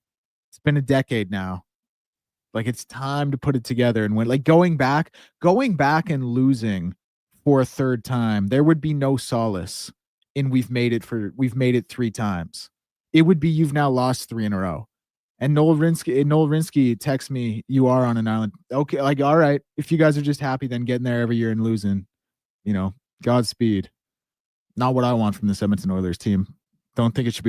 It's been a decade now. Like, it's time to put it together and win. Like, going back and losing for a 3rd time, there would be no solace in we've made it 3 times. It would be you've now lost 3 in a row. And Noel Rinsky texts me, you are on an island. Okay, like, all right, if you guys are just happy then getting there every year and losing, Godspeed. Not what I want from this Edmonton Oilers team. Don't think it should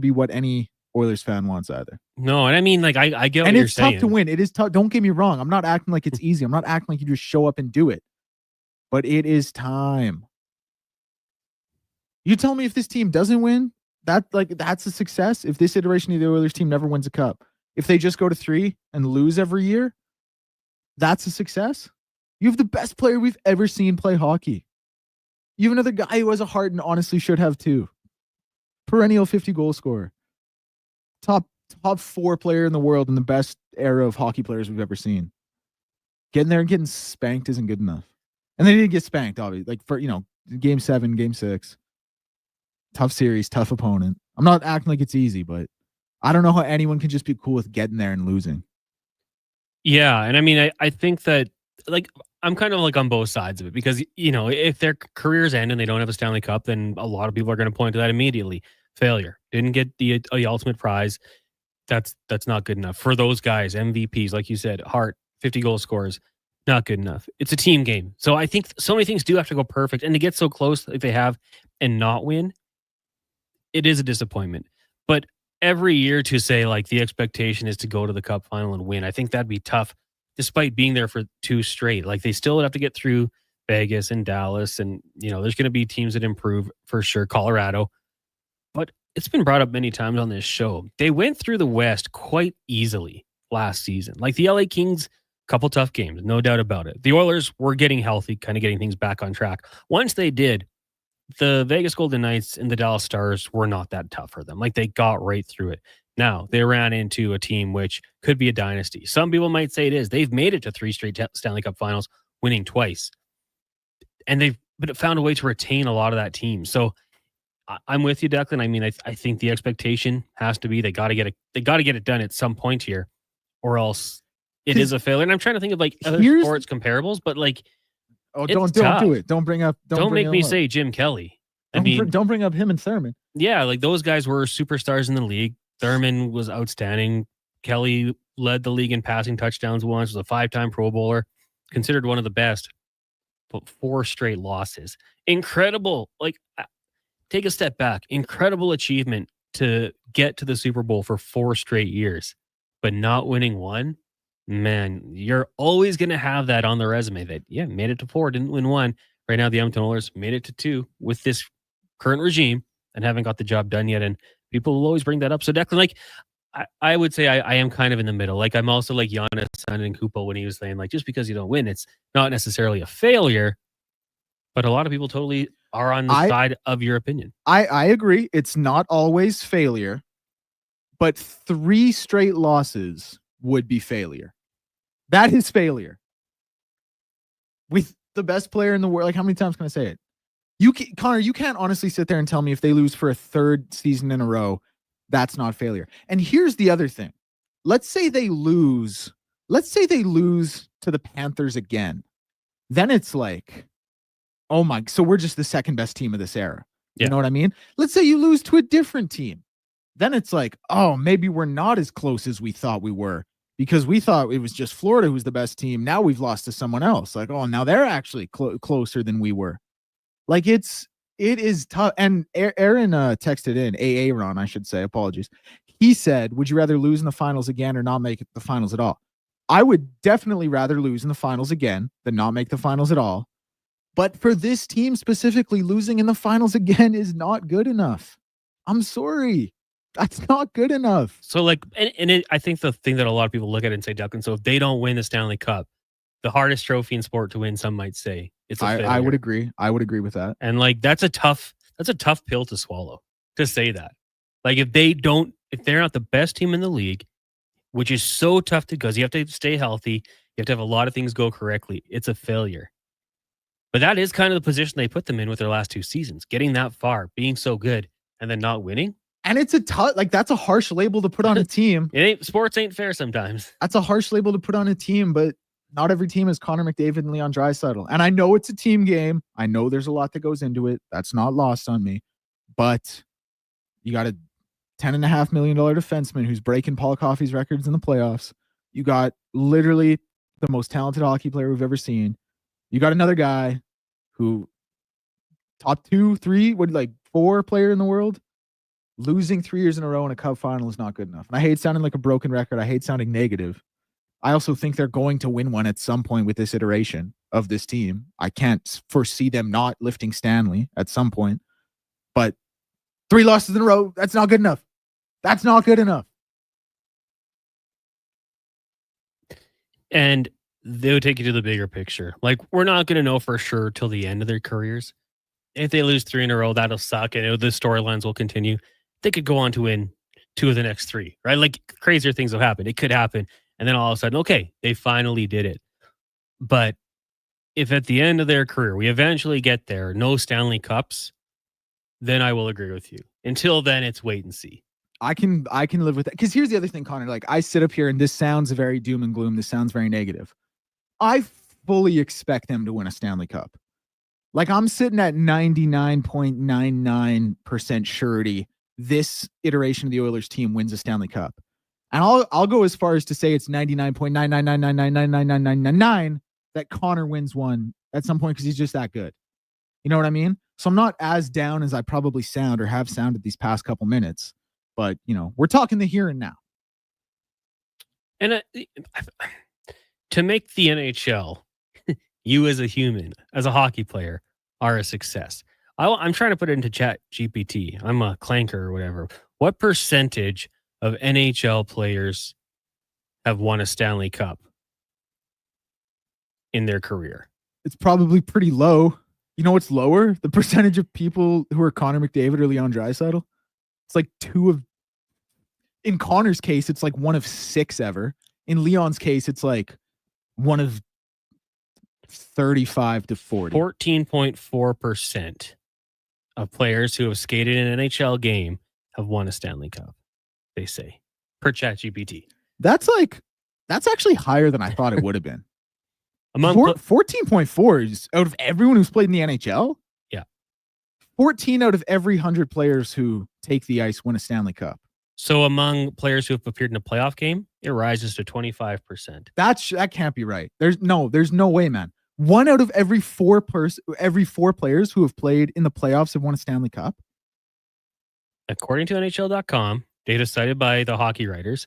be what any Oilers fan wants either. No, and I mean, like, I get what you're saying. And it's tough to win. It is tough. Don't get me wrong. I'm not acting like it's easy. I'm not acting like you just show up and do it. But it is time. You tell me if this team doesn't win, that's a success. If this iteration of the Oilers team never wins a cup, if they just go to 3 and lose every year, that's a success. You have the best player we've ever seen play hockey. You have another guy who has a heart and honestly should have 2. Perennial 50 goal scorer. Top 4 player in the world in the best era of hockey players we've ever seen. Getting there and getting spanked isn't good enough. And they didn't get spanked, obviously. Like, for, game 7, game 6. Tough series, tough opponent. I'm not acting like it's easy, but I don't know how anyone can just be cool with getting there and losing. Yeah, and I mean, I think that, like, I'm kind of like on both sides of it because, if their careers end and they don't have a Stanley Cup, then a lot of people are going to point to that immediately. Failure. Didn't get the ultimate prize. That's not good enough. For those guys, MVPs, like you said, Hart, 50 goal scorers, not good enough. It's a team game. So I think so many things do have to go perfect. And to get so close like they have and not win, it is a disappointment. But every year to say, like, the expectation is to go to the Cup final and win, I think that'd be tough, despite being there for 2 straight. Like, they still would have to get through Vegas and Dallas. And, there's going to be teams that improve for sure. Colorado. But it's been brought up many times on this show. They went through the West quite easily last season. Like, the LA Kings, couple tough games, no doubt about it. The Oilers were getting healthy, kind of getting things back on track. Once they did, the Vegas Golden Knights and the Dallas Stars were not that tough for them. Like, they got right through it. Now, they ran into a team which could be a dynasty. Some people might say it is. They've made it to 3 straight Stanley Cup finals, winning twice. And they've found a way to retain a lot of that team. So I'm with you, Declan. I mean, I think the expectation has to be they got to get it done at some point here, or else it is a failure. And I'm trying to think of like other sports comparables, but like, don't do it. Don't bring up. Don't bring make me him up. say Jim Kelly. I mean, don't bring up him and Thurman. Yeah, like those guys were superstars in the league. Thurman was outstanding. Kelly led the league in passing touchdowns once, was a 5-time Pro Bowler, considered one of the best, but 4 straight losses. Incredible. Like, take a step back. Incredible achievement to get to the Super Bowl for 4 straight years, but not winning one. Man, you're always going to have that on the resume that, made it to 4, didn't win one. Right now, the Edmonton Oilers made it to 2 with this current regime and haven't got the job done yet. And people will always bring that up. So, Declan, like, I would say I am kind of in the middle. Like, I'm also like Giannis and Kupo when he was saying, like, just because you don't win, it's not necessarily a failure. But a lot of people totally are on the side of your opinion. I agree. It's not always failure, but 3 straight losses would be failure. That is failure. With the best player in the world, like, how many times can I say it? Connor, you can't honestly sit there and tell me if they lose for a 3rd season in a row, that's not failure. And here's the other thing. Let's say they lose to the Panthers again. Then it's like, oh my, so we're just the second best team of this era. You know what I mean? Let's say you lose to a different team. Then it's like, oh, maybe we're not as close as we thought we were because we thought it was just Florida who's the best team. Now we've lost to someone else. Like, oh, now they're actually closer than we were. Like, it is tough. And Aaron texted in, Ron, I should say, apologies. He said, would you rather lose in the finals again or not make it the finals at all? I would definitely rather lose in the finals again than not make the finals at all. But for this team specifically, losing in the finals again is not good enough. I'm sorry. That's not good enough. So, like, I think the thing that a lot of people look at it and say, Duncan, so if they don't win the Stanley Cup, the hardest trophy in sport to win, some might say, it's a failure. I would agree. I would agree with that. And like, that's a tough pill to swallow, to say that. Like, if they're not the best team in the league, which is so tough to, because you have to stay healthy, you have to have a lot of things go correctly. It's a failure. But that is kind of the position they put them in with their last 2 seasons, getting that far, being so good, and then not winning. And it's that's a harsh label to put on a team. Sports ain't fair sometimes. That's a harsh label to put on a team, but not every team is Connor McDavid and Leon Draisaitl. And I know it's a team game. I know there's a lot that goes into it. That's not lost on me. But you got a $10.5 million defenseman who's breaking Paul Coffey's records in the playoffs. You got literally the most talented hockey player we've ever seen. You got another guy who top 2, 3, 4 player in the world. Losing 3 years in a row in a Cup final is not good enough. And I hate sounding like a broken record. I hate sounding negative. I also think they're going to win one at some point with this iteration of this team. I can't foresee them not lifting Stanley at some point. But 3 losses in a row, that's not good enough. That's not good enough. And they would take you to the bigger picture. Like, we're not going to know for sure till the end of their careers. If they lose 3 in a row, that'll suck. And the storylines will continue. They could go on to win 2 of the next 3, right? Like, crazier things will happen. It could happen. And then all of a sudden, okay, they finally did it. But if at the end of their career, we eventually get there, no Stanley Cups, then I will agree with you. Until then, it's wait and see. I can live with that. Because here's the other thing, Connor. Like, I sit up here and this sounds very doom and gloom. This sounds very negative. I fully expect them to win a Stanley Cup. Like, I'm sitting at 99.99% surety this iteration of the Oilers team wins a Stanley Cup. And I'll go as far as to say it's 99.999999999 that Connor wins one at some point because he's just that good. You know what I mean? So I'm not as down as I probably sound or have sounded these past couple minutes. But, we're talking the here and now. And to make the NHL, you as a human, as a hockey player, are a success. I'm trying to put it into Chat GPT. I'm a clanker or whatever. What percentage of NHL players have won a Stanley Cup in their career? It's probably pretty low. You know what's lower? The percentage of people who are Connor McDavid or Leon Draisaitl. It's like 2 of... In Connor's case, it's like 1 of 6 ever. In Leon's case, it's like 1 of 35 to 40. 14.4% of players who have skated in an NHL game have won a Stanley Cup, they say, per ChatGPT. That's like That's actually higher than I thought it would have been. Among 14.4 is out of everyone who's played in the NHL. Yeah. 14 out of every 100 players who take the ice win a Stanley Cup. So among players who have appeared in a playoff game, it rises to 25%. That can't be right. There's no way, man. 1 out of every 4 players who have played in the playoffs have won a Stanley Cup. According to NHL.com, data cited by the hockey writers,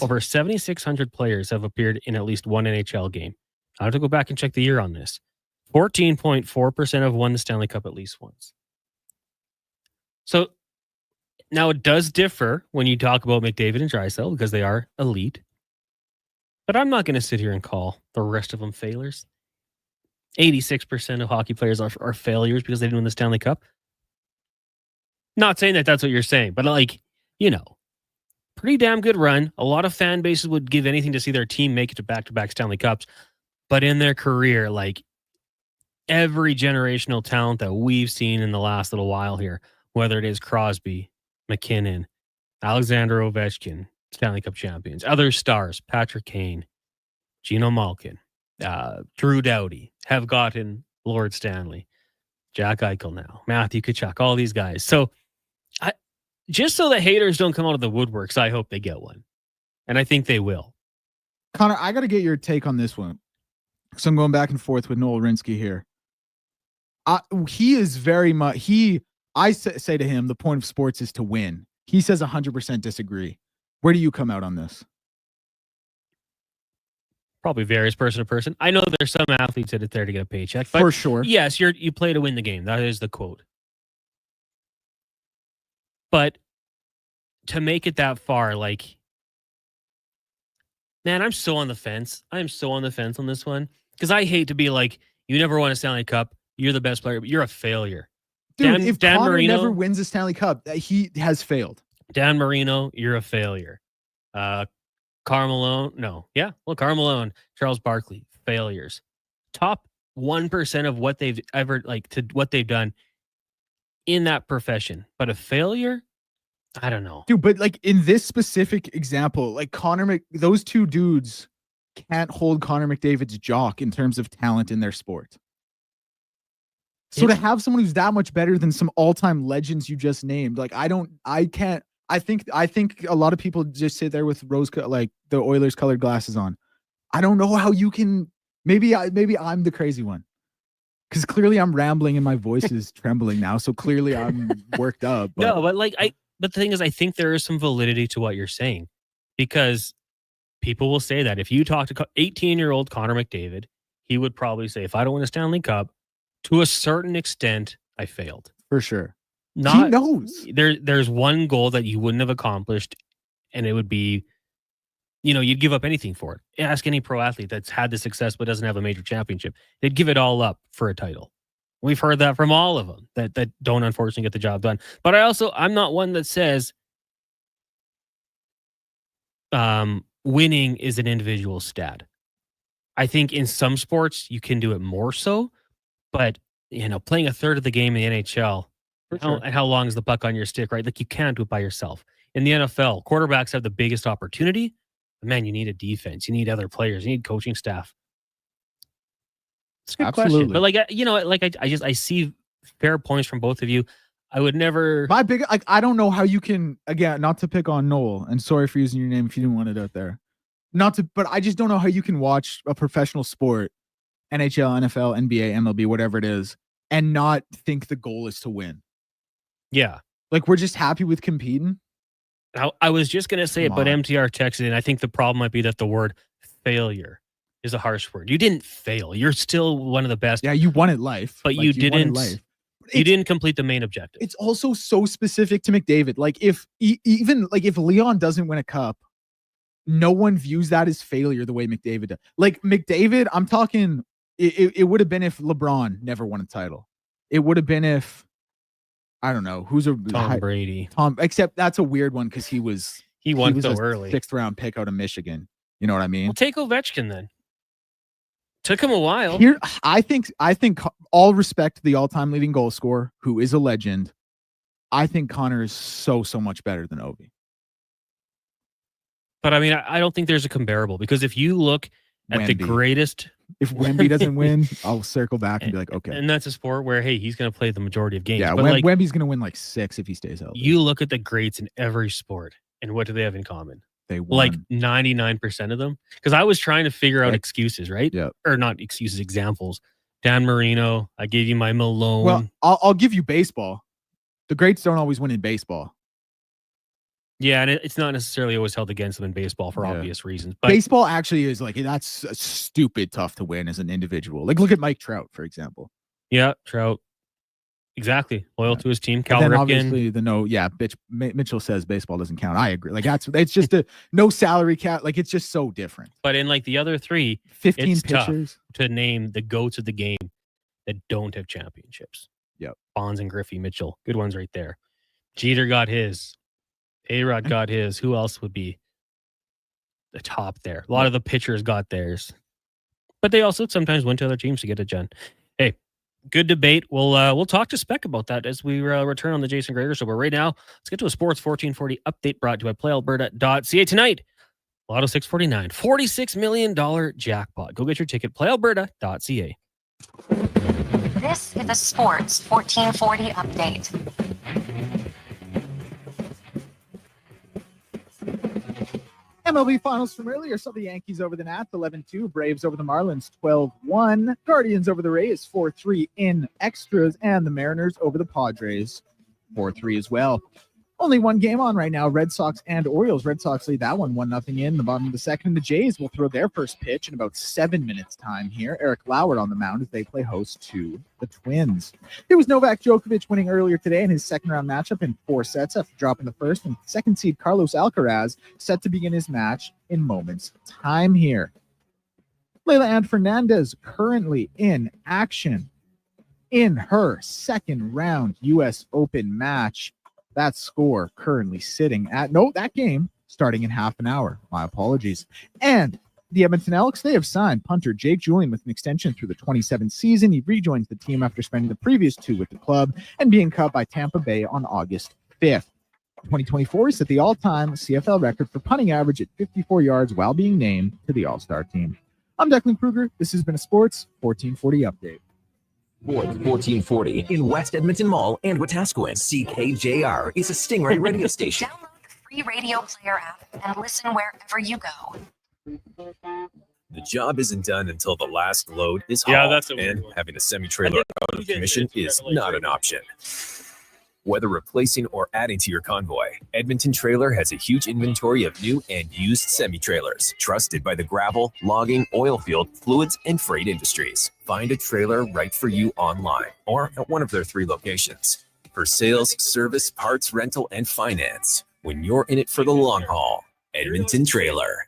over 7,600 players have appeared in at least one NHL game. I have to go back and check the year on this. 14.4% have won the Stanley Cup at least once. So now it does differ when you talk about McDavid and Draisaitl because they are elite. But I'm not going to sit here and call the rest of them failures. 86% of hockey players are failures because they didn't win the Stanley Cup. Not saying that that's what you're saying, but pretty damn good run. A lot of fan bases would give anything to see their team make it to back-to-back Stanley Cups. But in their career, every generational talent that we've seen in the last little while here, whether it is Crosby, McKinnon, Alexander Ovechkin, Stanley Cup champions, other stars, Patrick Kane, Geno Malkin, Drew Doughty, have gotten Lord Stanley, Jack Eichel now, Matthew Tkachuk, all these guys. So just so the haters don't come out of the woodworks, I hope they get one. And I think they will. Connor, I got to get your take on this one. So I'm going back and forth with Noel Rinsky here. He is very much, I say to him, the point of sports is to win. He says 100% disagree. Where do you come out on this? Probably varies person to person. I know there's some athletes that are there to get a paycheck. But for sure. Yes, you play to win the game. That is the quote. But to make it that far, man, I'm so on the fence. I am so on the fence on this one. Because I hate to be you never won a Stanley Cup. You're the best player, but you're a failure. Dude, if Dan Connor Marino never wins a Stanley Cup, he has failed. Dan Marino, you're a failure. Carl Malone, Charles Barkley, failures. Top 1% of what they've ever what they've done in that profession. But a failure? I don't know. Dude, but in this specific example, those two dudes can't hold Connor McDavid's jock in terms of talent in their sport. So to have someone who's that much better than some all-time legends you just named, I think a lot of people just sit there with the Oilers colored glasses on. I don't know how you can. Maybe I'm the crazy one, because clearly I'm rambling and my voice is trembling now. So clearly I'm worked up. But. No, but but the thing is, I think there is some validity to what you're saying, because people will say that if you talk to 18-year-old Connor McDavid, he would probably say, if I don't win a Stanley Cup, to a certain extent, I failed. For sure. He knows. There's one goal that you wouldn't have accomplished, and it would be, you'd give up anything for it. Ask any pro athlete that's had the success but doesn't have a major championship. They'd give it all up for a title. We've heard that from all of them that don't unfortunately get the job done. But I'm not one that says winning is an individual stat. I think in some sports you can do it more so, but playing a third of the game in the NHL, how long is the puck on your stick, right? You can't do it by yourself. In the NFL, quarterbacks have the biggest opportunity, but man, you need a defense, you need other players, you need coaching staff. It's a good question, but I see fair points from both of you. I would never. I don't know how you can, again, not to pick on Noel, and sorry for using your name if you didn't want it out there. But I just don't know how you can watch a professional sport, NHL, NFL, NBA, MLB, whatever it is, and not think the goal is to win. Yeah. We're just happy with competing. I was just going to say it, but MTR texted in. I think the problem might be that the word failure is a harsh word. You didn't fail. You're still one of the best. Yeah, you won at life. But you didn't. You didn't complete the main objective. It's also so specific to McDavid. If Leon doesn't win a cup, no one views that as failure the way McDavid does. McDavid, I'm talking, it would have been if LeBron never won a title. It would have been if, I don't know, Tom Brady. Except that's a weird one because he won so early. 6th round pick out of Michigan. You know what I mean? Well, take Ovechkin then. Took him a while. Here, I think all respect to the all-time leading goal scorer, who is a legend. I think Connor is so much better than Ovi. But I mean, I don't think there's a comparable, because if you look at the greatest, if Wemby doesn't win, I'll circle back and be like, okay. And that's a sport where, hey, he's going to play the majority of games. Yeah, but like, Wemby's going to win like 6 if he stays healthy. You look at the greats in every sport, and what do they have in common? They won. Like 99% of them. Because I was trying to figure out excuses, right? Yeah. Or not excuses, examples. Dan Marino, I gave you my Malone. Well, I'll give you baseball. The greats don't always win in baseball. Yeah, and it's not necessarily always held against them in baseball for obvious reasons. But baseball actually is like, that's stupid tough to win as an individual. Like, look at Mike Trout, for example. Yeah, Trout. Exactly. Loyal to his team. And Cal then Ripken. obviously Mitchell says baseball doesn't count. I agree. Like, it's just a no salary cap. Like, it's just so different. But in like the other three, 15 it's pitchers tough to name the GOATs of the game that don't have championships. Yep. Bonds and Griffey, Mitchell. Good ones right there. Jeter got his. A-Rod got his. Who else would be the top there? A lot of the pitchers got theirs. But they also sometimes went to other teams to get it done. Hey, good debate. We'll talk to Spec about that as we return on the Jason Gregor Show. But right now, let's get to a Sports 1440 update brought to you by PlayAlberta.ca. Tonight, Lotto 649, $46 million jackpot. Go get your ticket, PlayAlberta.ca. This is a Sports 1440 update. MLB finals from earlier saw the Yankees over the Nats 11-2, Braves over the Marlins 12-1, Guardians over the Rays 4-3 in extras, and the Mariners over the Padres 4-3 as well. Only one game on right now, Red Sox and Orioles. Red Sox lead that one 1-0 in the bottom of the second, and the Jays will throw their first pitch in about 7 minutes time here. Eric Lauer on the mound as they play host to the Twins. It was Novak Djokovic winning earlier today in his second round matchup in 4 sets after dropping the first, and second seed Carlos Alcaraz set to begin his match in moments time here. Leila Ann Fernandez currently in action in her second round U.S. Open match. That score currently sitting at, that game starting in half an hour. My apologies. And the Edmonton Elks, they have signed punter Jake Julian with an extension through the 27th season. He rejoins the team after spending the previous 2 with the club and being cut by Tampa Bay on August 5th. 2024 set the all-time CFL record for punting average at 54 yards while being named to the All-Star team. I'm Declan Kruger. This has been a Sports 1440 update. Sports 1440 in West Edmonton Mall and Wetaskiwin. CKJR is a Stingray radio station. Download the free radio player app and listen wherever you go. The job isn't done until the last load is hauled, and having a semi-trailer out of commission is not an option. Whether replacing or adding to your convoy, Edmonton Trailer has a huge inventory of new and used semi-trailers, trusted by the gravel, logging, oil field, fluids, and freight industries. Find a trailer right for you online or at one of their 3 locations. For sales, service, parts, rental, and finance, when you're in it for the long haul, Edmonton Trailer.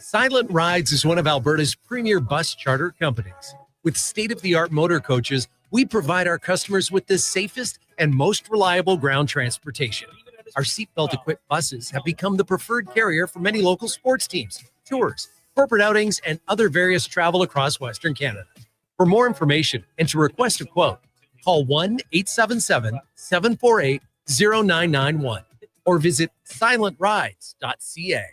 Silent Rides is one of Alberta's premier bus charter companies. With state-of-the-art motor coaches, we provide our customers with the safest and most reliable ground transportation. Our seatbelt-equipped buses have become the preferred carrier for many local sports teams, tours, corporate outings, and other various travel across Western Canada. For more information and to request a quote, call 1-877-748-0991 or visit silentrides.ca.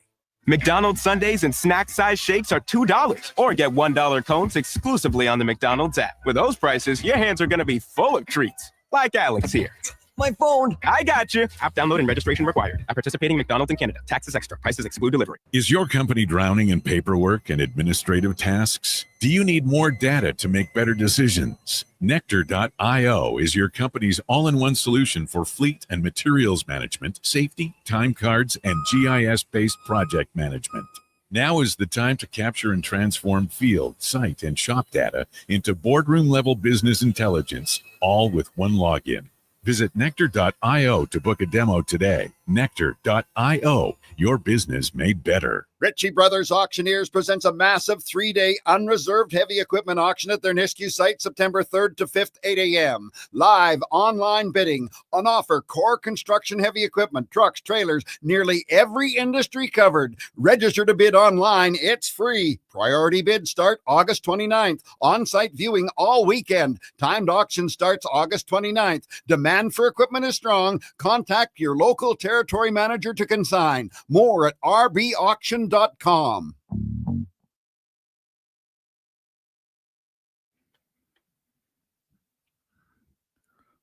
McDonald's Sundays and snack-size shakes are $2, or get $1 cones exclusively on the McDonald's app. With those prices, your hands are going to be full of treats, like Alex here. My phone. I got you. App download and registration required. At participating McDonald's in Canada. Taxes extra. Prices exclude delivery. Is your company drowning in paperwork and administrative tasks? Do you need more data to make better decisions? Nectar.io is your company's all-in-one solution for fleet and materials management, safety, time cards, and GIS-based project management. Now is the time to capture and transform field, site, and shop data into boardroom-level business intelligence, all with one login. Visit Nectar.io to book a demo today. Nectar.io, your business made better. Ritchie Brothers Auctioneers presents a massive 3-day unreserved heavy equipment auction at their Nisku site, September 3rd to 5th, 8 a.m. Live online bidding on offer core construction heavy equipment, trucks, trailers, nearly every industry covered. Register to bid online. It's free. Priority bids start August 29th. On-site viewing all weekend. Timed auction starts August 29th. Demand for equipment is strong. Contact your local territory territory manager to consign. More at rbauction.com.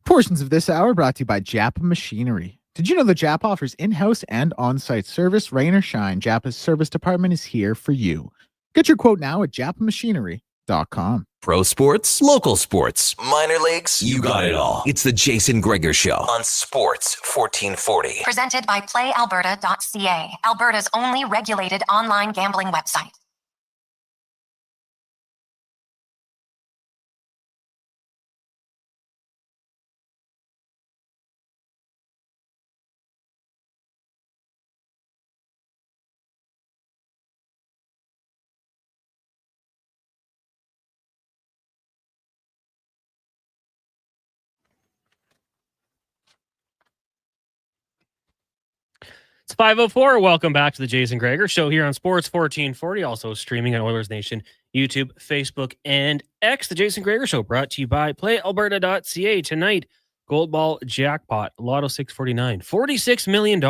Portions of this hour brought to you by Japa Machinery. Did you know that Japa offers in-house and on-site service? Rain or shine, Japa's service department is here for you. Get your quote now at japamachinery.com. Pro sports, local sports, minor leagues, you got it all. It's the Jason Gregor Show on Sports 1440. Presented by PlayAlberta.ca, Alberta's only regulated online gambling website. It's 5:04. Welcome back to the Jason Gregor Show here on Sports 1440, also streaming on Oilers Nation, YouTube, Facebook, and X. The Jason Gregor Show brought to you by PlayAlberta.ca. Tonight, Gold Ball Jackpot, Lotto 649, $46 million.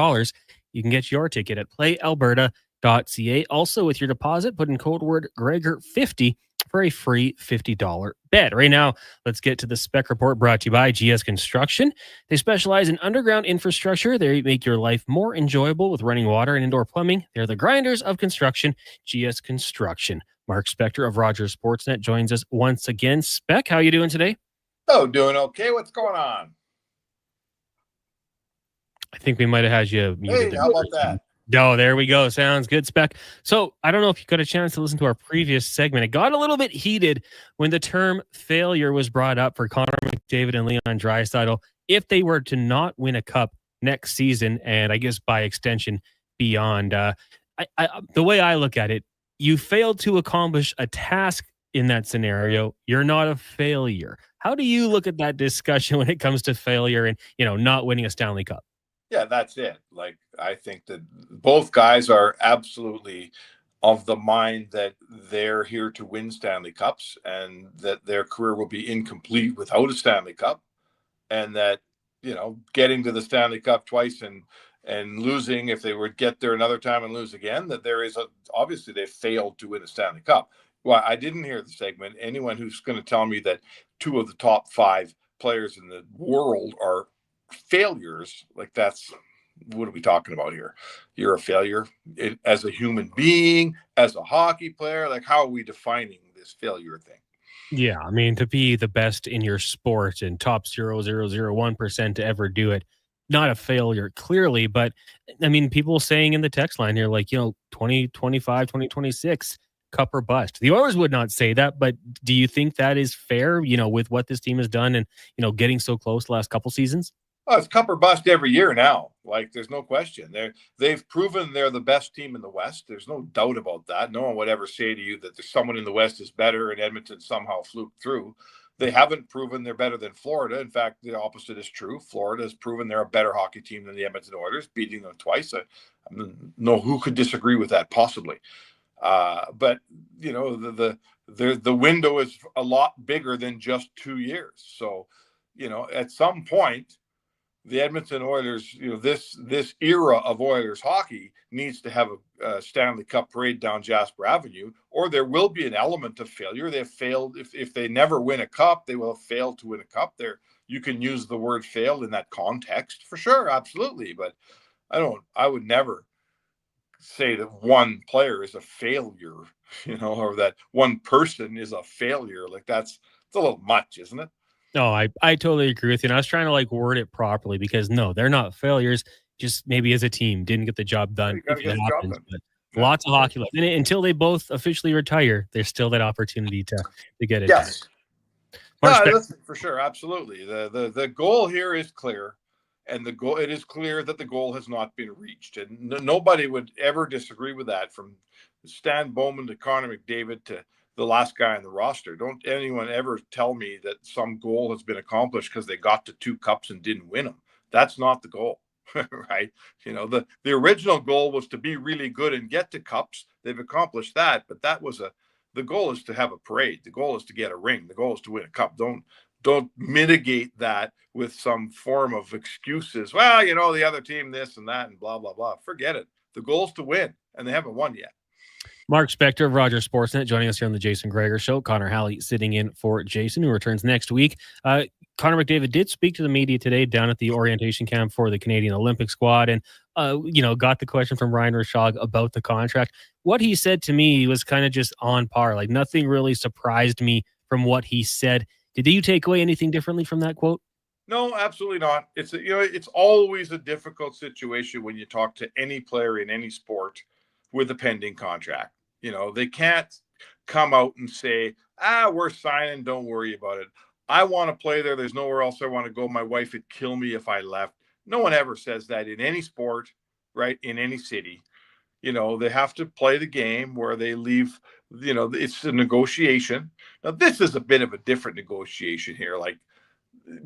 You can get your ticket at PlayAlberta.ca. Also, with your deposit, put in code word Gregor50 for a free $50 bet. Right now, let's get to the Spec Report brought to you by GS Construction. They specialize in underground infrastructure. They make your life more enjoyable with running water and indoor plumbing. They're the grinders of construction, GS Construction. Mark Spector of Rogers Sportsnet joins us once again. Spec, how you doing today? Oh, doing okay. What's going on? I think we might have had you muted. Hey, how about that? Oh, there we go. Sounds good, Spec. So I don't know if you got a chance to listen to our previous segment. It got a little bit heated when the term failure was brought up for Connor McDavid and Leon Draisaitl if they were to not win a cup next season, and I guess by extension beyond. The way I look at it, you failed to accomplish a task in that scenario. You're not a failure. How do you look at that discussion when it comes to failure and, not winning a Stanley Cup? Yeah, that's it. Like, I think that both guys are absolutely of the mind that they're here to win Stanley Cups and that their career will be incomplete without a Stanley Cup, and that, getting to the Stanley Cup twice and losing, if they would get there another time and lose again, that there is obviously they failed to win a Stanley Cup. Well, I didn't hear the segment. Anyone who's going to tell me that two of the top 5 players in the world are failures, like, that's, what are we talking about here? You're a failure as a human being, as a hockey player. Like, how are we defining this failure thing? Yeah, I mean, to be the best in your sport and top 0.0001% to ever do it, not a failure, clearly. But I mean, people saying in the text line here, like, 2025, 2026, cup or bust. The Oilers would not say that, but do you think that is fair, with what this team has done and, getting so close the last couple seasons? Oh, it's cup or bust every year now. Like, there's no question. They've proven they're the best team in the West. There's no doubt about that. No one would ever say to you that there's someone in the West is better and Edmonton somehow fluked through. They haven't proven they're better than Florida. In fact, the opposite is true. Florida has proven they're a better hockey team than the Edmonton Oilers, beating them twice. I don't know who could disagree with that, possibly. But the window is a lot bigger than just 2 years. So, at some point, the Edmonton Oilers, this era of Oilers hockey needs to have a Stanley Cup parade down Jasper Avenue, or there will be an element of failure. They've failed. If they never win a cup, they will have failed to win a cup. You can use the word fail in that context for sure, absolutely. But I would never say that one player is a failure, or that one person is a failure. Like, it's a little much, isn't it? No, I totally agree with you. And I was trying to word it properly because no, they're not failures. Just maybe as a team didn't get the job done. Lots of hockey left. And until they both officially retire, there's still that opportunity to get it. Yes. Listen, for sure. Absolutely. The goal here is clear. And it is clear that the goal has not been reached. And nobody would ever disagree with that, from Stan Bowman to Connor McDavid to the last guy on the roster. Don't anyone ever tell me that some goal has been accomplished because they got to 2 cups and didn't win them. That's not the goal, right? The original goal was to be really good and get to cups. They've accomplished that, but the goal is to have a parade. The goal is to get a ring. The goal is to win a cup. don't mitigate that with some form of excuses. Well, the other team, this and that, and blah, blah, blah. Forget it. The goal is to win, and they haven't won yet. Mark Spector of Rogers Sportsnet joining us here on the Jason Gregor Show. Connor Halley sitting in for Jason, who returns next week. Connor McDavid did speak to the media today down at the orientation camp for the Canadian Olympic squad and, got the question from Ryan Rishaug about the contract. What he said to me was kind of just on par. Like, nothing really surprised me from what he said. Did you take away anything differently from that quote? No, absolutely not. It's always a difficult situation when you talk to any player in any sport with a pending contract. They can't come out and say, we're signing, don't worry about it. I want to play there. There's nowhere else I want to go. My wife would kill me if I left. No one ever says that in any sport, right? In any city. They have to play the game where they leave, it's a negotiation. Now, this is a bit of a different negotiation here,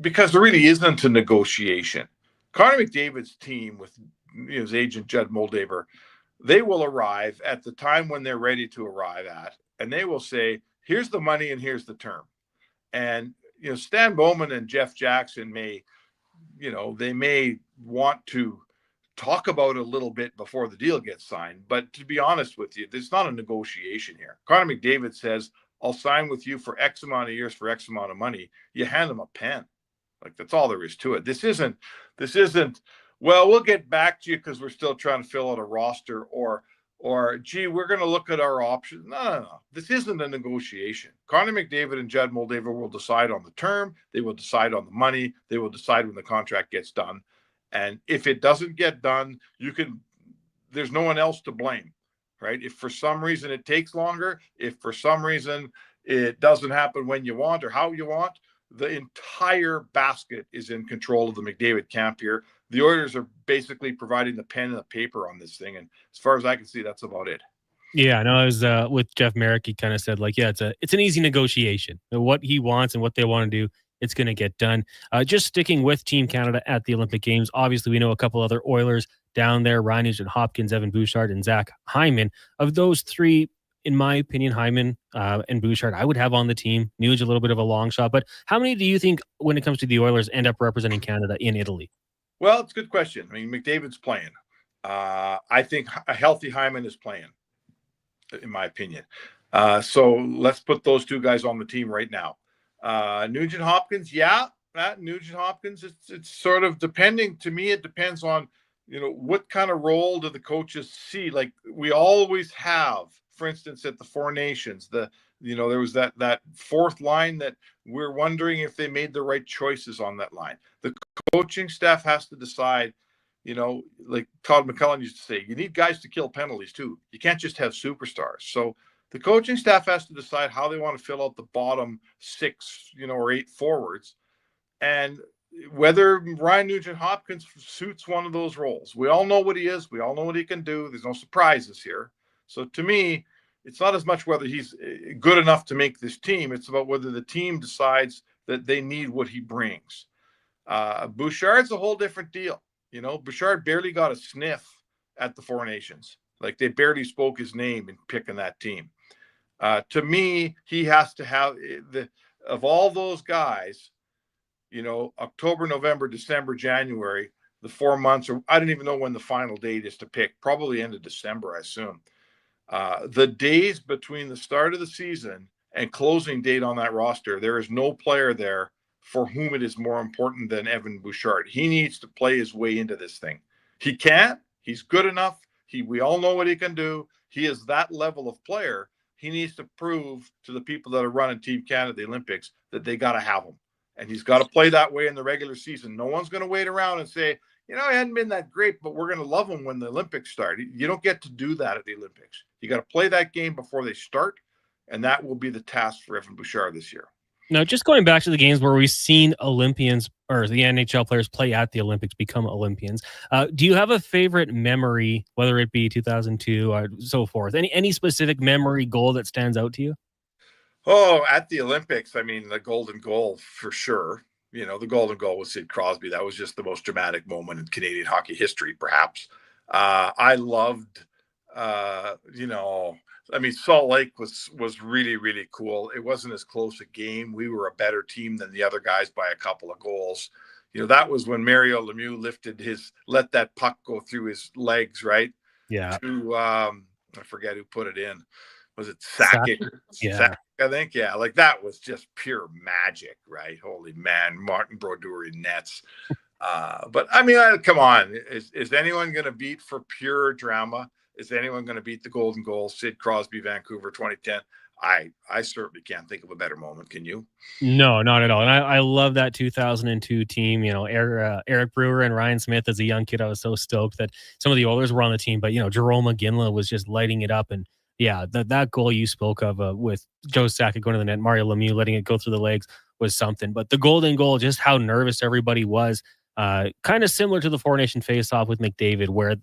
because there really isn't a negotiation. Connor McDavid's team with his agent, Judd Moldaver, they will arrive at the time when they're ready to arrive at, and they will say, here's the money and here's the term. And, Stan Bowman and Jeff Jackson may want to talk about it a little bit before the deal gets signed. But to be honest with you, there's not a negotiation here. Connor McDavid says, I'll sign with you for X amount of years for X amount of money. You hand him a pen. That's all there is to it. This isn't, well, we'll get back to you because we're still trying to fill out a roster or gee, we're going to look at our options. No. This isn't a negotiation. Connor McDavid and Judd Moldaver will decide on the term. They will decide on the money. They will decide when the contract gets done. And if it doesn't get done, there's no one else to blame, right? If for some reason it takes longer, if for some reason it doesn't happen when you want or how you want, the entire basket is in control of the McDavid camp here. The Oilers are basically providing the pen and the paper on this thing. And as far as I can see, that's about it. Yeah, no, I was with Jeff Merrick. He kind of said, it's an easy negotiation. What he wants and what they want to do, it's going to get done. Just sticking with Team Canada at the Olympic Games. Obviously, we know a couple other Oilers down there, Ryan Nugent-Hopkins, Evan Bouchard, and Zach Hyman. Of those three, in my opinion, Hyman and Bouchard, I would have on the team. Nuge, a little bit of a long shot. But how many do you think, when it comes to the Oilers, end up representing Canada in Italy? Well, it's a good question. I mean, McDavid's playing. I think a healthy Hyman is playing, in my opinion. So let's put those two guys on the team right now. Nugent-Hopkins, Nugent-Hopkins, it's sort of depending. To me, it depends on, what kind of role do the coaches see? Like we always have, for instance, at the Four Nations, there was that fourth line that we're wondering if they made the right choices on that line. The coaching staff has to decide, like Todd McCullough used to say, you need guys to kill penalties too. You can't just have superstars. So the coaching staff has to decide how they want to fill out the bottom 6, or 8 forwards, and whether Ryan Nugent-Hopkins suits one of those roles. We all know what he is. We all know what he can do. There's no surprises here. So to me, it's not as much whether he's good enough to make this team. It's about whether the team decides that they need what he brings. Bouchard's a whole different deal. Bouchard barely got a sniff at the Four Nations. Like they barely spoke his name in picking that team. To me, he has to have of all those guys, October, November, December, January, the 4 months, or I don't even know when the final date is to pick, probably end of December, I assume. The days between the start of the season and closing date on that roster, there is no player there for whom it is more important than Evan Bouchard. He needs to play his way into this thing. He can't. He's good enough. We all know what he can do. He is that level of player. He needs to prove to the people that are running Team Canada, the Olympics, that they got to have him. And he's got to play that way in the regular season. No one's going to wait around and say, he hadn't been that great, but we're going to love him when the Olympics start. You don't get to do that at the Olympics. You got to play that game before they start, and that will be the task for Evan Bouchard this year. Now, just going back to the games where we've seen Olympians or the NHL players play at the Olympics become Olympians, do you have a favorite memory, whether it be 2002 or so forth? Any specific memory goal that stands out to you? Oh, at the Olympics, I mean, the golden goal for sure. The golden goal was Sid Crosby. That was just the most dramatic moment in Canadian hockey history, perhaps. I loved, I mean, Salt Lake was really, really cool. It wasn't as close a game. We were a better team than the other guys by a couple of goals. You know, that was when Mario Lemieux let that puck go through his legs, right? Yeah. To I forget who put it in. Was it Sakic? Yeah. Sakic, I think. Yeah, like that was just pure magic, right? Holy man, Martin Brodeur in nets. But I mean, come on, is anyone going to beat for pure drama? Is anyone going to beat the golden goal? Sid Crosby, Vancouver, 2010. I certainly can't think of a better moment. Can you? No, not at all. And I love that 2002 team. You know, Eric Brewer and Ryan Smith. As a young kid, I was so stoked that some of the Oilers were on the team. But you know, Jerome McGinley was just lighting it up. And yeah, that goal you spoke of with Joe Sakic going to the net, Mario Lemieux letting it go through the legs was something. But the golden goal, just how nervous everybody was, kind of similar to the Four Nation face-off with McDavid, where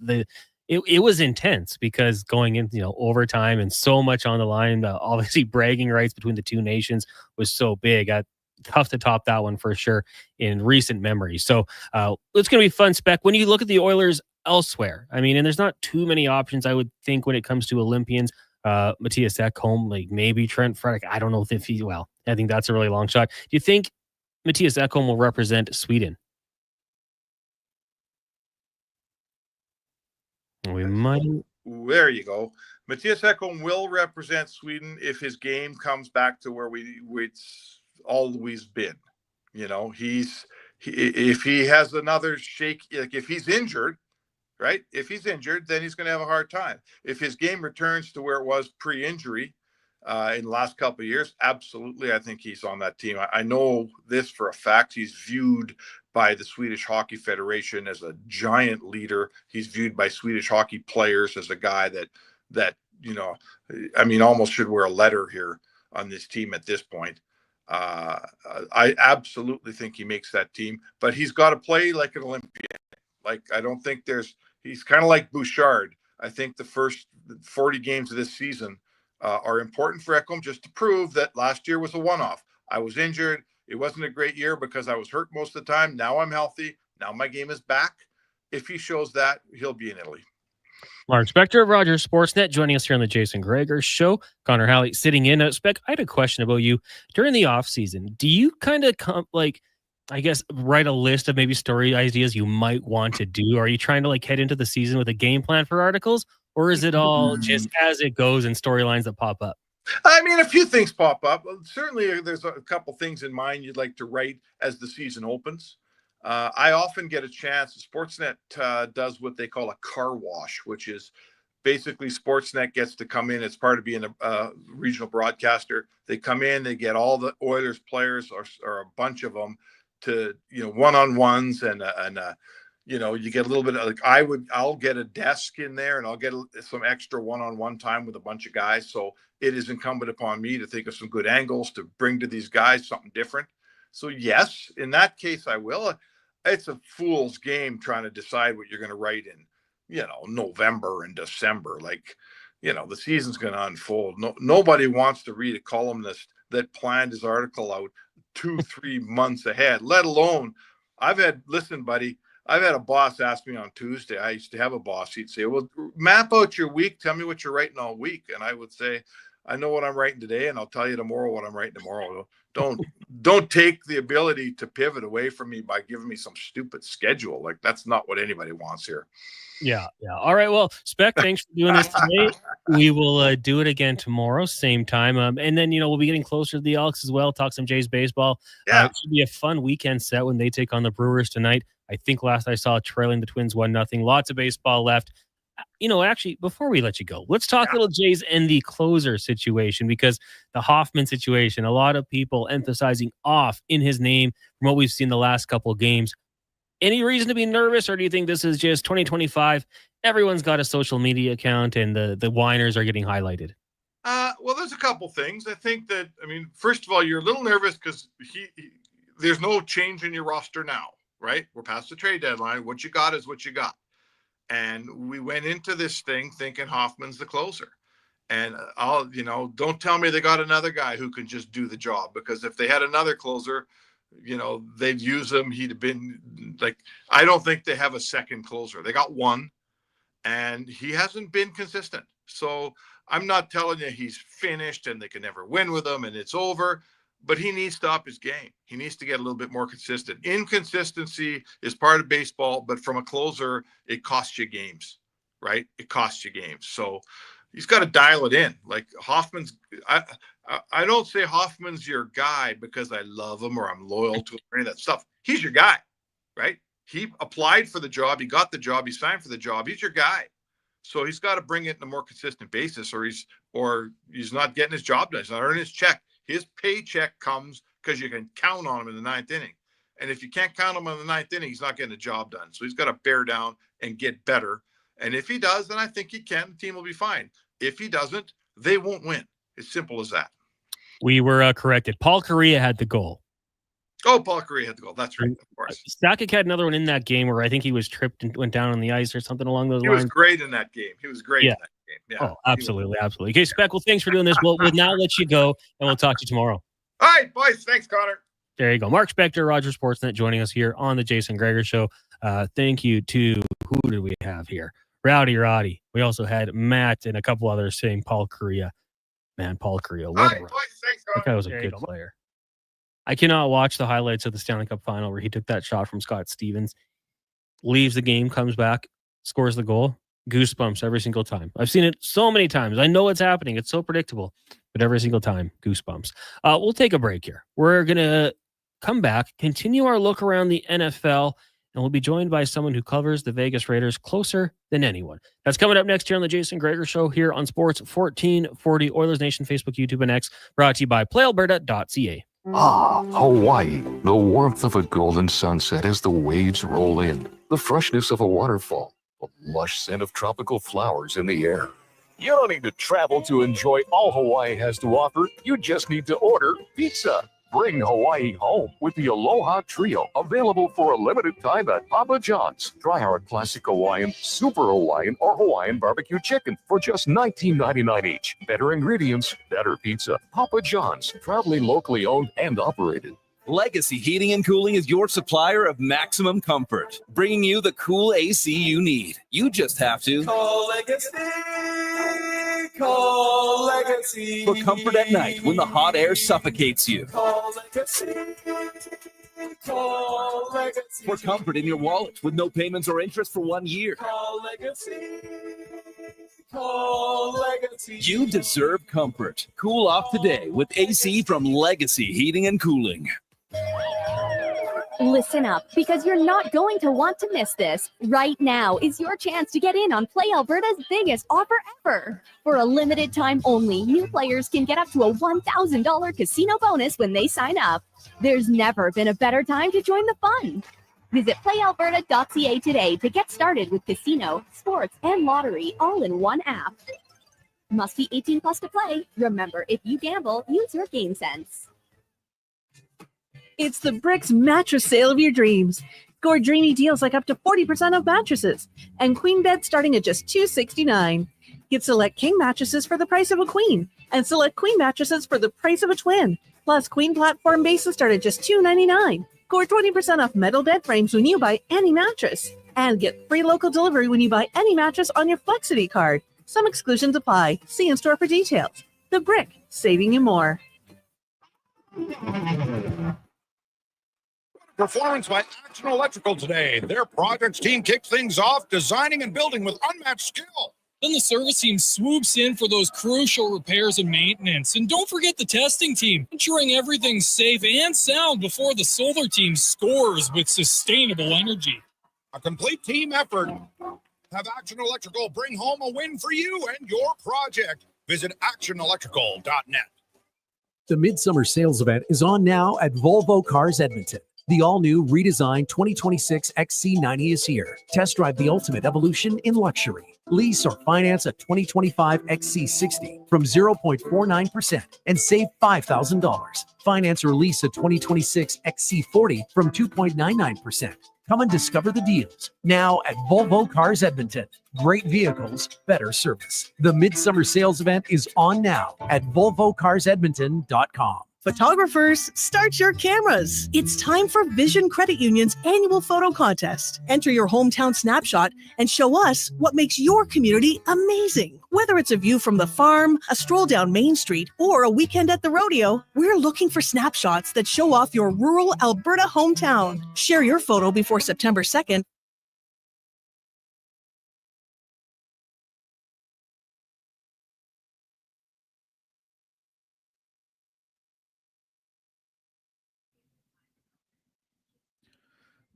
it was intense because going in, you know, overtime and so much on the line. Obviously, bragging rights between the two nations was so big. Tough to top that one for sure in recent memory. So it's going to be fun, Spec. When you look at the Oilers elsewhere, I mean, and there's not too many options, I would think, when it comes to Olympians. Matthias Ekholm, like maybe Trent Frederick. I don't know if I think that's a really long shot. Do you think Matthias Ekholm will represent Sweden? We might. There you go. Matthias Ekholm will represent Sweden if his game comes back to where it's always been. You know, if he has another shake, like if he's injured, right? If he's injured, then he's going to have a hard time. If his game returns to where it was pre-injury in the last couple of years, absolutely, I think he's on that team. I know this for a fact. He's viewed by the Swedish Hockey Federation as a giant leader. He's viewed by Swedish hockey players as a guy that you know, I mean, almost should wear a letter here on this team at this point. I absolutely think he makes that team, but he's got to play like an Olympian. Like, I don't think he's kind of like Bouchard. I think the first 40 games of this season are important for Ekholm just to prove that last year was a one-off. I was injured. It wasn't a great year because I was hurt most of the time. Now I'm healthy. Now my game is back. If he shows that, he'll be in Italy. Mark Spector of Rogers Sportsnet joining us here on the Jason Gregor Show. Connor Halley sitting in. Spec, I had a question about you. During the offseason, do you kind of write a list of maybe story ideas you might want to do? Are you trying to head into the season with a game plan for articles? Or is it all just as it goes and storylines that pop up? I mean, a few things pop up. Certainly, there's a couple things in mind you'd like to write as the season opens. I often get a chance. Sportsnet does what they call a car wash, which is basically Sportsnet gets to come in as part of being a regional broadcaster. They come in, they get all the Oilers players or a bunch of them to, one-on-ones and you get a little bit of I'll get a desk in there and I'll get some extra one-on-one time with a bunch of guys. So it is incumbent upon me to think of some good angles to bring to these guys, something different. So yes, in that case, I will. It's a fool's game trying to decide what you're going to write in, November and December. The season's going to unfold. Nobody wants to read a columnist that planned his article out 2-3 months ahead, let alone I've had a boss ask me on Tuesday. I used to have a boss. He'd say, well, map out your week. Tell me what you're writing all week. And I would say, I know what I'm writing today, and I'll tell you tomorrow what I'm writing tomorrow. Don't take the ability to pivot away from me by giving me some stupid schedule. That's not what anybody wants here. Yeah. All right. Well, Spec, thanks for doing this today. We will do it again tomorrow, same time. And then, we'll be getting closer to the Elks as well. Talk some Jays baseball. Yeah. It should be a fun weekend set when they take on the Brewers tonight. I think last I saw trailing the Twins 1-0. Lots of baseball left. Actually, before we let you go, let's talk little Jays and the closer situation, because the Hoffman situation, a lot of people emphasizing off in his name from what we've seen the last couple of games. Any reason to be nervous, or do you think this is just 2025? Everyone's got a social media account and the whiners are getting highlighted. Well, there's a couple things. I think that, first of all, you're a little nervous because there's no change in your roster now, right? We're past the trade deadline. What you got is what you got. And we went into this thing thinking Hoffman's the closer. And don't tell me they got another guy who can just do the job, because if they had another closer, they'd use him. He'd have been I don't think they have a second closer. They got one, and he hasn't been consistent. So I'm not telling you he's finished and they can never win with him and it's over, but he needs to up his game. He needs to get a little bit more consistent. Inconsistency is part of baseball, but from a closer, it costs you games, right? It costs you games. So he's got to dial it in. Like Hoffman's, I don't say Hoffman's your guy because I love him or I'm loyal to him or any of that stuff. He's your guy, right? He applied for the job. He got the job. He signed for the job. He's your guy. So he's got to bring it on a more consistent basis or he's not getting his job done. He's not earning his check. His paycheck comes because you can count on him in the ninth inning. And if you can't count him in the ninth inning, he's not getting the job done. So he's got to bear down and get better. And if he does, then I think he can. The team will be fine. If he doesn't, they won't win. It's simple as that. We were corrected. Paul Correa had the goal. Oh, Paul Correa had the goal. That's right, of course. Sakic had another one in that game where I think he was tripped and went down on the ice or something along those lines. He was great in that game. He was great in that game. Yeah. Oh, absolutely, absolutely. Okay, Speck, well, thanks for doing this. We'll now let you go, and we'll talk to you tomorrow. All right, boys. Thanks, Connor. There you go. Mark Spector, Rogers Sportsnet, joining us here on the Jason Gregor Show. Thank you to, who did we have here? Rowdy Roddy. We also had Matt and a couple others saying Paul Correa. Man, Paul Correa. What a run. That guy was a good player. I cannot watch the highlights of the Stanley Cup final where he took that shot from Scott Stevens, leaves the game, comes back, scores the goal. Goosebumps every single time. I've seen it so many times. I know what's happening. It's so predictable, but every single time, goosebumps. We'll take a break here. We're going to come back, continue our look around the NFL, and we'll be joined by someone who covers the Vegas Raiders closer than anyone. That's coming up next here on the Jason Gregor Show here on Sports 1440, Oilers Nation, Facebook, YouTube, and X, brought to you by PlayAlberta.ca. Ah, Hawaii. The warmth of a golden sunset as the waves roll in. The freshness of a waterfall. The lush scent of tropical flowers in the air. You don't need to travel to enjoy all Hawaii has to offer. You just need to order pizza. Bring Hawaii home with the Aloha Trio, available for a limited time at Papa John's. Try our classic Hawaiian, super Hawaiian, or Hawaiian barbecue chicken for just $19.99 each. Better ingredients, better pizza. Papa John's, proudly locally owned and operated. Legacy Heating and Cooling is your supplier of maximum comfort, bringing you the cool AC you need. You just have to call Legacy. Call Legacy. For comfort at night when the hot air suffocates you. Call Legacy. Call Legacy. For comfort in your wallet with no payments or interest for 1 year. Call Legacy. Call Legacy. You deserve comfort. Cool off today with AC from Legacy Heating and Cooling. Listen up, because you're not going to want to miss this. Right now is your chance to get in on Play Alberta's biggest offer ever. For a limited time only, new players can get up to a $1,000 casino bonus when they sign up. There's never been a better time to join the fun. Visit playalberta.ca today to get started with casino, sports, and lottery all in one app. Must be 18 plus to play. Remember, if you gamble, use your game sense. It's the Bricks mattress sale of your dreams. Score dreamy deals like up to 40% off mattresses and queen beds starting at just $269. Get select king mattresses for the price of a queen and select queen mattresses for the price of a twin. Plus queen platform bases start at just $299. Score 20% off metal bed frames when you buy any mattress and get free local delivery when you buy any mattress on your Flexity card. Some exclusions apply. See in store for details. The Brick, saving you more. Performance by Action Electrical today. Their projects team kicks things off, designing and building with unmatched skill. Then the service team swoops in for those crucial repairs and maintenance. And don't forget the testing team, ensuring everything's safe and sound before the solar team scores with sustainable energy. A complete team effort. Have Action Electrical bring home a win for you and your project. Visit actionelectrical.net. The Midsummer Sales Event is on now at Volvo Cars Edmonton. The all-new redesigned 2026 XC90 is here. Test drive the ultimate evolution in luxury. Lease or finance a 2025 XC60 from 0.49% and save $5,000. Finance or lease a 2026 XC40 from 2.99%. Come and discover the deals now at Volvo Cars Edmonton. Great vehicles, better service. The Midsummer Sales Event is on now at VolvoCarsEdmonton.com. Photographers, start your cameras. It's time for Vision Credit Union's annual photo contest. Enter your hometown snapshot and show us what makes your community amazing. Whether it's a view from the farm, a stroll down Main Street, or a weekend at the rodeo, we're looking for snapshots that show off your rural Alberta hometown. Share your photo before September 2nd.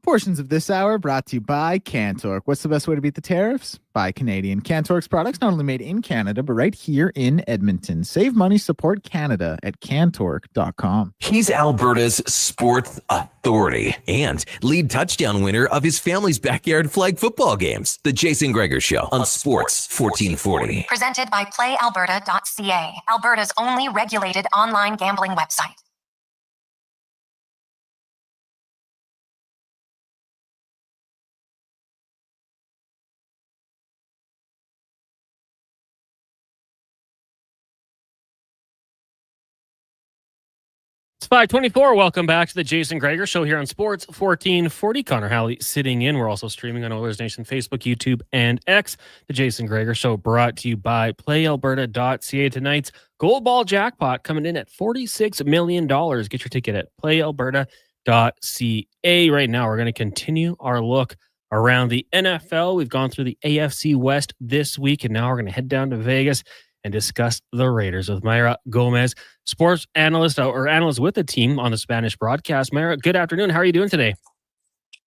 Portions of this hour brought to you by Cantork. What's the best way to beat the tariffs? Buy Canadian. Cantork's products not only made in Canada, but right here in Edmonton. Save money, support Canada at cantork.com. He's Alberta's sports authority and lead touchdown winner of his family's backyard flag football games. The Jason Gregor Show on Sports 1440. Presented by PlayAlberta.ca, Alberta's only regulated online gambling website. It's 5:24. Welcome back to the Jason Gregor Show here on Sports 1440. Connor Halley sitting in. We're also streaming on Oilers Nation Facebook, YouTube, and X. The Jason Gregor Show brought to you by PlayAlberta.ca. Tonight's Gold Ball jackpot coming in at $46 million. Get your ticket at PlayAlberta.ca. Right now, we're going to continue our look around the NFL. We've gone through the AFC West this week, and now we're going to head down to Vegas and discuss the Raiders with Mayra Gomez, sports analyst or analyst with the team on the Spanish broadcast. Mayra, good afternoon. How are you doing today?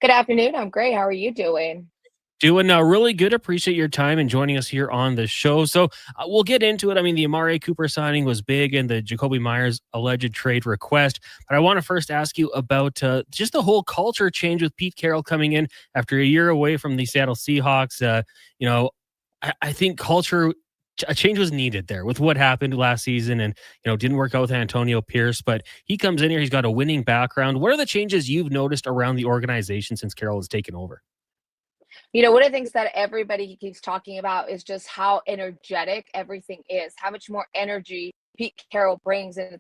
Good afternoon. I'm great. How are you doing? Doing really good. Appreciate your time and joining us here on the show. So we'll get into it. I mean, the Amari Cooper signing was big and the Jacoby Myers alleged trade request. But I want to first ask you about just the whole culture change with Pete Carroll coming in after a year away from the Seattle Seahawks. I think a change was needed there with what happened last season and, didn't work out with Antonio Pierce, but he comes in here. He's got a winning background. What are the changes you've noticed around the organization since Carroll has taken over? One of the things that everybody keeps talking about is just how energetic everything is, how much more energy Pete Carroll brings. And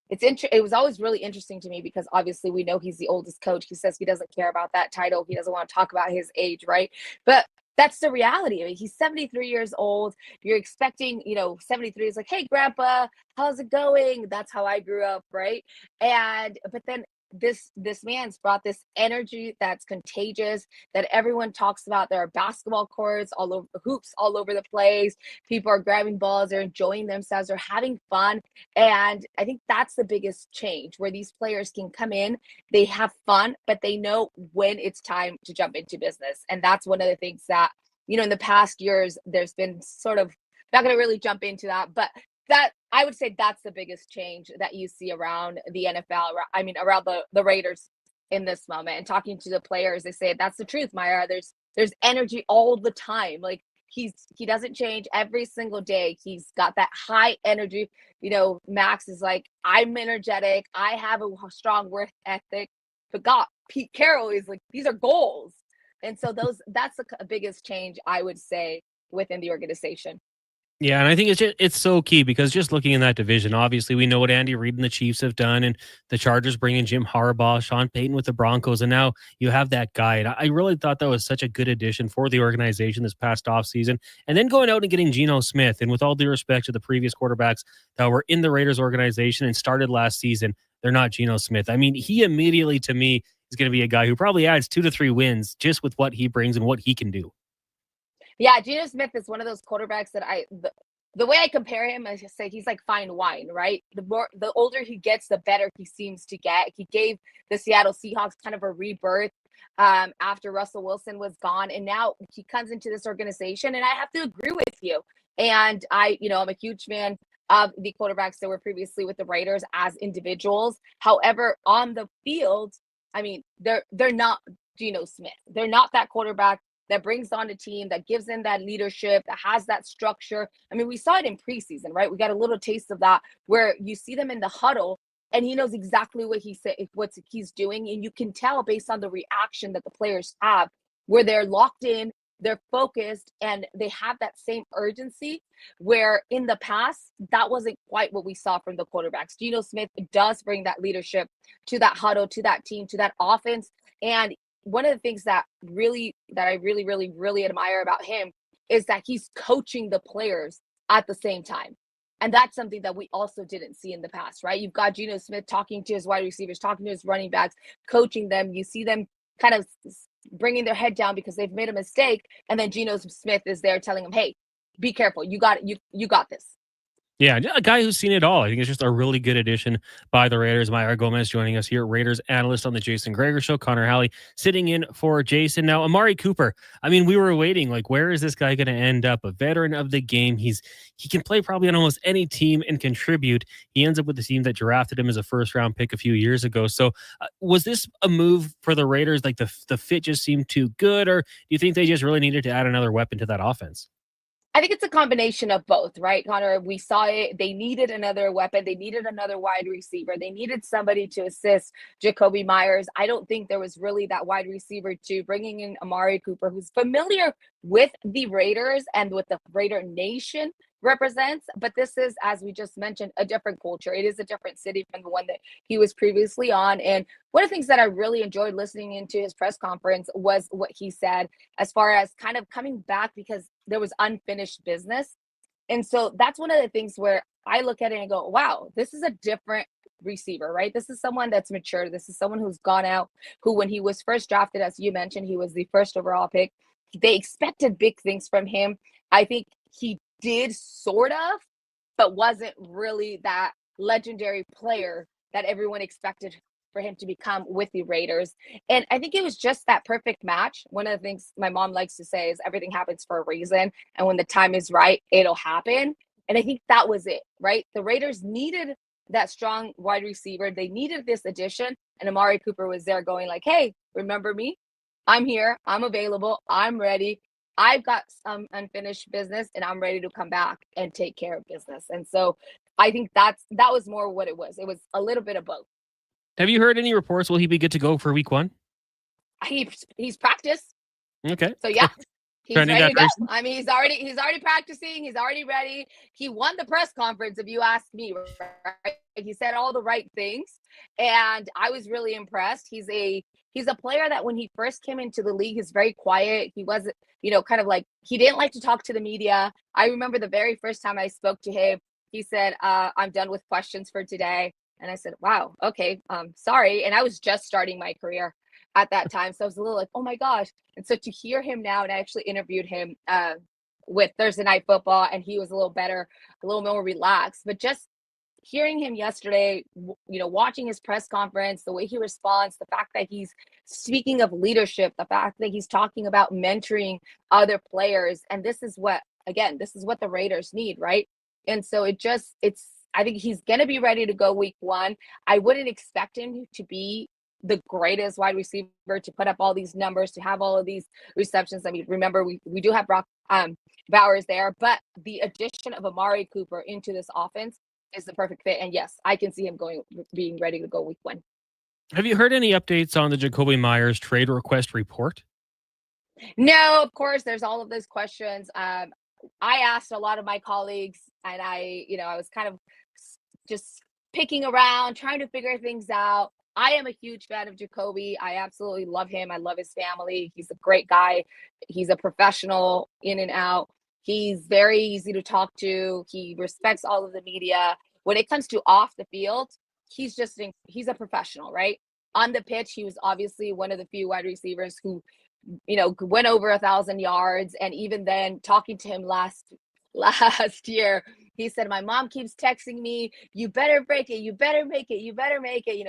it was always really interesting to me because obviously we know he's the oldest coach. He says he doesn't care about that title. He doesn't want to talk about his age, right? But that's the reality. I mean, he's 73 years old. You're expecting, 73 is like, hey, grandpa, how's it going? That's how I grew up, right? But then this man's brought this energy that's contagious that everyone talks about. There are basketball courts all over, hoops all over the place. People are grabbing balls. They're enjoying themselves. They're having fun. And I think that's the biggest change where these players can come in, they have fun, but they know when it's time to jump into business. And that's one of the things that, in the past years, there's been sort of, not going to really jump into that, but that I would say that's the biggest change that you see around the NFL. I mean, around the Raiders in this moment. And talking to the players, they say that's the truth, Myra. There's energy all the time. Like he doesn't change every single day. He's got that high energy. Max is like, I'm energetic. I have a strong work ethic. But God, Pete Carroll is like, these are goals. And so that's the biggest change I would say within the organization. Yeah, and I think it's so key because just looking in that division, obviously we know what Andy Reid and the Chiefs have done, and the Chargers bringing Jim Harbaugh, Sean Payton with the Broncos, and now you have that guy. And I really thought that was such a good addition for the organization this past offseason. And then going out and getting Geno Smith, and with all due respect to the previous quarterbacks that were in the Raiders organization and started last season, they're not Geno Smith. I mean, he immediately, to me, is going to be a guy who probably adds 2 to 3 wins just with what he brings and what he can do. Yeah, Geno Smith is one of those quarterbacks that the way I compare him, I say he's like fine wine, right? The older he gets, the better he seems to get. He gave the Seattle Seahawks kind of a rebirth after Russell Wilson was gone, and now he comes into this organization, and I have to agree with you. And I'm a huge fan of the quarterbacks that were previously with the Raiders as individuals. However, on the field, I mean, they're not Geno Smith. They're not that quarterback that brings on the team, that gives them that leadership, that has that structure. I mean, we saw it in preseason, right? We got a little taste of that where you see them in the huddle and he knows exactly what he's doing. And you can tell based on the reaction that the players have where they're locked in, they're focused, and they have that same urgency, where in the past, that wasn't quite what we saw from the quarterbacks. Geno Smith does bring that leadership to that huddle, to that team, to that offense. And one of the things that I really admire about him is that he's coaching the players at the same time. And that's something that we also didn't see in the past, right? You've got Geno Smith talking to his wide receivers, talking to his running backs, coaching them. You see them kind of bringing their head down because they've made a mistake. And then Geno Smith is there telling them, hey, be careful. You got it. You got this. Yeah, a guy who's seen it all. I think it's just a really good addition by the Raiders. Mayra Gomez joining us here, Raiders analyst on the Jason Gregor Show. Connor Halley sitting in for Jason. Now, Amari Cooper, I mean, we were waiting, like, where is this guy going to end up? A veteran of the game. He can play probably on almost any team and contribute. He ends up with the team that drafted him as a first-round pick a few years ago. So was this a move for the Raiders? Like, the fit just seemed too good, or do you think they just really needed to add another weapon to that offense? I think it's a combination of both, right, Connor? We saw it. They needed another weapon. They needed another wide receiver. They needed somebody to assist Jakobi Meyers. I don't think there was really that wide receiver to bringing in Amari Cooper, who's familiar with the Raiders and with the Raider Nation represents. But this is, as we just mentioned, a different culture. It is a different city from the one that he was previously on. And one of the things that I really enjoyed listening into his press conference was what he said as far as kind of coming back because there was unfinished business. And so that's one of the things where I look at it and go, wow, this is a different receiver, right? This is someone that's mature. This is someone who's gone out, who when he was first drafted, as you mentioned, he was the first overall pick. They expected big things from him. I think he did sort of, but wasn't really that legendary player that everyone expected for him to become with the Raiders. And I think it was just that perfect match. One of the things my mom likes to say is everything happens for a reason. And when the time is right, it'll happen. And I think that was it, right? The Raiders needed that strong wide receiver. They needed this addition. And Amari Cooper was there going like, hey, remember me? I'm here. I'm available. I'm ready. I've got some unfinished business and I'm ready to come back and take care of business. And so I think that was more what it was. It was a little bit of both. Have you heard any reports? Will he be good to go for week one? He's practiced. Okay. So yeah, he's ready to go. I mean, he's already practicing. He's already ready. He won the press conference, if you ask me, right? He said all the right things. And I was really impressed. He's a player that when he first came into the league, he's very quiet. He wasn't, kind of like, he didn't like to talk to the media. I remember the very first time I spoke to him, he said, I'm done with questions for today. And I said, wow, okay, sorry. And I was just starting my career at that time. So I was a little like, oh my gosh. And so to hear him now, and I actually interviewed him with Thursday Night Football, and he was a little better, a little more relaxed. But just hearing him yesterday, watching his press conference, the way he responds, the fact that he's speaking of leadership, the fact that he's talking about mentoring other players. And this is what the Raiders need, right? And so I think he's going to be ready to go week one. I wouldn't expect him to be the greatest wide receiver, to put up all these numbers, to have all of these receptions. I mean, remember, we do have Brock Bowers there, but the addition of Amari Cooper into this offense is the perfect fit. And yes, I can see him being ready to go week one. Have you heard any updates on the Jakobi Meyers trade request report? No, of course, there's all of those questions. I asked a lot of my colleagues, and I was kind of just picking around, trying to figure things out. I am a huge fan of Jakobi. I absolutely love him. I love his family. He's a great guy. He's a professional in and out. He's very easy to talk to. He respects all of the media. When it comes to off the field, he's a professional, right? On the pitch, he was obviously one of the few wide receivers who, went over 1,000 yards. And even then, talking to him last year, he said, my mom keeps texting me, you better break it, you better make it, you better make it.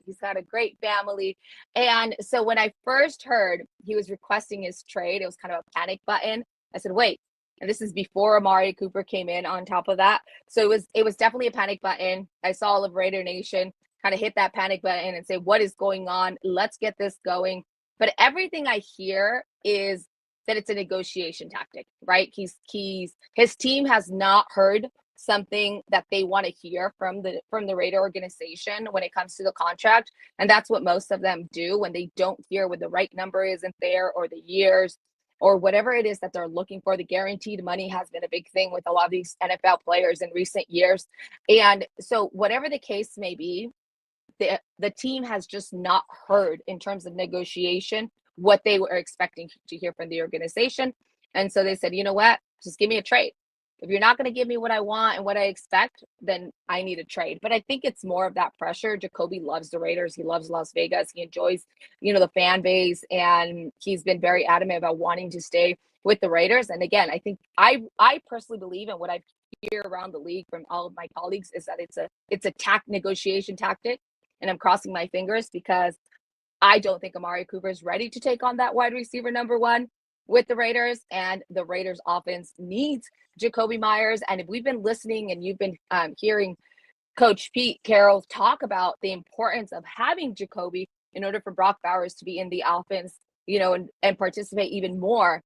He's got a great family. And so when I first heard he was requesting his trade, it was kind of a panic button. I said, wait, and this is before Amari Cooper came in on top of that. So it was definitely a panic button. I saw all of Raider Nation kind of hit that panic button and say, what is going on? Let's get this going. But everything I hear is that it's a negotiation tactic, right? His team has not heard something that they want to hear from the Raider organization when it comes to the contract. And that's what most of them do when they don't hear what the right number isn't there or the years. or whatever it is that they're looking for. The guaranteed money has been a big thing with a lot of these NFL players in recent years. And so whatever the case may be, the team has just not heard in terms of negotiation what they were expecting to hear from the organization. And so they said, you know what, just give me a trade. If you're not going to give me what I want and what I expect, then I need a trade. But I think it's more of that pressure. Jacoby loves the Raiders. He loves Las Vegas. He enjoys, the fan base, and he's been very adamant about wanting to stay with the Raiders. And again, I think I personally believe, in what I hear around the league from all of my colleagues, is that it's a negotiation tactic. And I'm crossing my fingers, because I don't think Amari Cooper is ready to take on that wide receiver number one with the Raiders, and the Raiders offense needs Jacoby Myers. And if we've been listening and you've been hearing Coach Pete Carroll talk about the importance of having Jacoby in order for Brock Bowers to be in the offense, and participate even more,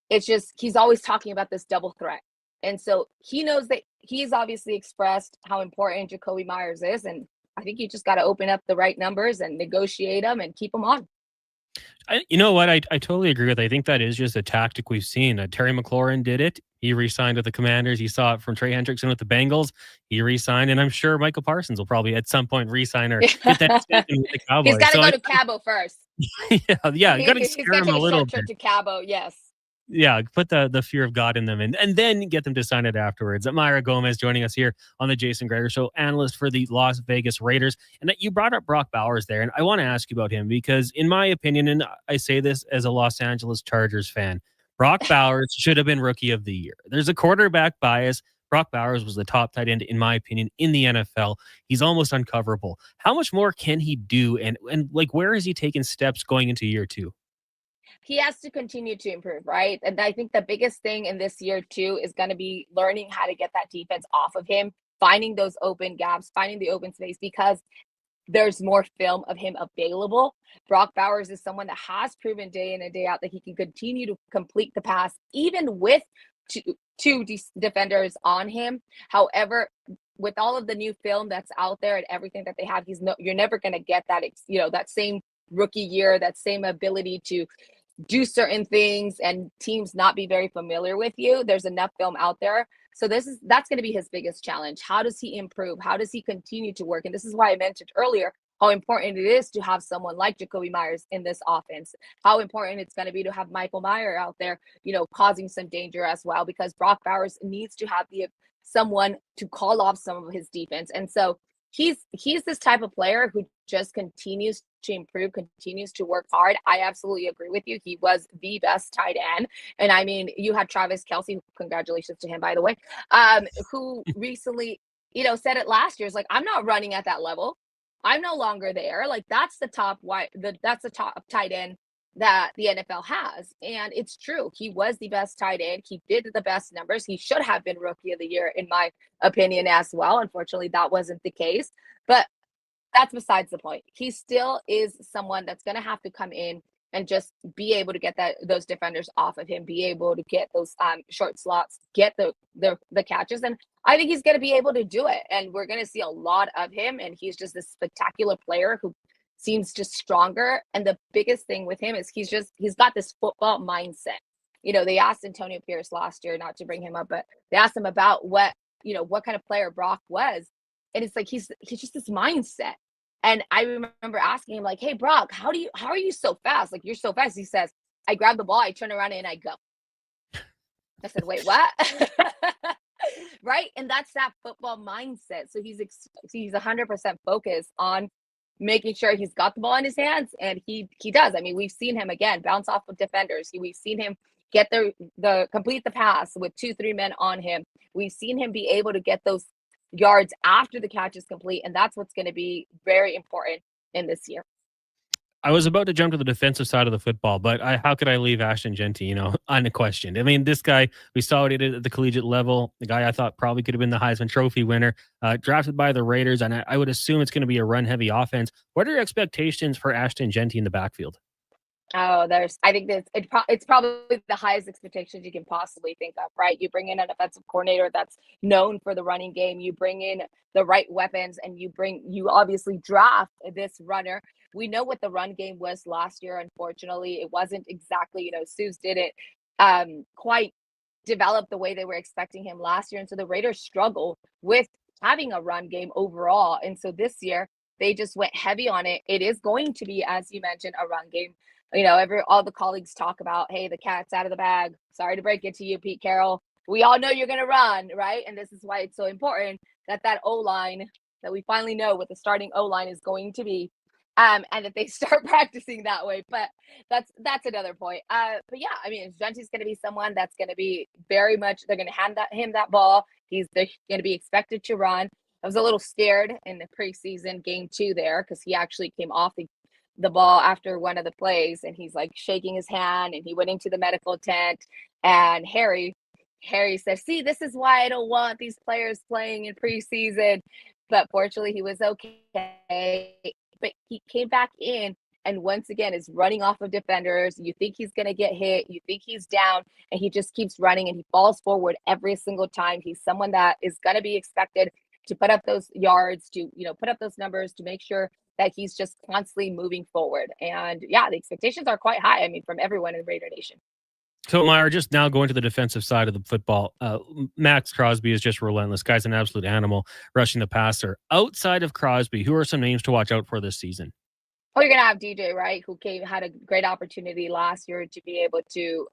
it's just, he's always talking about this double threat. And so he knows that he's obviously expressed how important Jacoby Myers is. And I think you just got to open up the right numbers and negotiate them and keep them on. You know what? I totally agree with. I think that is just a tactic we've seen. Terry McLaurin did it. He re-signed with the Commanders. You saw it from Trey Hendrickson with the Bengals. He re-signed, and I'm sure Michael Parsons will probably at some point re-sign or get that extension with the Cowboys. He's got to go to Cabo first. Yeah. You got to scare him a little bit. To Cabo, yes. Yeah, put the fear of God in them, and then get them to sign it afterwards. Myra Gomez joining us here on the Jason Gregor Show, analyst for the Las Vegas Raiders. And you brought up Brock Bowers there, and I want to ask you about him because, in my opinion, and I say this as a Los Angeles Chargers fan, Brock Bowers should have been Rookie of the Year. There's a quarterback bias. Brock Bowers was the top tight end, in my opinion, in the NFL. He's almost uncoverable. How much more can he do, and where is he taking steps going into year two? He has to continue to improve, right? And I think the biggest thing in this year too is going to be learning how to get that defense off of him, finding those open gaps, finding the open space, because there's more film of him available. Brock Bowers is someone that has proven day in and day out that he can continue to complete the pass, even with two defenders on him. However, with all of the new film that's out there and everything that they have, you're never going to get that, that same rookie year, that same ability to do certain things and teams not be very familiar with you. There's enough film out there. So that's going to be his biggest challenge. How does he improve? How does he continue to work? And this is why I mentioned earlier how important it is to have someone like Jacoby Myers in this offense, how important it's going to be to have Michael Mayer out there, causing some danger as well, because Brock Bowers needs to have someone to call off some of his defense. And so he's this type of player who just continues to improve, continues to work hard. I absolutely agree with you. He was the best tight end. And I mean, you had Travis Kelce, congratulations to him, by the way, who recently, said it last year. It's like, I'm not running at that level. I'm no longer there. Like, that's the top tight end that the NFL has. And it's true. He was the best tight end. He did the best numbers. He should have been Rookie of the Year, in my opinion, as well. Unfortunately, that wasn't the case. But that's besides the point. He still is someone that's going to have to come in and just be able to get those defenders off of him, be able to get those short slots, get the catches. And I think he's going to be able to do it. And we're going to see a lot of him. And he's just this spectacular player who seems just stronger. And the biggest thing with him is he's got this football mindset. They asked Antonio Pierce last year, not to bring him up, but they asked him about what kind of player Brock was. And it's like, he's just this mindset. And I remember asking him, like, hey, Brock, how are you so fast? Like, you're so fast. He says, I grab the ball, I turn around and I go. I said, wait, what? Right. And that's that football mindset. So he's 100% focused on making sure he's got the ball in his hands. And he does. I mean, we've seen him again, bounce off of defenders. We've seen him get the complete the pass with 2-3 men on him. We've seen him be able to get those yards after the catch is complete. And that's what's going to be very important in this year. I was about to jump to the defensive side of the football, but how could I leave Ashton Genty, unquestioned? I mean, this guy, we saw what he did at the collegiate level. The guy I thought probably could have been the Heisman Trophy winner, drafted by the Raiders. And I would assume it's going to be a run-heavy offense. What are your expectations for Ashton Genty in the backfield? Oh, I think it's probably the highest expectations you can possibly think of, right? You bring in an offensive coordinator that's known for the running game. You bring in the right weapons, and you obviously draft this runner. We know what the run game was last year. Unfortunately, it wasn't exactly, Seuss didn't quite develop the way they were expecting him last year. And so the Raiders struggle with having a run game overall. And so this year they just went heavy on it. It is going to be, as you mentioned, a run game. You know, all the colleagues talk about, hey, the cat's out of the bag. Sorry to break it to you, Pete Carroll. We all know you're going to run, right? And this is why it's so important that O-line, that we finally know what the starting O-line is going to be, and that they start practicing that way. But that's another point. But yeah, I mean, Genty's going to be someone that's going to be very much, they're going to hand him that ball. They're going to be expected to run. I was a little scared in the preseason game 2 there, because he actually came off the ball after one of the plays, and he's like shaking his hand, and he went into the medical tent, and Harry said, see, this is why I don't want these players playing in preseason. But fortunately he was okay. But he came back in and once again is running off of defenders. You think he's going to get hit. You think he's down, and he just keeps running, and he falls forward every single time. He's someone that is going to be expected to put up those yards, to, you know, put up those numbers, to make sure that he's just constantly moving forward. And yeah, the expectations are quite high. I mean, from everyone in Raider Nation. So, Meyer, just now going to the defensive side of the football, Max Crosby is just relentless. Guy's an absolute animal rushing the passer. Outside of Crosby, who are some names to watch out for this season? Oh, you're going to have DJ, right, who had a great opportunity last year to be able to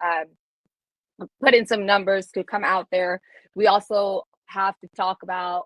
put in some numbers, to come out there. We also have to talk about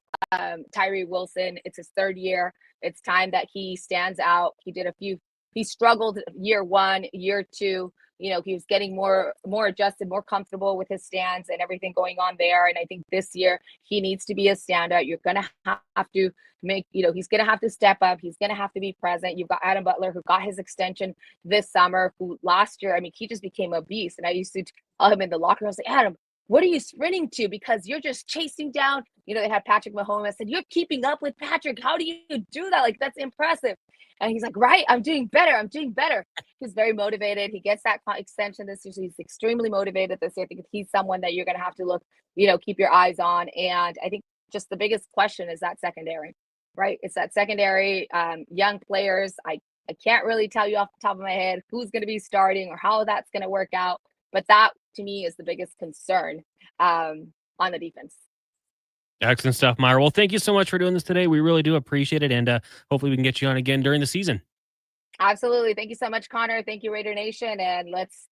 Tyree Wilson. It's his 3rd year. It's time that he stands out. He struggled year 1, year 2. You know, he was getting more adjusted, more comfortable with his stance and everything going on there. And I think this year he needs to be a standout. You're going to have to he's going to have to step up. He's going to have to be present. You've got Adam Butler, who got his extension this summer, who last year, I mean, he just became a beast. And I used to tell him in the locker room, I was like, Adam, what are you sprinting to? Because you're just chasing down, they had Patrick Mahomes. I said, you're keeping up with Patrick. How do you do that? Like, that's impressive. And he's like, right, I'm doing better. He's very motivated. He gets that extension this year. So he's extremely motivated this year. I think he's someone that you're going to have to look, keep your eyes on. And I think just the biggest question is that secondary, right? It's that secondary, young players. I can't really tell you off the top of my head who's going to be starting or how that's going to work out. But that, to me, is the biggest concern on the defense. Excellent stuff, Meyer. Well, thank you so much for doing this today. We really do appreciate it. And hopefully we can get you on again during the season. Absolutely. Thank you so much, Connor. Thank you, Raider Nation. And let's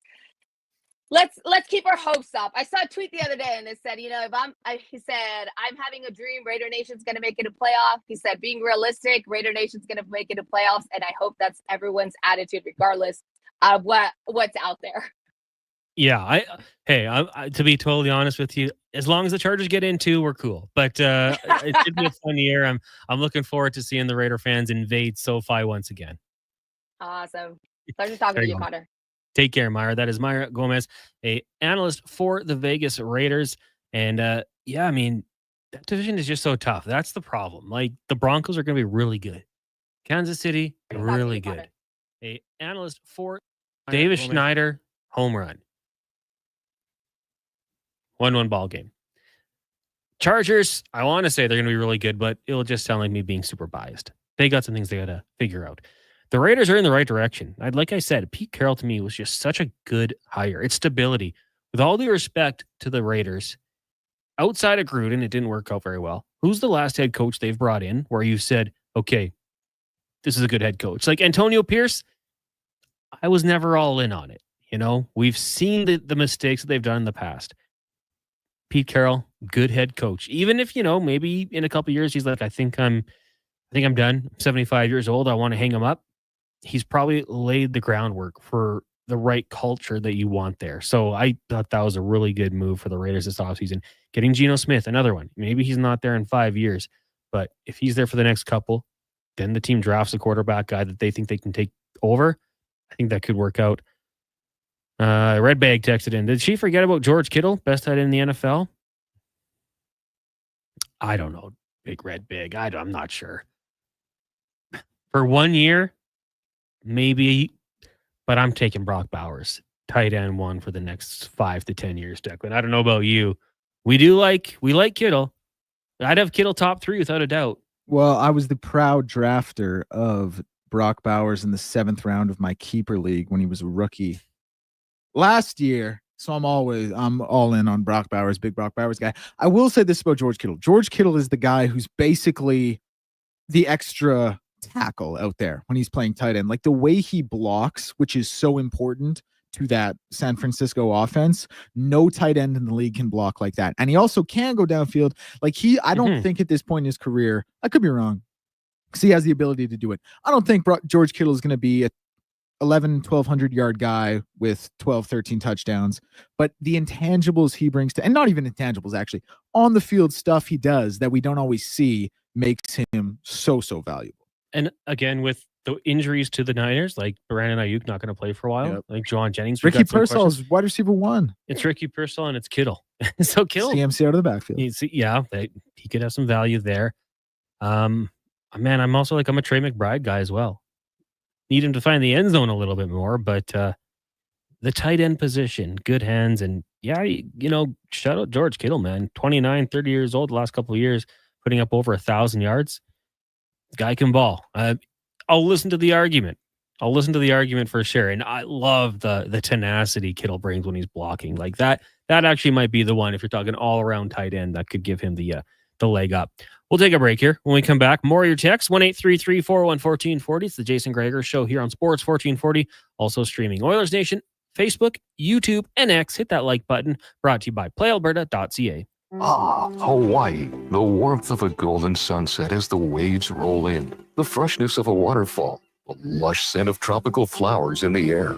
keep our hopes up. I saw a tweet the other day and it said, he said, I'm having a dream. Raider Nation's going to make it a playoff. He said, being realistic, Raider Nation's going to make it a playoffs. And I hope that's everyone's attitude, regardless of what's out there. Yeah, I to be totally honest with you, as long as the Chargers get in 2, we're cool. But it should be a fun year. I'm looking forward to seeing the Raider fans invade SoFi once again. Awesome. Pleasure talking to you, Connor. Take care, Meyer. That is Meyer Gomez, an analyst for the Vegas Raiders. And I mean, that division is just so tough. That's the problem. Like, the Broncos are going to be really good. Kansas City, really good. An analyst for Davis Schneider, home run. 1-1 ball game. Chargers, I want to say they're going to be really good, but it'll just sound like me being super biased. They got some things they got to figure out. The Raiders are in the right direction. Like I said, Pete Carroll to me was just such a good hire. It's stability. With all due respect to the Raiders, outside of Gruden, it didn't work out very well. Who's the last head coach they've brought in where you said, okay, this is a good head coach? Like Antonio Pierce, I was never all in on it. We've seen the mistakes that they've done in the past. Pete Carroll, good head coach. Even if, maybe in a couple of years, he's like, I think I'm done. I'm 75 years old. I want to hang him up. He's probably laid the groundwork for the right culture that you want there. So I thought that was a really good move for the Raiders this offseason. Getting Geno Smith, another one. Maybe he's not there in 5 years, but if he's there for the next couple, then the team drafts a quarterback guy that they think they can take over. I think that could work out. Red Bag texted in. Did she forget about George Kittle, best tight end in the NFL? I don't know. Big Red Bag. I'm not sure. For 1 year, maybe, but I'm taking Brock Bowers, tight end 1 for the next 5 to 10 years, Declan. I don't know about you. We like Kittle. I'd have Kittle top 3 without a doubt. Well, I was the proud drafter of Brock Bowers in the 7th round of my keeper league when he was a rookie. Last year, So I'm all in on Brock Bowers, big Brock Bowers guy. I will say this about George Kittle. George Kittle is the guy who's basically the extra tackle out there when he's playing tight end. Like the way he blocks, which is so important to that San Francisco offense. No tight end in the league can block like that. And he also can go downfield. Like I don't think at this point in his career, I could be wrong, because he has the ability to do it. I don't think George Kittle is going to be a 1,200 yard guy with 12, 13 touchdowns, but the intangibles he brings to, and not even intangibles, actually, on the field stuff he does that we don't always see makes him so valuable. And again, with the injuries to the Niners, like Brandon Ayuk not going to play for a while, Yep. like Juwan Jennings. Ricky Pearsall is wide receiver 1. It's Ricky Pearsall and it's Kittle. So Kittle. CMC out of the backfield. He could have some value there. Man, I'm also I'm a Trey McBride guy as well. Need him to find the end zone a little bit more, but the tight end position, good hands, and shout out George Kittle, man. 29, 30 years old, the last couple of years, putting up over 1,000 yards. Guy can ball. I'll listen to the argument. For sure. And I love the tenacity Kittle brings when he's blocking. Like that actually might be the one, if you're talking all around tight end, that could give him the leg up. We'll take a break here. When we come back, more of your texts, 1-833-401-1440. It's the Jason Gregor Show here on Sports 1440. Also streaming Oilers Nation, Facebook, YouTube, and X. Hit that like button. Brought to you by PlayAlberta.ca. Hawaii. The warmth of a golden sunset as the waves roll in. The freshness of a waterfall. The lush scent of tropical flowers in the air.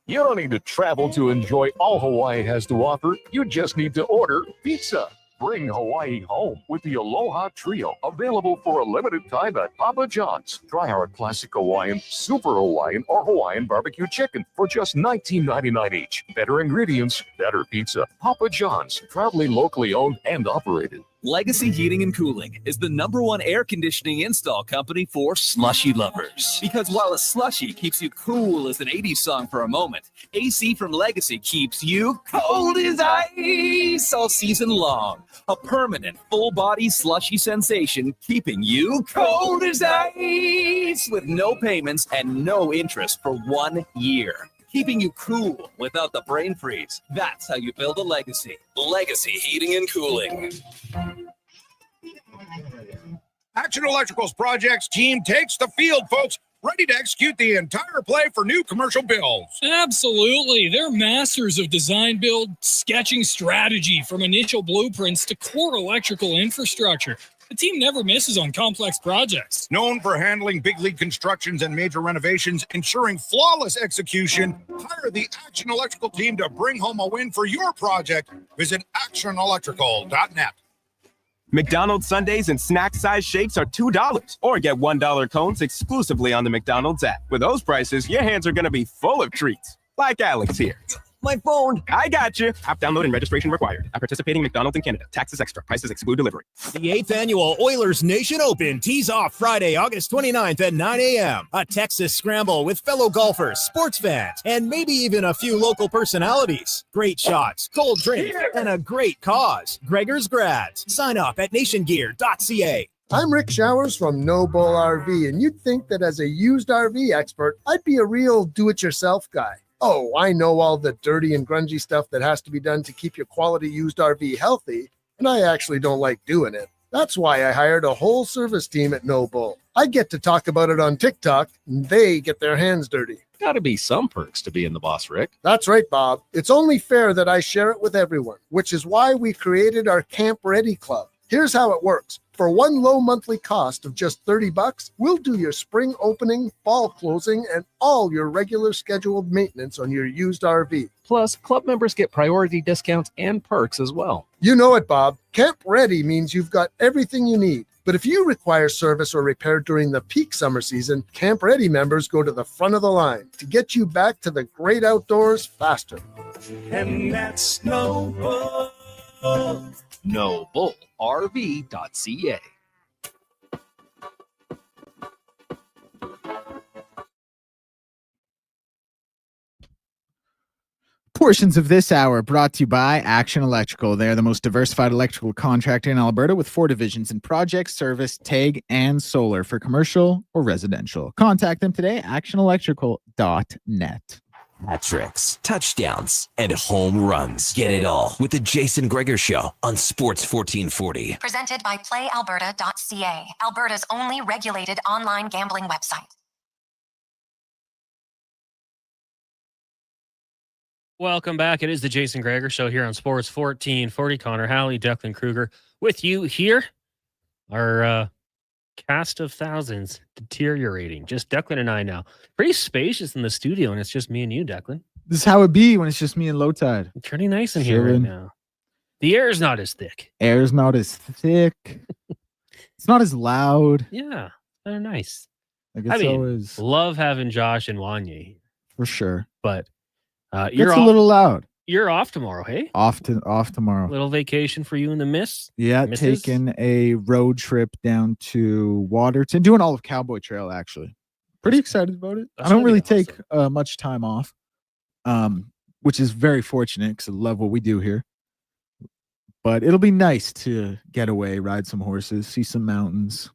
You don't need to travel to enjoy all Hawaii has to offer. You just need to order pizza. Bring Hawaii home with the Aloha Trio, available for a limited time at Papa John's. Try our classic Hawaiian, Super Hawaiian, or Hawaiian barbecue chicken for just $19.99 each. Better ingredients, better pizza. Papa John's, proudly locally owned and operated. Legacy Heating and Cooling is the #1 air conditioning install company for slushy lovers. Because while a slushy keeps you cool as an 80s song for a moment, AC from Legacy keeps you cold as ice all season long. A permanent full-body slushy sensation keeping you cold as ice with no payments and no interest for 1 year. Keeping you cool without the brain freeze. That's how you build a legacy. Legacy Heating and Cooling. Action Electrical's projects team takes the field, folks. Ready to execute the entire play for new commercial builds. Absolutely. They're masters of design, build, sketching strategy from initial blueprints to core electrical infrastructure. The team never misses on complex projects. Known for handling big league constructions and major renovations, ensuring flawless execution, hire the Action Electrical team to bring home a win for your project. Visit actionelectrical.net. McDonald's sundaes and snack-size shakes are $2, or get $1 cones exclusively on the McDonald's app. With those prices, your hands are going to be full of treats, like Alex here. My phone. I got you. App download and registration required. At participating McDonald's in Canada. Taxes extra. Prices exclude delivery. The 8th annual Oilers Nation Open tees off Friday, August 29th at 9 a.m. A Texas scramble with fellow golfers, sports fans, and maybe even a few local personalities. Great shots, cold drinks, and a great cause. Gregor's Grads. Sign up at nationgear.ca. I'm Rick Showers from No Bull RV, and you'd think that as a used RV expert, I'd be a real do-it-yourself guy. Oh, I know all the dirty and grungy stuff that has to be done to keep your quality used RV healthy, and I actually don't like doing it. That's why I hired a whole service team at No Bull. I get to talk about it on TikTok, and they get their hands dirty. Gotta be some perks to being the boss, Rick. That's right, Bob. It's only fair that I share it with everyone, which is why we created our Camp Ready Club. Here's how it works. For one low monthly cost of just $30, we'll do your spring opening, fall closing, and all your regular scheduled maintenance on your used RV. Plus, club members get priority discounts and perks as well. You know it, Bob. Camp Ready means you've got everything you need. But if you require service or repair during the peak summer season, Camp Ready members go to the front of the line to get you back to the great outdoors faster. And that's No Bull. NoBullRV.ca. Portions of this hour brought to you by Action Electrical. They're the most diversified electrical contractor in Alberta with 4 divisions in project, service, TAG, and solar for commercial or residential. Contact them today, actionelectrical.net. Hat tricks, touchdowns, and home runs. Get it all with the Jason Gregor Show on Sports 1440. Presented by PlayAlberta.ca, Alberta's only regulated online gambling website. Welcome back. It is the Jason Gregor Show here on Sports 1440. Connor Halley, Declan Kruger with you here. Our cast of thousands deteriorating. Just Declan and I now. Pretty spacious in the studio, and it's just me and you, Declan. This is how it be when it's just me and Low Tide. Pretty nice in here right now. The air is not as thick. Air's not as thick. It's not as loud. Yeah, they're nice. I mean, love having Josh and Wanye for sure. But you're a little loud. You're off tomorrow, hey? Off tomorrow. Little vacation for you and the miss. Yeah, Misses? taking a road trip down to Waterton, doing all of Cowboy Trail actually. Pretty excited about it. I don't really take much time off, which is very fortunate because I love what we do here. But it'll be nice to get away, ride some horses, see some mountains,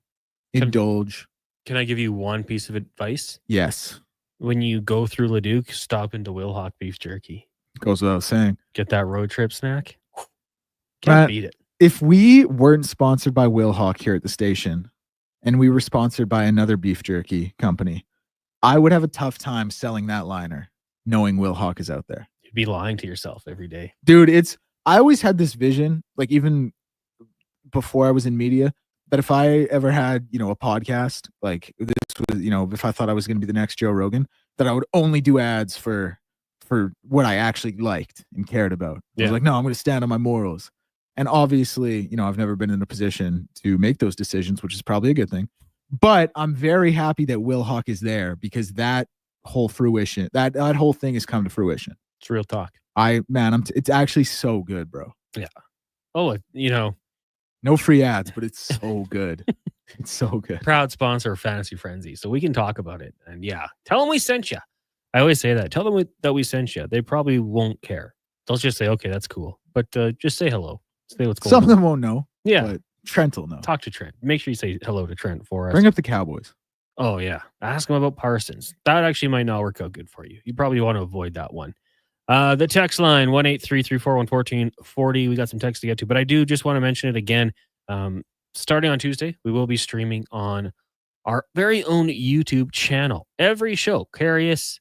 indulge. Can I give you one piece of advice? Yes. When you go through Leduc, stop into Wilhock Beef Jerky. Goes without saying. Get that road trip snack. Can't beat it. If we weren't sponsored by Wilhock here at the station and we were sponsored by another beef jerky company, I would have a tough time selling that liner knowing Wilhock is out there. You'd be lying to yourself every day. Dude, I always had this vision, like even before I was in media, that if I ever had, a podcast, like this was, if I thought I was going to be the next Joe Rogan, that I would only do ads for what I actually liked and cared about. I was like, no, I'm going to stand on my morals. And obviously, I've never been in a position to make those decisions, which is probably a good thing. But I'm very happy that Wilhock is there because that whole fruition, that whole thing has come to fruition. It's real talk. It's actually so good, bro. Yeah. Oh, no free ads, but it's so good. It's so good. Proud sponsor of Fantasy Frenzy, so we can talk about it. And yeah, tell them we sent you. I always say that. Tell them that we sent you. They probably won't care. They'll just say, okay, that's cool. But just say hello. Say what's going on. Some of them won't know. Yeah. But Trent will know. Talk to Trent. Make sure you say hello to Trent for us. Bring up the Cowboys. Oh, yeah. Ask him about Parsons. That actually might not work out good for you. You probably want to avoid that one. The text line, 1-833-401-1440. We got some text to get to, but I do just want to mention it again. Starting on Tuesday, we will be streaming on our very own YouTube channel. Every show, Carious,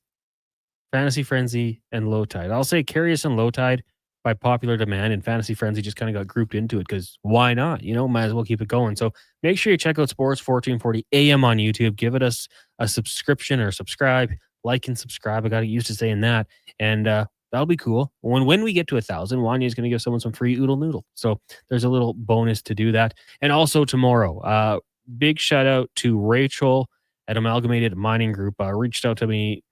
Fantasy Frenzy, and Low Tide. I'll say Carious and Low Tide by popular demand, and Fantasy Frenzy just kind of got grouped into it because why not? Might as well keep it going. So make sure you check out Sports 1440 AM on YouTube. Give it us a subscription or subscribe, like and subscribe. I got used to saying that. And that'll be cool. When we get to 1,000, Wanye is going to give someone some free Oodle Noodle. So there's a little bonus to do that. And also tomorrow, big shout out to Rachel at Amalgamated Mining Group. Reached out to me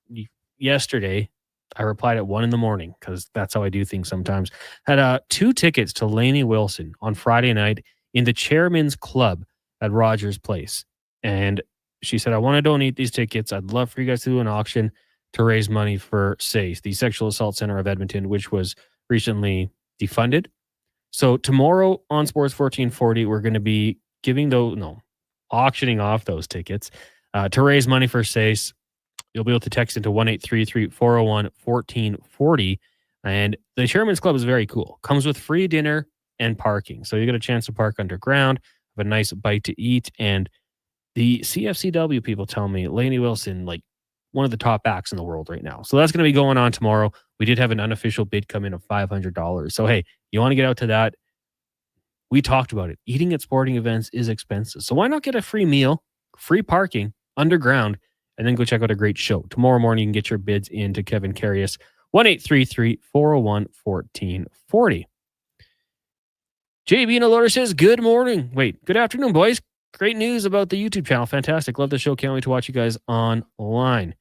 yesterday. I replied at 1 a.m. because that's how I do things sometimes. Had 2 tickets to Lainey Wilson on Friday night in the Chairman's Club at Rogers Place. And she said, I want to donate these tickets. I'd love for you guys to do an auction to raise money for SACE, the Sexual Assault Center of Edmonton, which was recently defunded. So tomorrow on Sports 1440, we're going to be auctioning off those tickets to raise money for SACE. You'll be able to text into 1-833-401-1440. And the Chairman's Club is very cool. Comes with free dinner and parking. So you get a chance to park underground, have a nice bite to eat. And the CFCW people tell me Lainey Wilson, like one of the top acts in the world right now. So that's going to be going on tomorrow. We did have an unofficial bid come in of $500. So, hey, you want to get out to that? We talked about it. Eating at sporting events is expensive. So why not get a free meal, free parking underground, and then go check out a great show. Tomorrow morning, you can get your bids into Kevin Carious, 1-833-401-1440. JB in Alberta says, good afternoon, boys. Great news about the YouTube channel. Fantastic. Love the show. Can't wait to watch you guys online.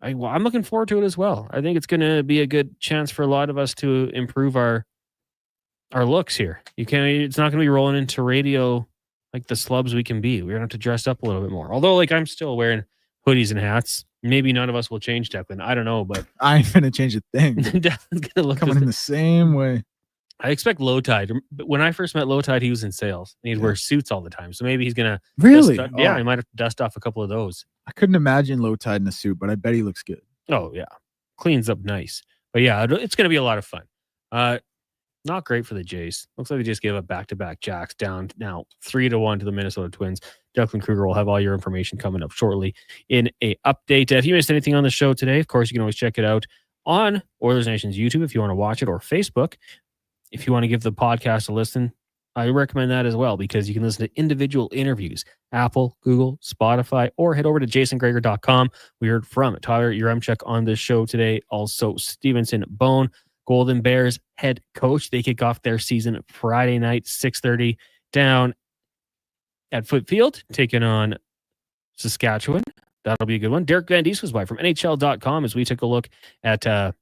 I'm looking forward to it as well. I think it's going to be a good chance for a lot of us to improve our looks here. It's not going to be rolling into radio like the slubs we can be. We're going to have to dress up a little bit more. Although, I'm still wearing hoodies and hats. Maybe none of us will change, Declan. I don't know, but I ain't going to change a thing. Declan's going to look coming in the same way. I expect Low Tide. But when I first met Low Tide, he was in sales. And he'd wear suits all the time. So maybe he's going to... Really? Yeah, he might have to dust off a couple of those. I couldn't imagine Low Tide in a suit, but I bet he looks good. Oh, yeah. Cleans up nice. But yeah, it's going to be a lot of fun. Not great for the Jays. Looks like they just gave up back-to-back jacks, down now 3-1 to the Minnesota Twins. Declan Kruger will have all your information coming up shortly in a update. If you missed anything on the show today, of course, you can always check it out on Oilers Nation's YouTube if you want to watch it, or Facebook. If you want to give the podcast a listen, I recommend that as well, because you can listen to individual interviews, Apple, Google, Spotify, or head over to jasongregor.com. We heard from Tyler Yaremchuk on this show today. Also, Stevenson Bone, Golden Bears head coach. They kick off their season Friday night, 6:30 down at Foot Field, taking on Saskatchewan. That'll be a good one. Derek Van Diest was by from NHL.com as we took a look at the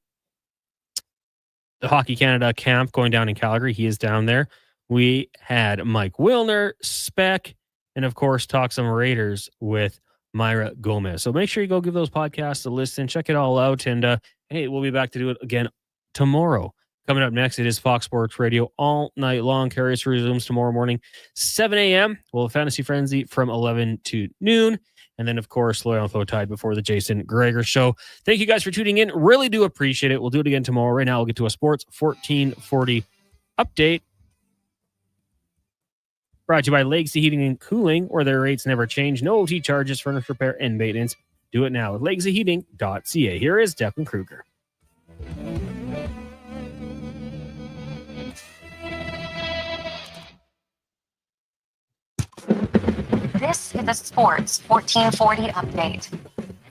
Hockey Canada camp going down in Calgary. He is down there. We had Mike Wilner, Speck, and of course, talk some Raiders with Myra Gomez. So make sure you go give those podcasts a listen, check it all out. And hey, we'll be back to do it again tomorrow. Coming up next, it is Fox Sports Radio all night long. Carriers resumes tomorrow morning, 7 a.m. We'll have Fantasy Frenzy from 11 to noon. And then, of course, Loyal and Flow Tide before the Jason Gregor Show. Thank you guys for tuning in. Really do appreciate it. We'll do it again tomorrow. Right now, we'll get to a Sports 1440 update. Brought to you by Legacy Heating and Cooling, where their rates never change. No OT charges, furnace repair, and maintenance. Do it now at legacyheating.ca. Here is Declan Kruger. This is the Sports 1440 update.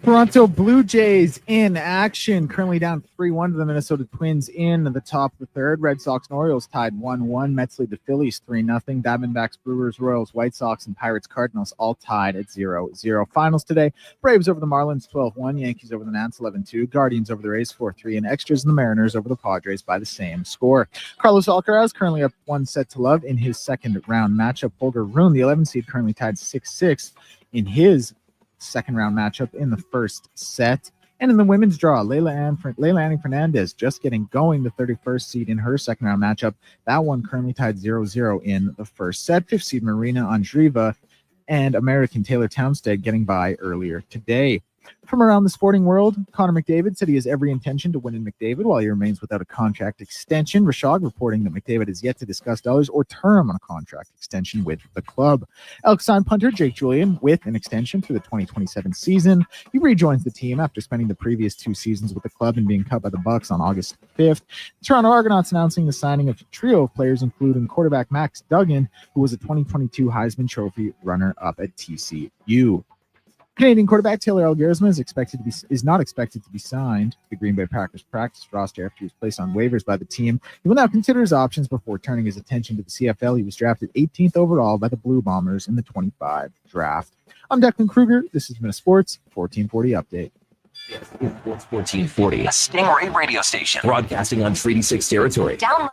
Toronto Blue Jays in action, currently down 3-1 to the Minnesota Twins in the top of the third. Red Sox and Orioles tied 1-1. Mets lead the Phillies 3-0. Diamondbacks, Brewers, Royals, White Sox, and Pirates, Cardinals all tied at 0-0. Finals today, Braves over the Marlins 12-1. Yankees over the Nats 11-2. Guardians over the Rays 4-3. And Extras and the Mariners over the Padres by the same score. Carlos Alcaraz currently up 1-0 in his second round matchup. Holger Rune, the 11 seed, currently tied 6-6 in his second round matchup in the first set. And in the women's draw, Leila Annie Fernandez just getting going, the 31st seed in her second round matchup. That one currently tied 0-0 in the first set. 5th seed Marina Andreeva and American Taylor Townsend getting by earlier today. From around the sporting world, Connor McDavid said he has every intention to win in McDavid while he remains without a contract extension. Rashog reporting that McDavid has yet to discuss dollars or term on a contract extension with the club. Elks signed punter Jake Julian with an extension through the 2027 season. He rejoins the team after spending the previous 2 seasons with the club and being cut by the Bucks on August 5th. The Toronto Argonauts announcing the signing of a trio of players, including quarterback Max Duggan, who was a 2022 Heisman Trophy runner-up at TCU. Canadian quarterback Taylor Algersma is not expected to be signed to the Green Bay Packers practice roster after he was placed on waivers by the team. He will now consider his options before turning his attention to the CFL. He was drafted 18th overall by the Blue Bombers in the 25 draft. I'm Declan Kruger. This has been a Sports 1440 update. Sports 1440, a Stingray radio station broadcasting on Treaty 6 territory. Download